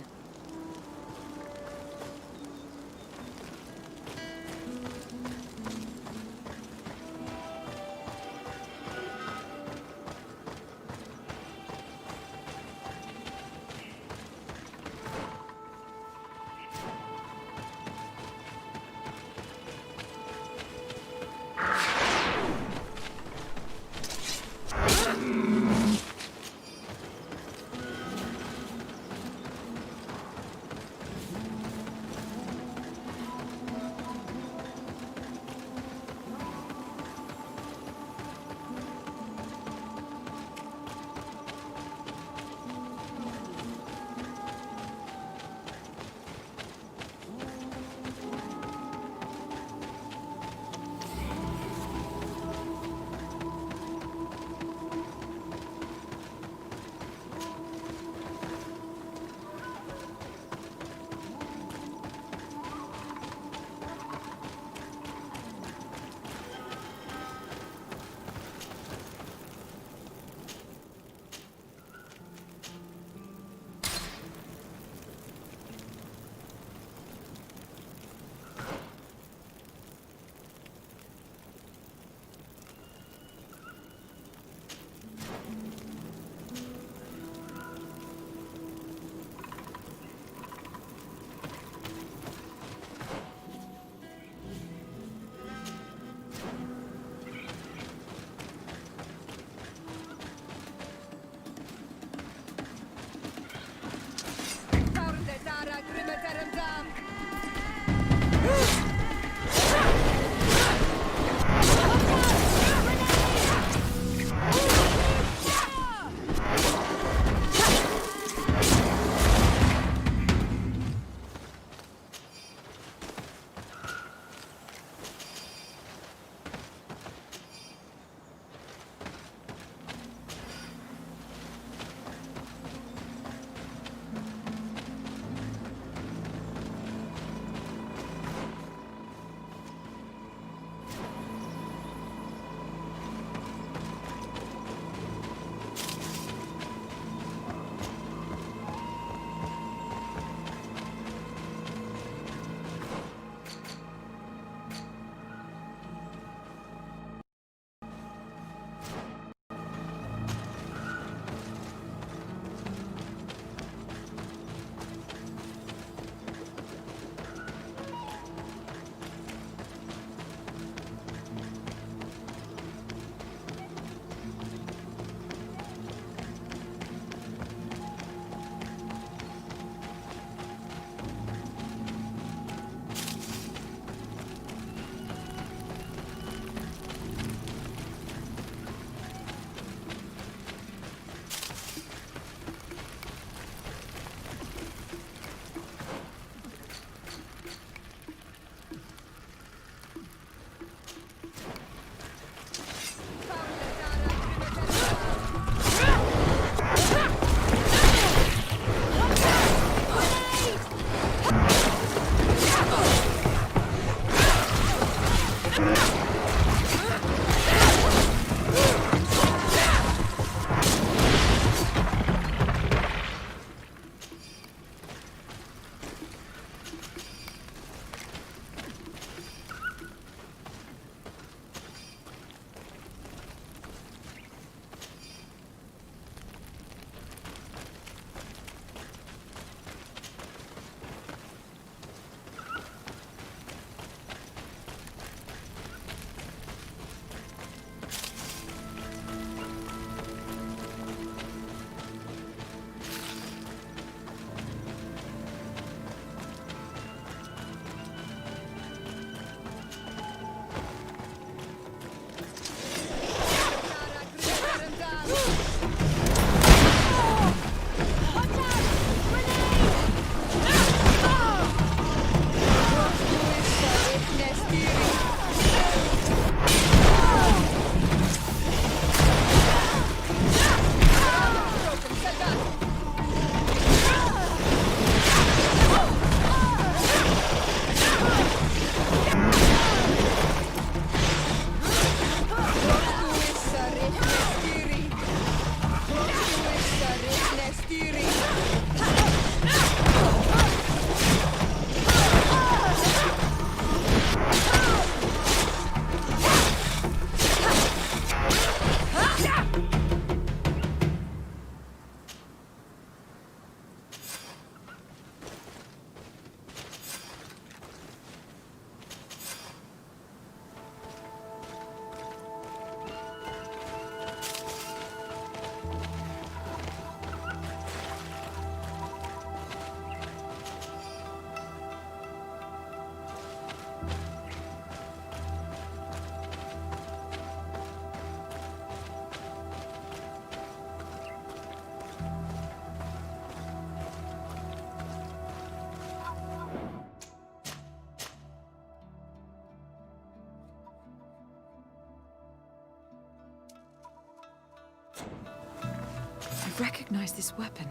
recognize this weapon.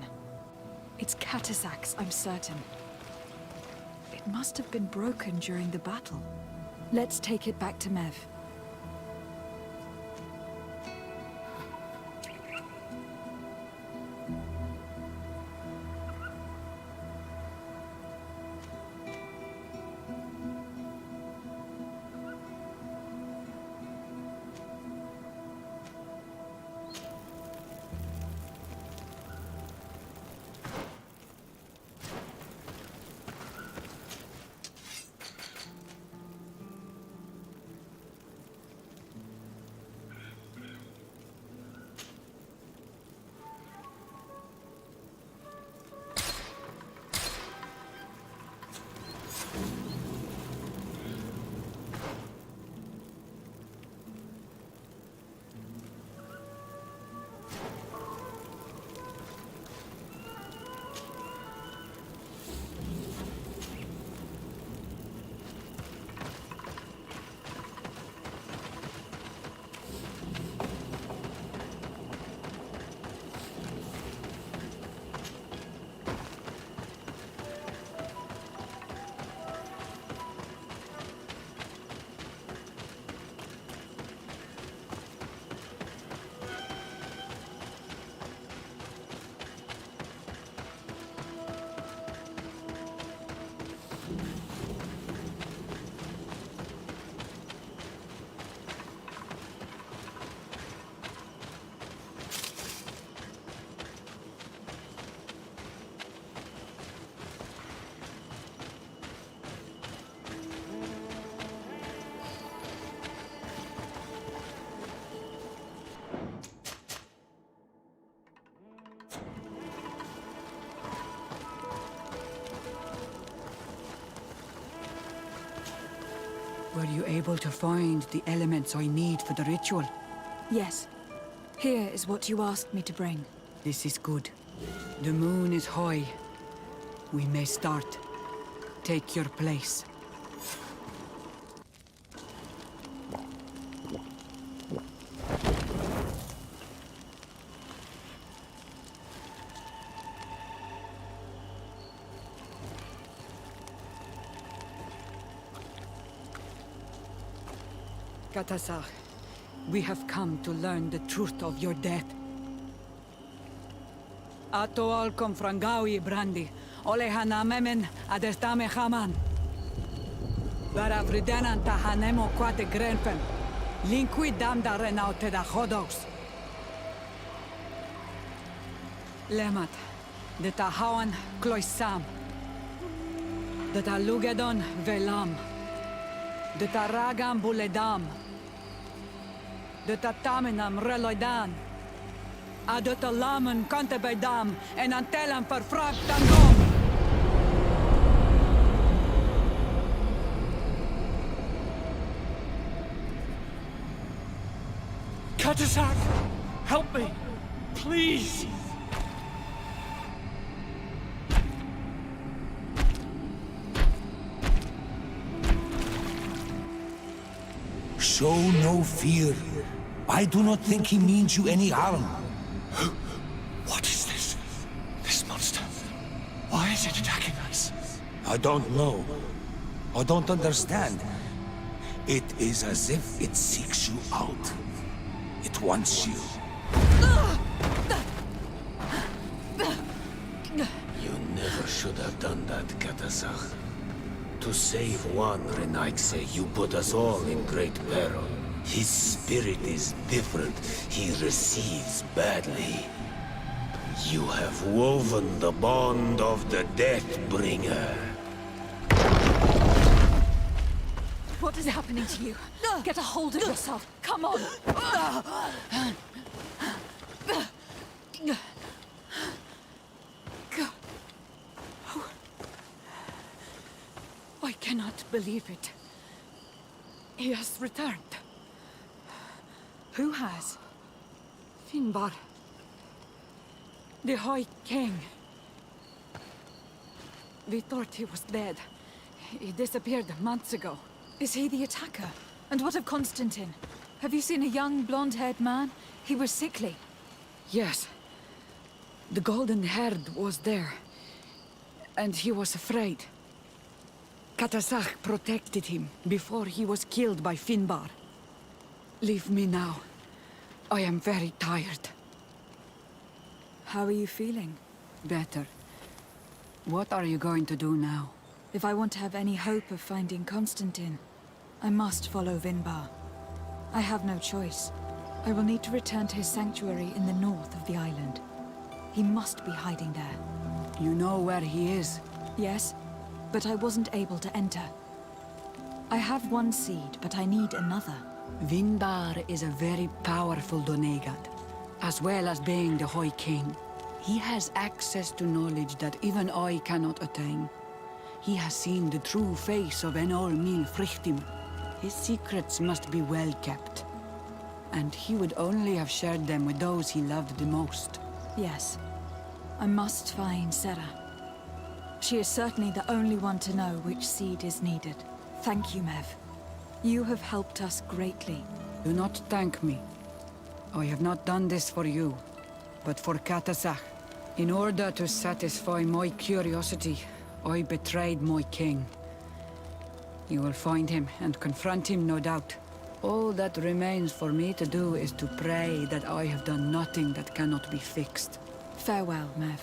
It's Katazac's, I'm certain. It must have been broken during the battle. Let's take it back to Mev. Were you able to find the elements I need for the ritual? Yes. Here is what you asked me to bring. This is good. The moon is high. We may start. Take your place. Katazar, we have come to learn the truth of your death. Ato al confrangawi brandi, ole hanamemen adestame haman. Baravridenan tahanemo quate grenfen, linqui damda renaute da hodos. Lemat, de tahawan kloisam, de talugedon velam, de taragam buledam, de tatamenam reloidan, adotalamen contebedam, en antelam per frag tangom. Katazak, help me, please. Show no fear. I do not think he means you any harm. What is this? This monster? Why is it attacking us? I don't know. I don't understand. It is as if it seeks you out. It wants you. You never should have done that, Katazak. To save one, Renaigse, you put us all in great peril. His spirit is different. He receives badly. You have woven the bond of the Deathbringer. What is happening to you? Get a hold of yourself. Come on. I cannot believe it. He has returned. Who has? Finbar. The High King. We thought he was dead. He disappeared months ago. Is he the attacker? And what of Constantine? Have you seen a young, blonde-haired man? He was sickly. Yes. The golden herd was there, and he was afraid. Katasach protected him before he was killed by Finbar. Leave me now. I am very tired. How are you feeling? Better. What are you going to do now? If I want to have any hope of finding Constantine, I must follow Vinbar. I have no choice. I will need to return to his sanctuary in the north of the island. He must be hiding there. You know where he is? Yes, but I wasn't able to enter. I have one seed, but I need another. Vinbar is a very powerful Donegad, as well as being the High King. He has access to knowledge that even I cannot attain. He has seen the true face of Enol Mil Frichtim. His secrets must be well kept. And he would only have shared them with those he loved the most. Yes. I must find Sarah. She is certainly the only one to know which seed is needed. Thank you, Mev. You have helped us greatly. Do not thank me. I have not done this for you, but for Katasach. In order to satisfy my curiosity, I betrayed my king. You will find him and confront him, no doubt. All that remains for me to do is to pray that I have done nothing that cannot be fixed. Farewell, Mev.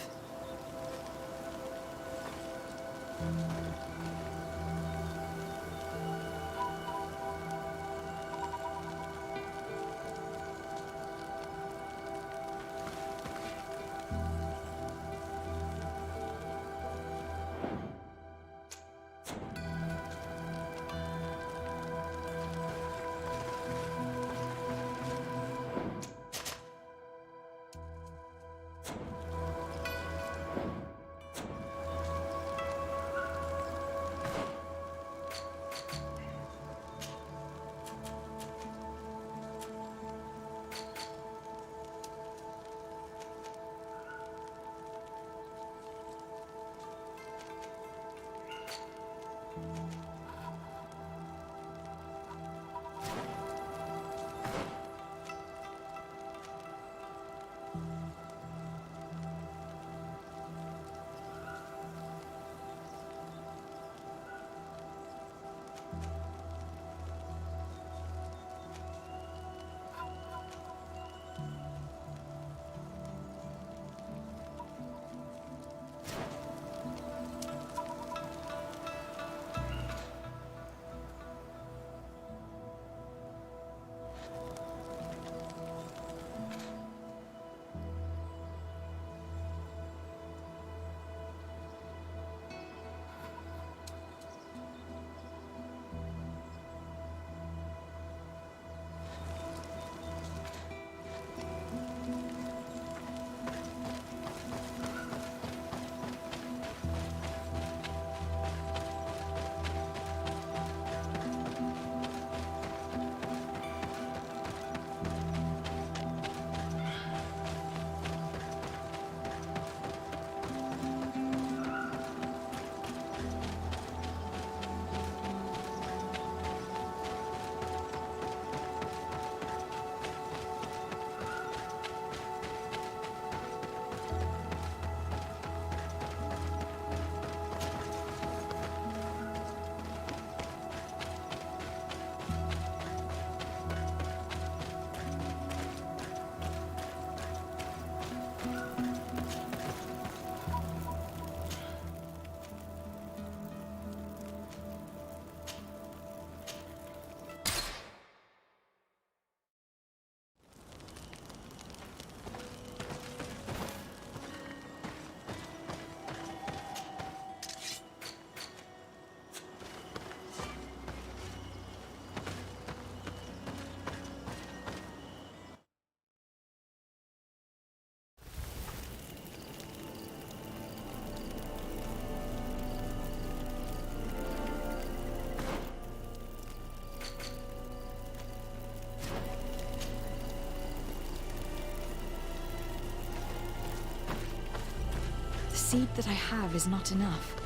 The seed that I have is not enough.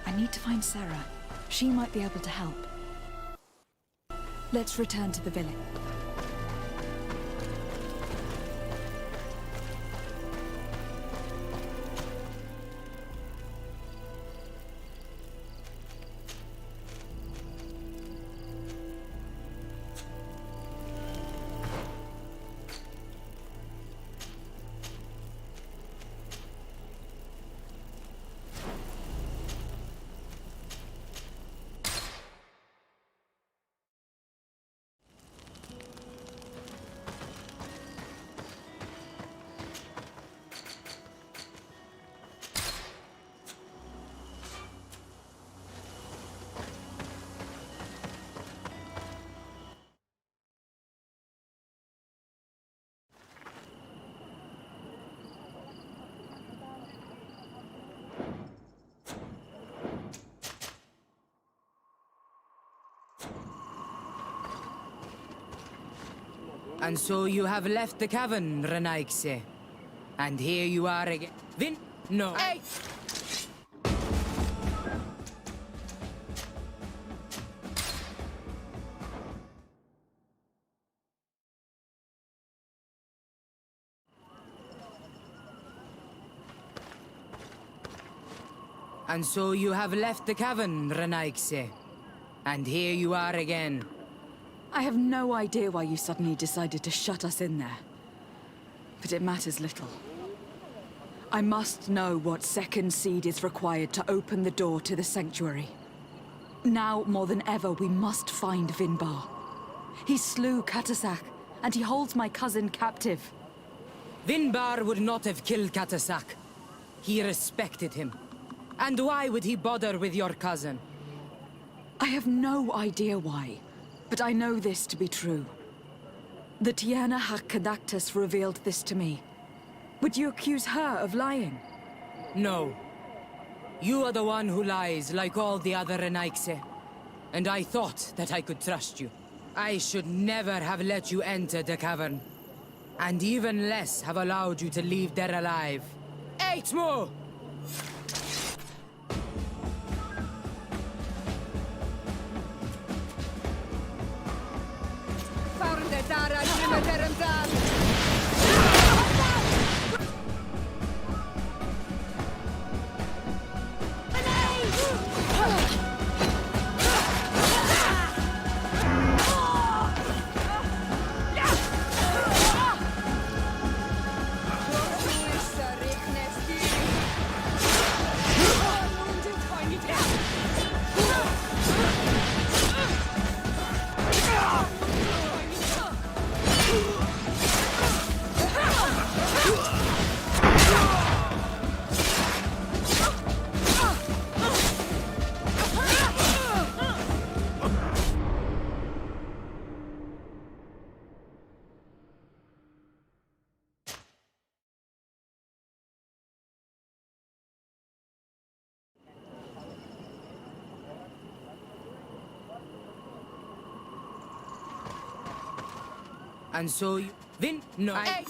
I need to find Sarah. She might be able to help. Let's return to the village. And so you have left the cavern, Renaigse. And here you are again. No. Hey! And so you have left the cavern, Renaigse. And here you are again. I have no idea why you suddenly decided to shut us in there. But it matters little. I must know what second seed is required to open the door to the sanctuary. Now, more than ever, we must find Vinbar. He slew Katasak, and he holds my cousin captive. Vinbar would not have killed Katasak. He respected him. And why would he bother with your cousin? I have no idea why, but I know this to be true. The Tiana Hakadactus revealed this to me. Would you accuse her of lying? No. You are the one who lies like all the other Renaigse. And I thought that I could trust you. I should never have let you enter the cavern. And even less have allowed you to leave there alive. 8 more! And so you... No. Hey!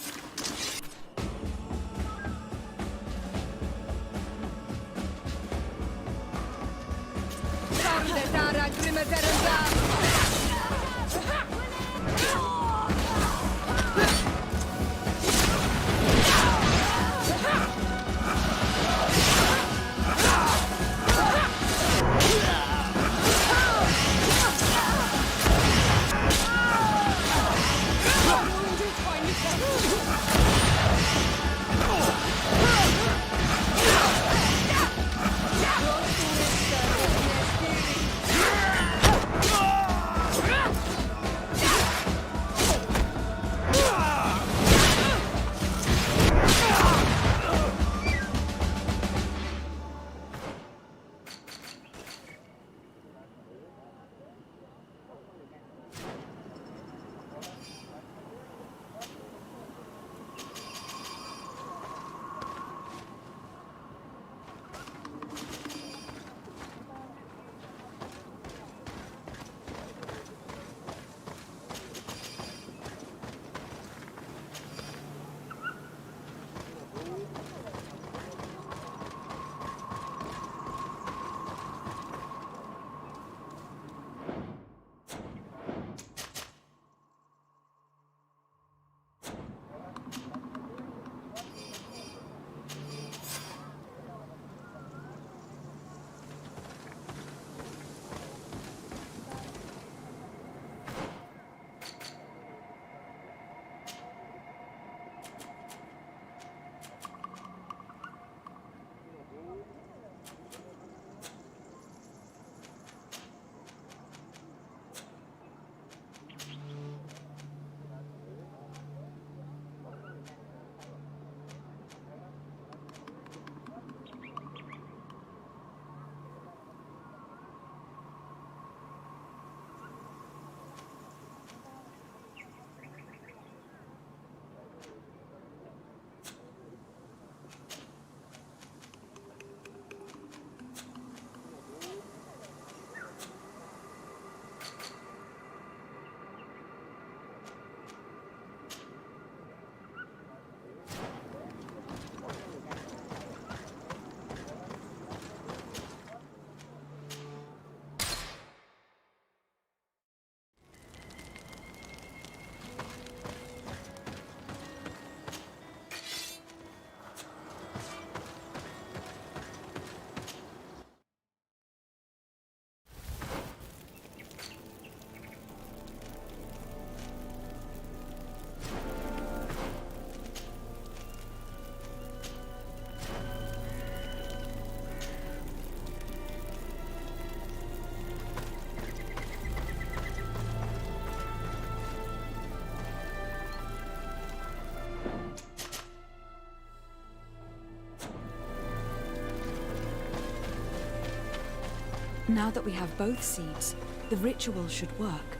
Now that we have both seeds, the ritual should work.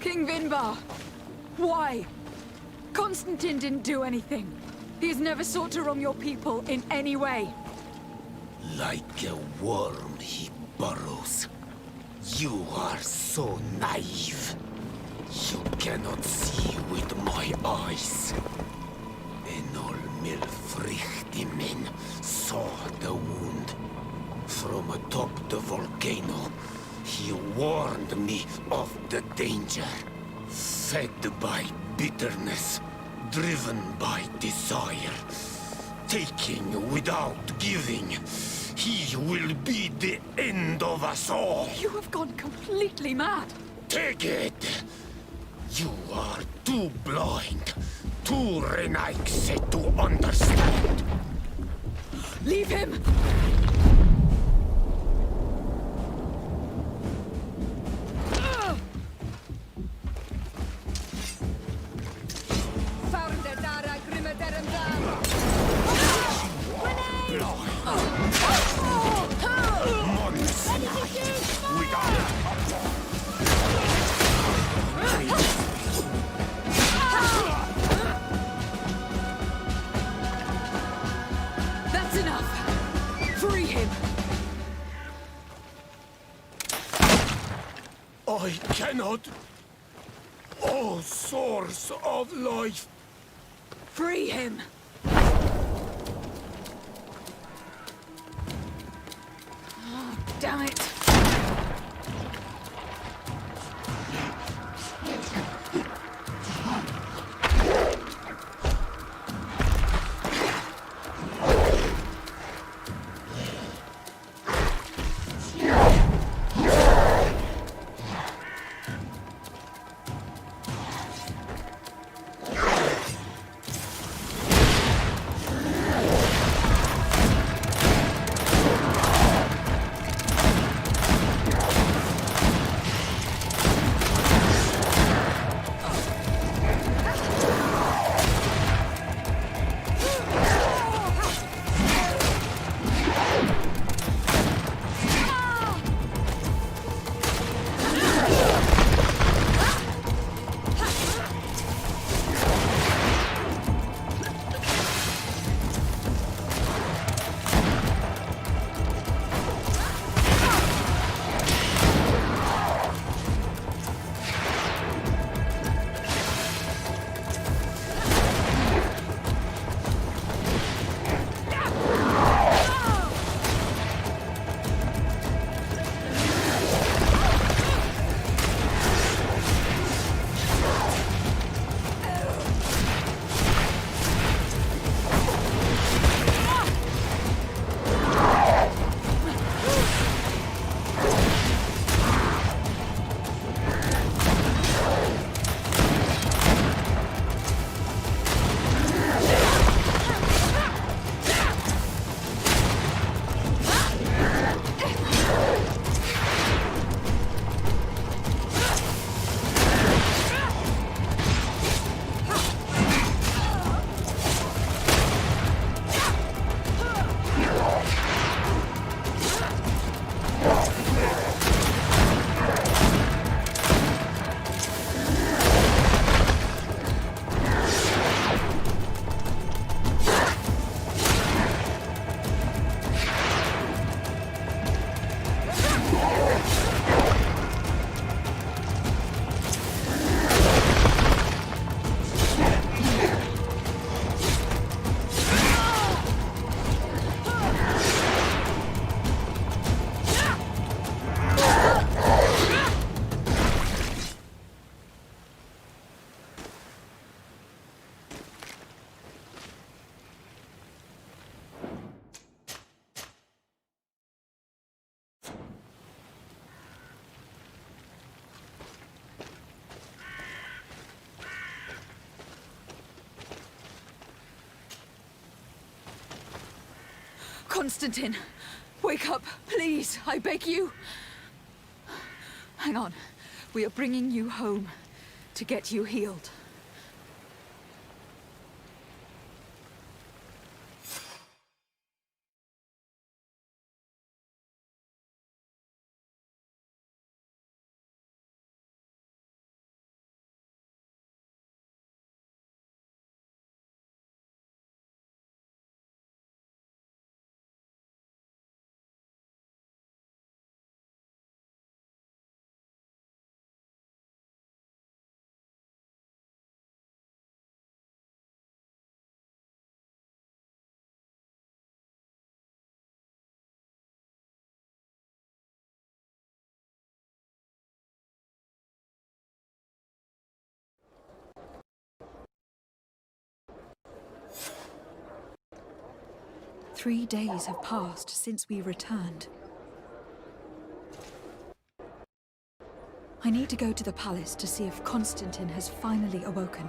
King Vinbar! Why? Constantine didn't do anything. He has never sought to wrong your people in any way. Like a worm he burrows. You are so naive. You cannot see with my eyes. Enol Milfrichtimin saw the wound. From atop the volcano, he warned me of the danger. Fed by bitterness, driven by desire, taking without giving, he will be the end of us all. You have gone completely mad. Take it! You are too blind, too Renaigse to understand. Leave him! That's enough! Free him! I cannot. O source of life! Free him! Oh, damn it! Constantine, wake up, please, I beg you. Hang on. We are bringing you home to get you healed. Three days have passed since we returned. I need to go to the palace to see if Constantine has finally awoken.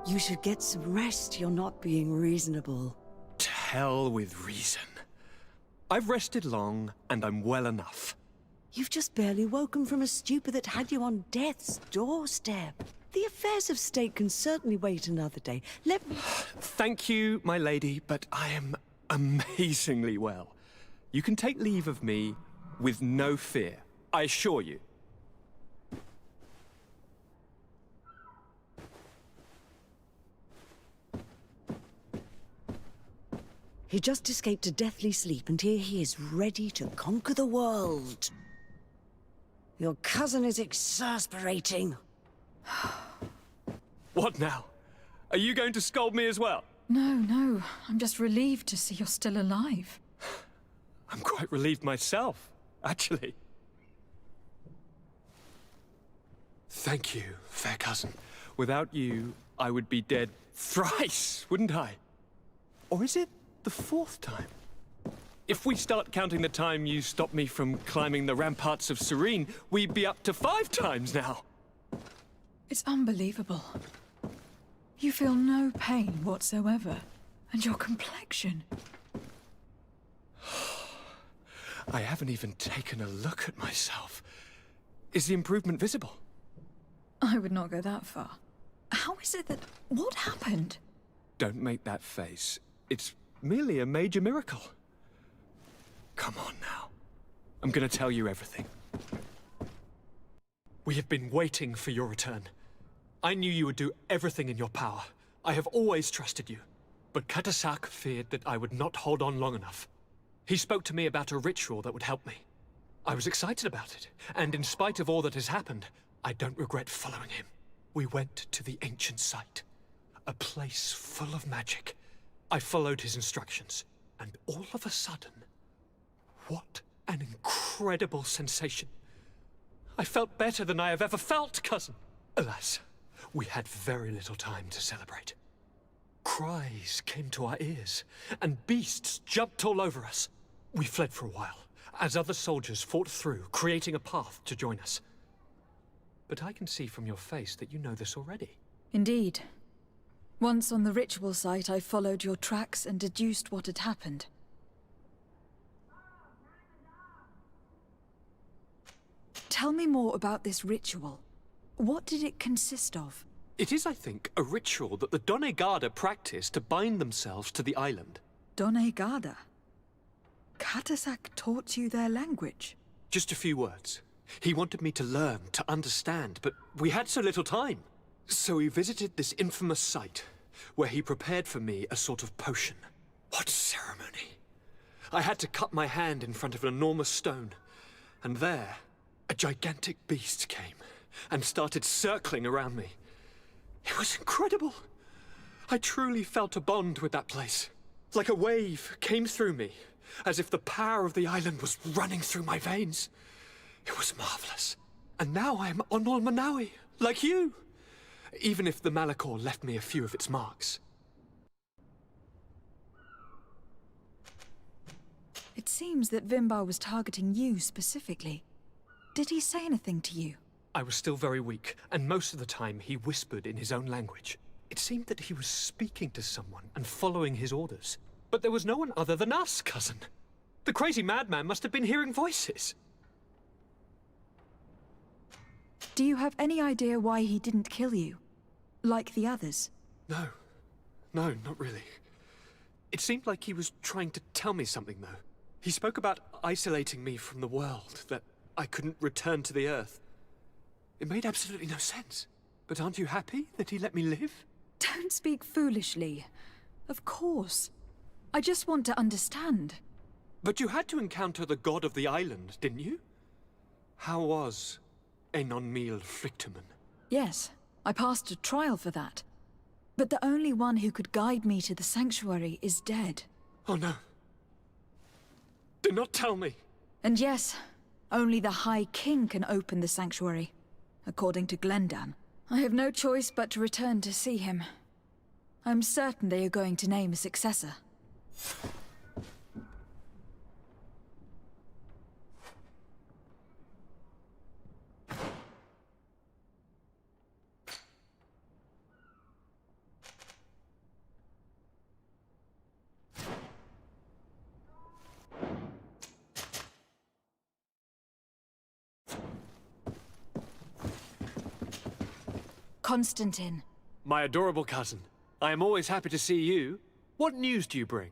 You should get some rest. You're not being reasonable. To hell with reason. I've rested long, and I'm well enough. You've just barely woken from a stupor that had you on death's doorstep. The affairs of state can certainly wait another day. Let me... Thank you, my lady, but I am amazingly well. You can take leave of me with no fear, I assure you. He just escaped a deathly sleep, and here he is, ready to conquer the world. Your cousin is exasperating. What now? Are you going to scold me as well? No. I'm just relieved to see you're still alive. I'm quite relieved myself, actually. Thank you, fair cousin. Without you, I would be dead thrice, wouldn't I? Or is it the fourth time? If we start counting the time you stopped me from climbing the ramparts of Serene, we'd be up to 5 times now. It's unbelievable. You feel no pain whatsoever. And your complexion. I haven't even taken a look at myself. Is the improvement visible? I would not go that far. How is it that... What happened? Don't make that face. It's merely a major miracle. Come on now. I'm gonna tell you everything. We have been waiting for your return. I knew you would do everything in your power. I have always trusted you. But Katasak feared that I would not hold on long enough. He spoke to me about a ritual that would help me. I was excited about it, and in spite of all that has happened, I don't regret following him. We went to the ancient site, a place full of magic. I followed his instructions, and all of a sudden, what an incredible sensation. I felt better than I have ever felt, cousin. Alas, we had very little time to celebrate. Cries came to our ears, and beasts jumped all over us. We fled for a while, as other soldiers fought through, creating a path to join us. But I can see from your face that you know this already. Indeed. Once on the ritual site, I followed your tracks and deduced what had happened. Tell me more about this ritual. What did it consist of? It is, I think, a ritual that the Donegada practice to bind themselves to the island. Donegada? Katasak taught you their language? Just a few words. He wanted me to learn, to understand, but we had so little time. So we visited this infamous site, where he prepared for me a sort of potion. What ceremony! I had to cut my hand in front of an enormous stone, and there, a gigantic beast came and started circling around me. It was incredible. I truly felt a bond with that place. Like a wave came through me, as if the power of the island was running through my veins. It was marvelous. And now I am on Olmanawi, like you. Even if the Malachor left me a few of its marks. It seems that Vimbar was targeting you specifically. Did he say anything to you? I was still very weak, and most of the time he whispered in his own language. It seemed that he was speaking to someone and following his orders. But there was no one other than us, cousin. The crazy madman must have been hearing voices. Do you have any idea why he didn't kill you? Like the others? No, not really. It seemed like he was trying to tell me something, though. He spoke about isolating me from the world, that I couldn't return to the Earth. It made absolutely no sense. But aren't you happy that he let me live? Don't speak foolishly. Of course. I just want to understand. But you had to encounter the god of the island, didn't you? How was Einon Mil Flictumen? Yes, I passed a trial for that. But the only one who could guide me to the sanctuary is dead. Oh no. Do not tell me. And yes, only the High King can open the sanctuary, according to Glendan. I have no choice but to return to see him. I'm certain they are going to name a successor. Constantine. My adorable cousin. I am always happy to see you. What news do you bring?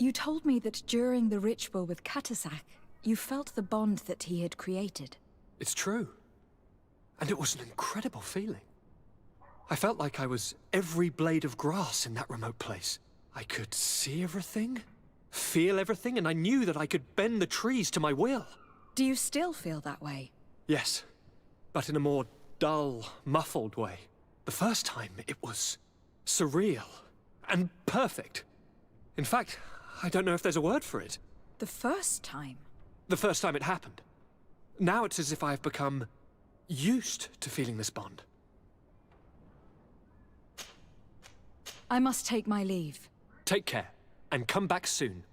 You told me that during the ritual with Katasak, you felt the bond that he had created. It's true. And it was an incredible feeling. I felt like I was every blade of grass in that remote place. I could see everything, feel everything, and I knew that I could bend the trees to my will. Do you still feel that way? Yes, but in a more dull, muffled way. The first time, it was surreal and perfect. In fact, I don't know if there's a word for it. The first time? The first time it happened. Now it's as if I've become used to feeling this bond. I must take my leave. Take care, and come back soon.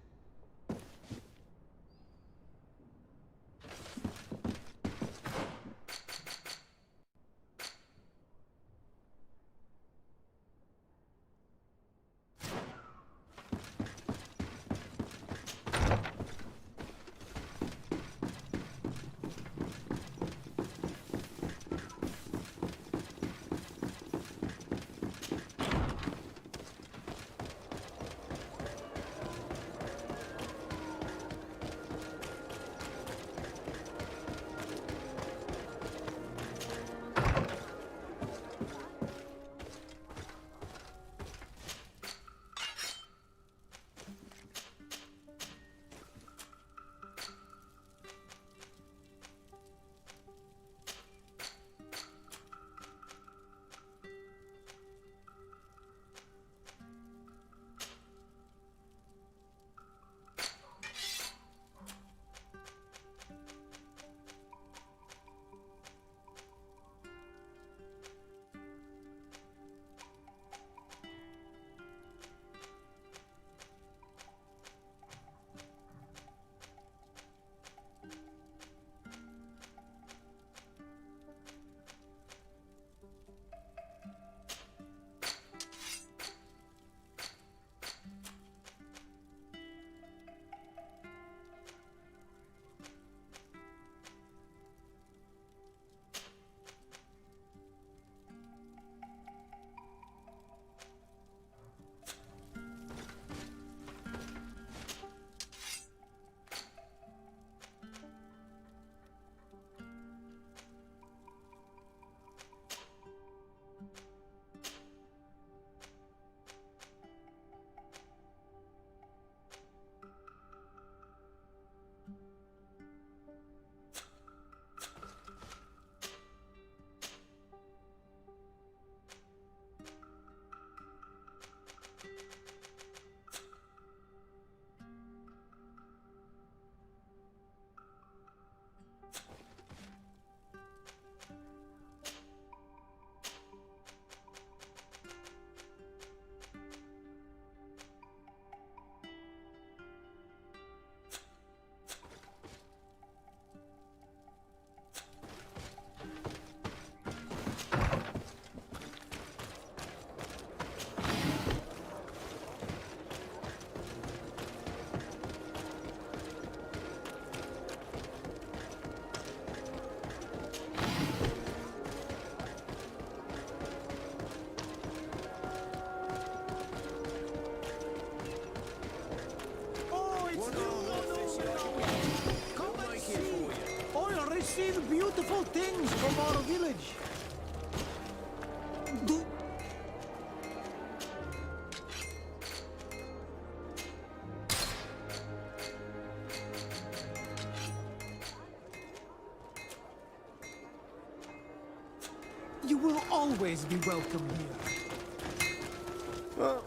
You will always be welcome here. Well,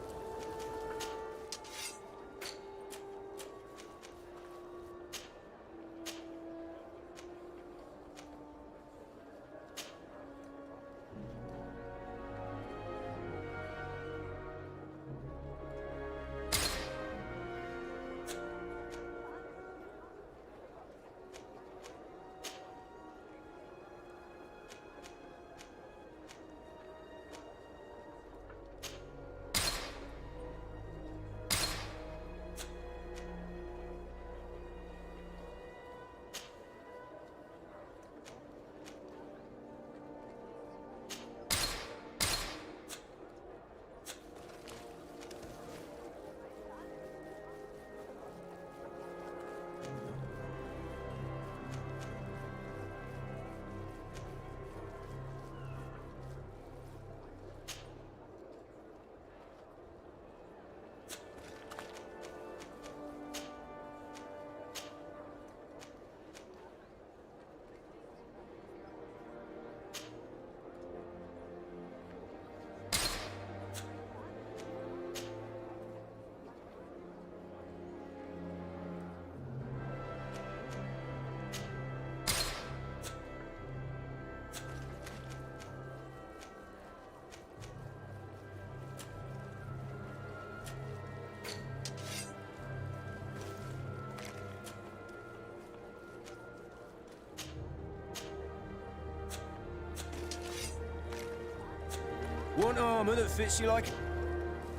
want armor that fits you like...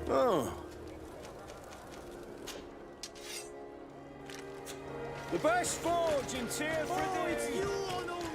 Oh. The best forge in Tier 3! Oh, it's you on all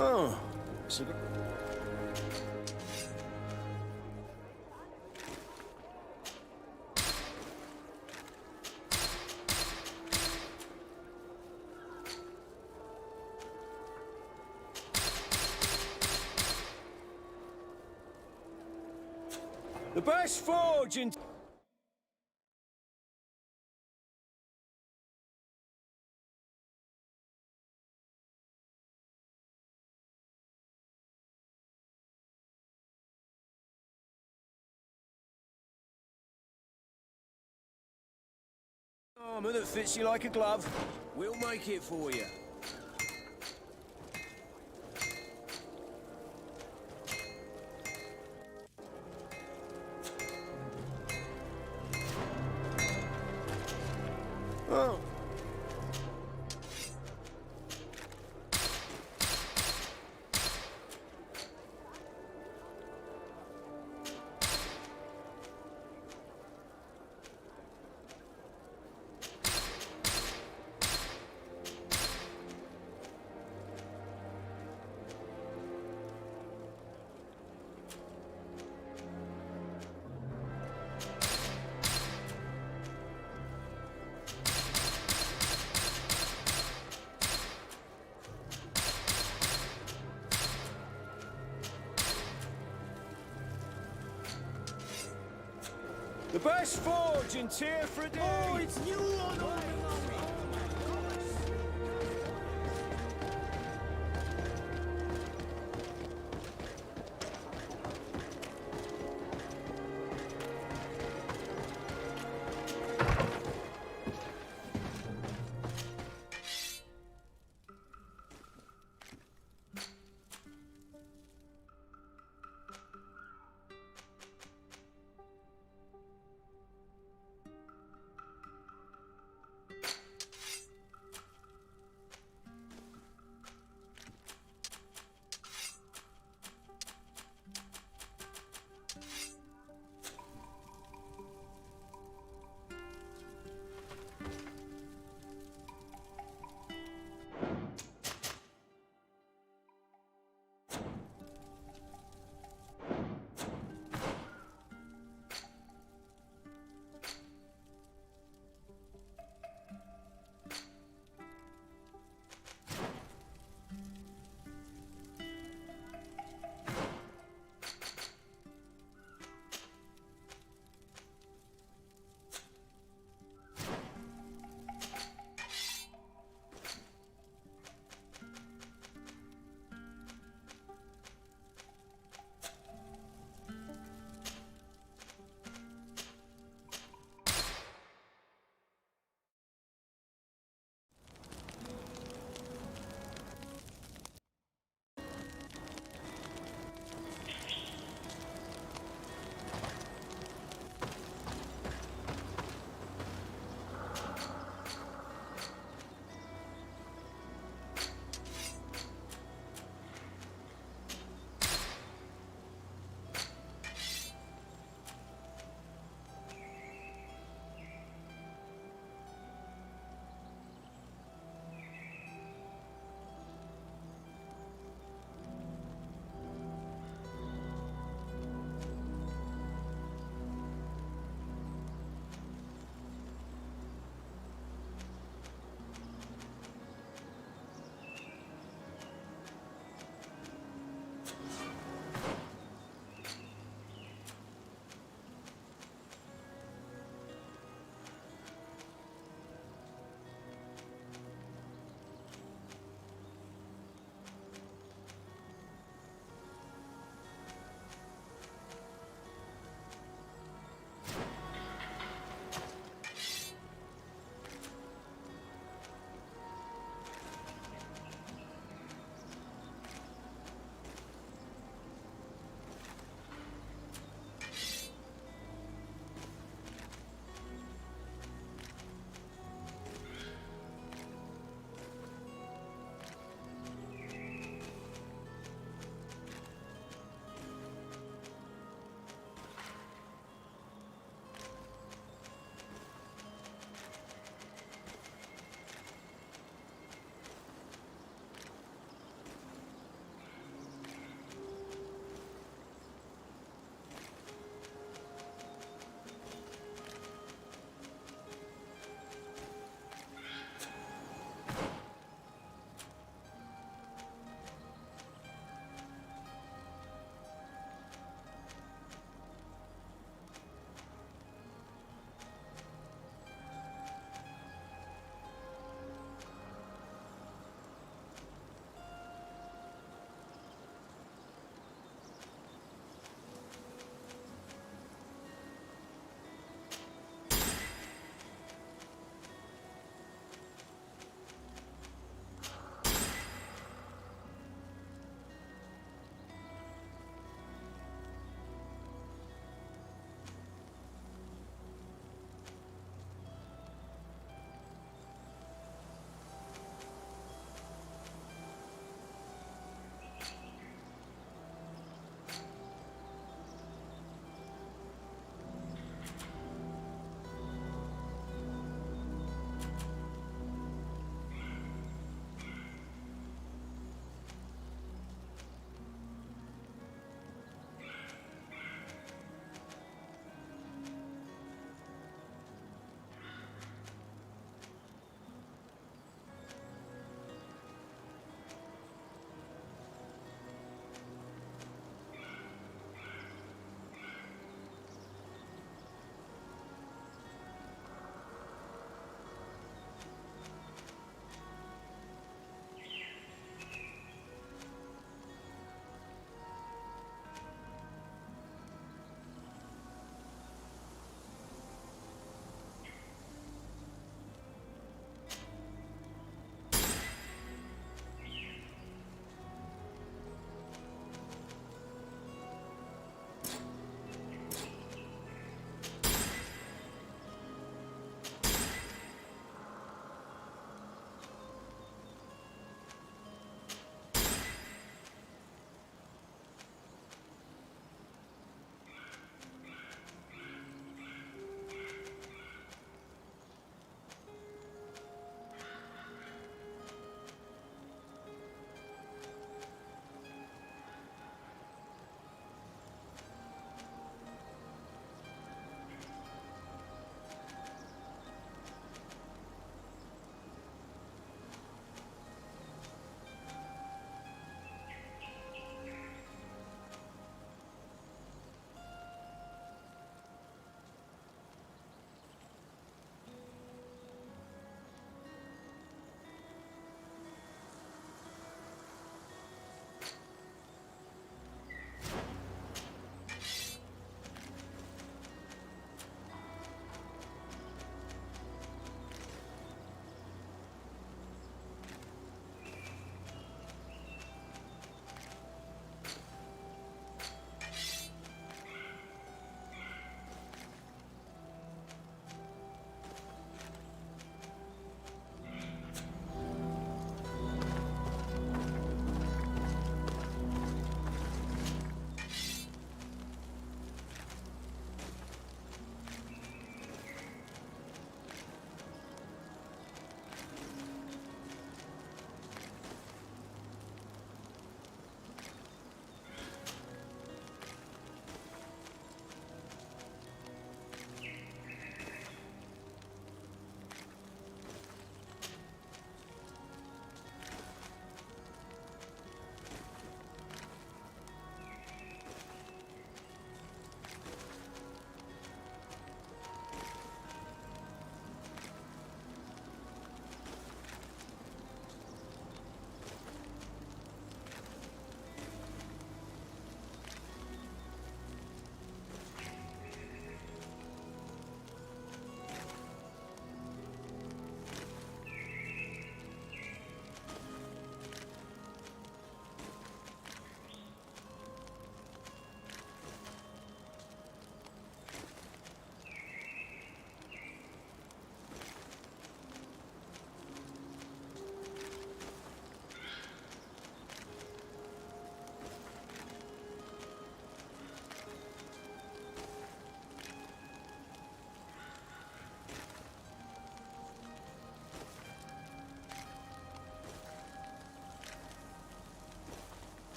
Oh. The best forge in... armor that fits you like a glove. We'll make it for you. Oh. The best forge in Tear for a day! Oh, it's you on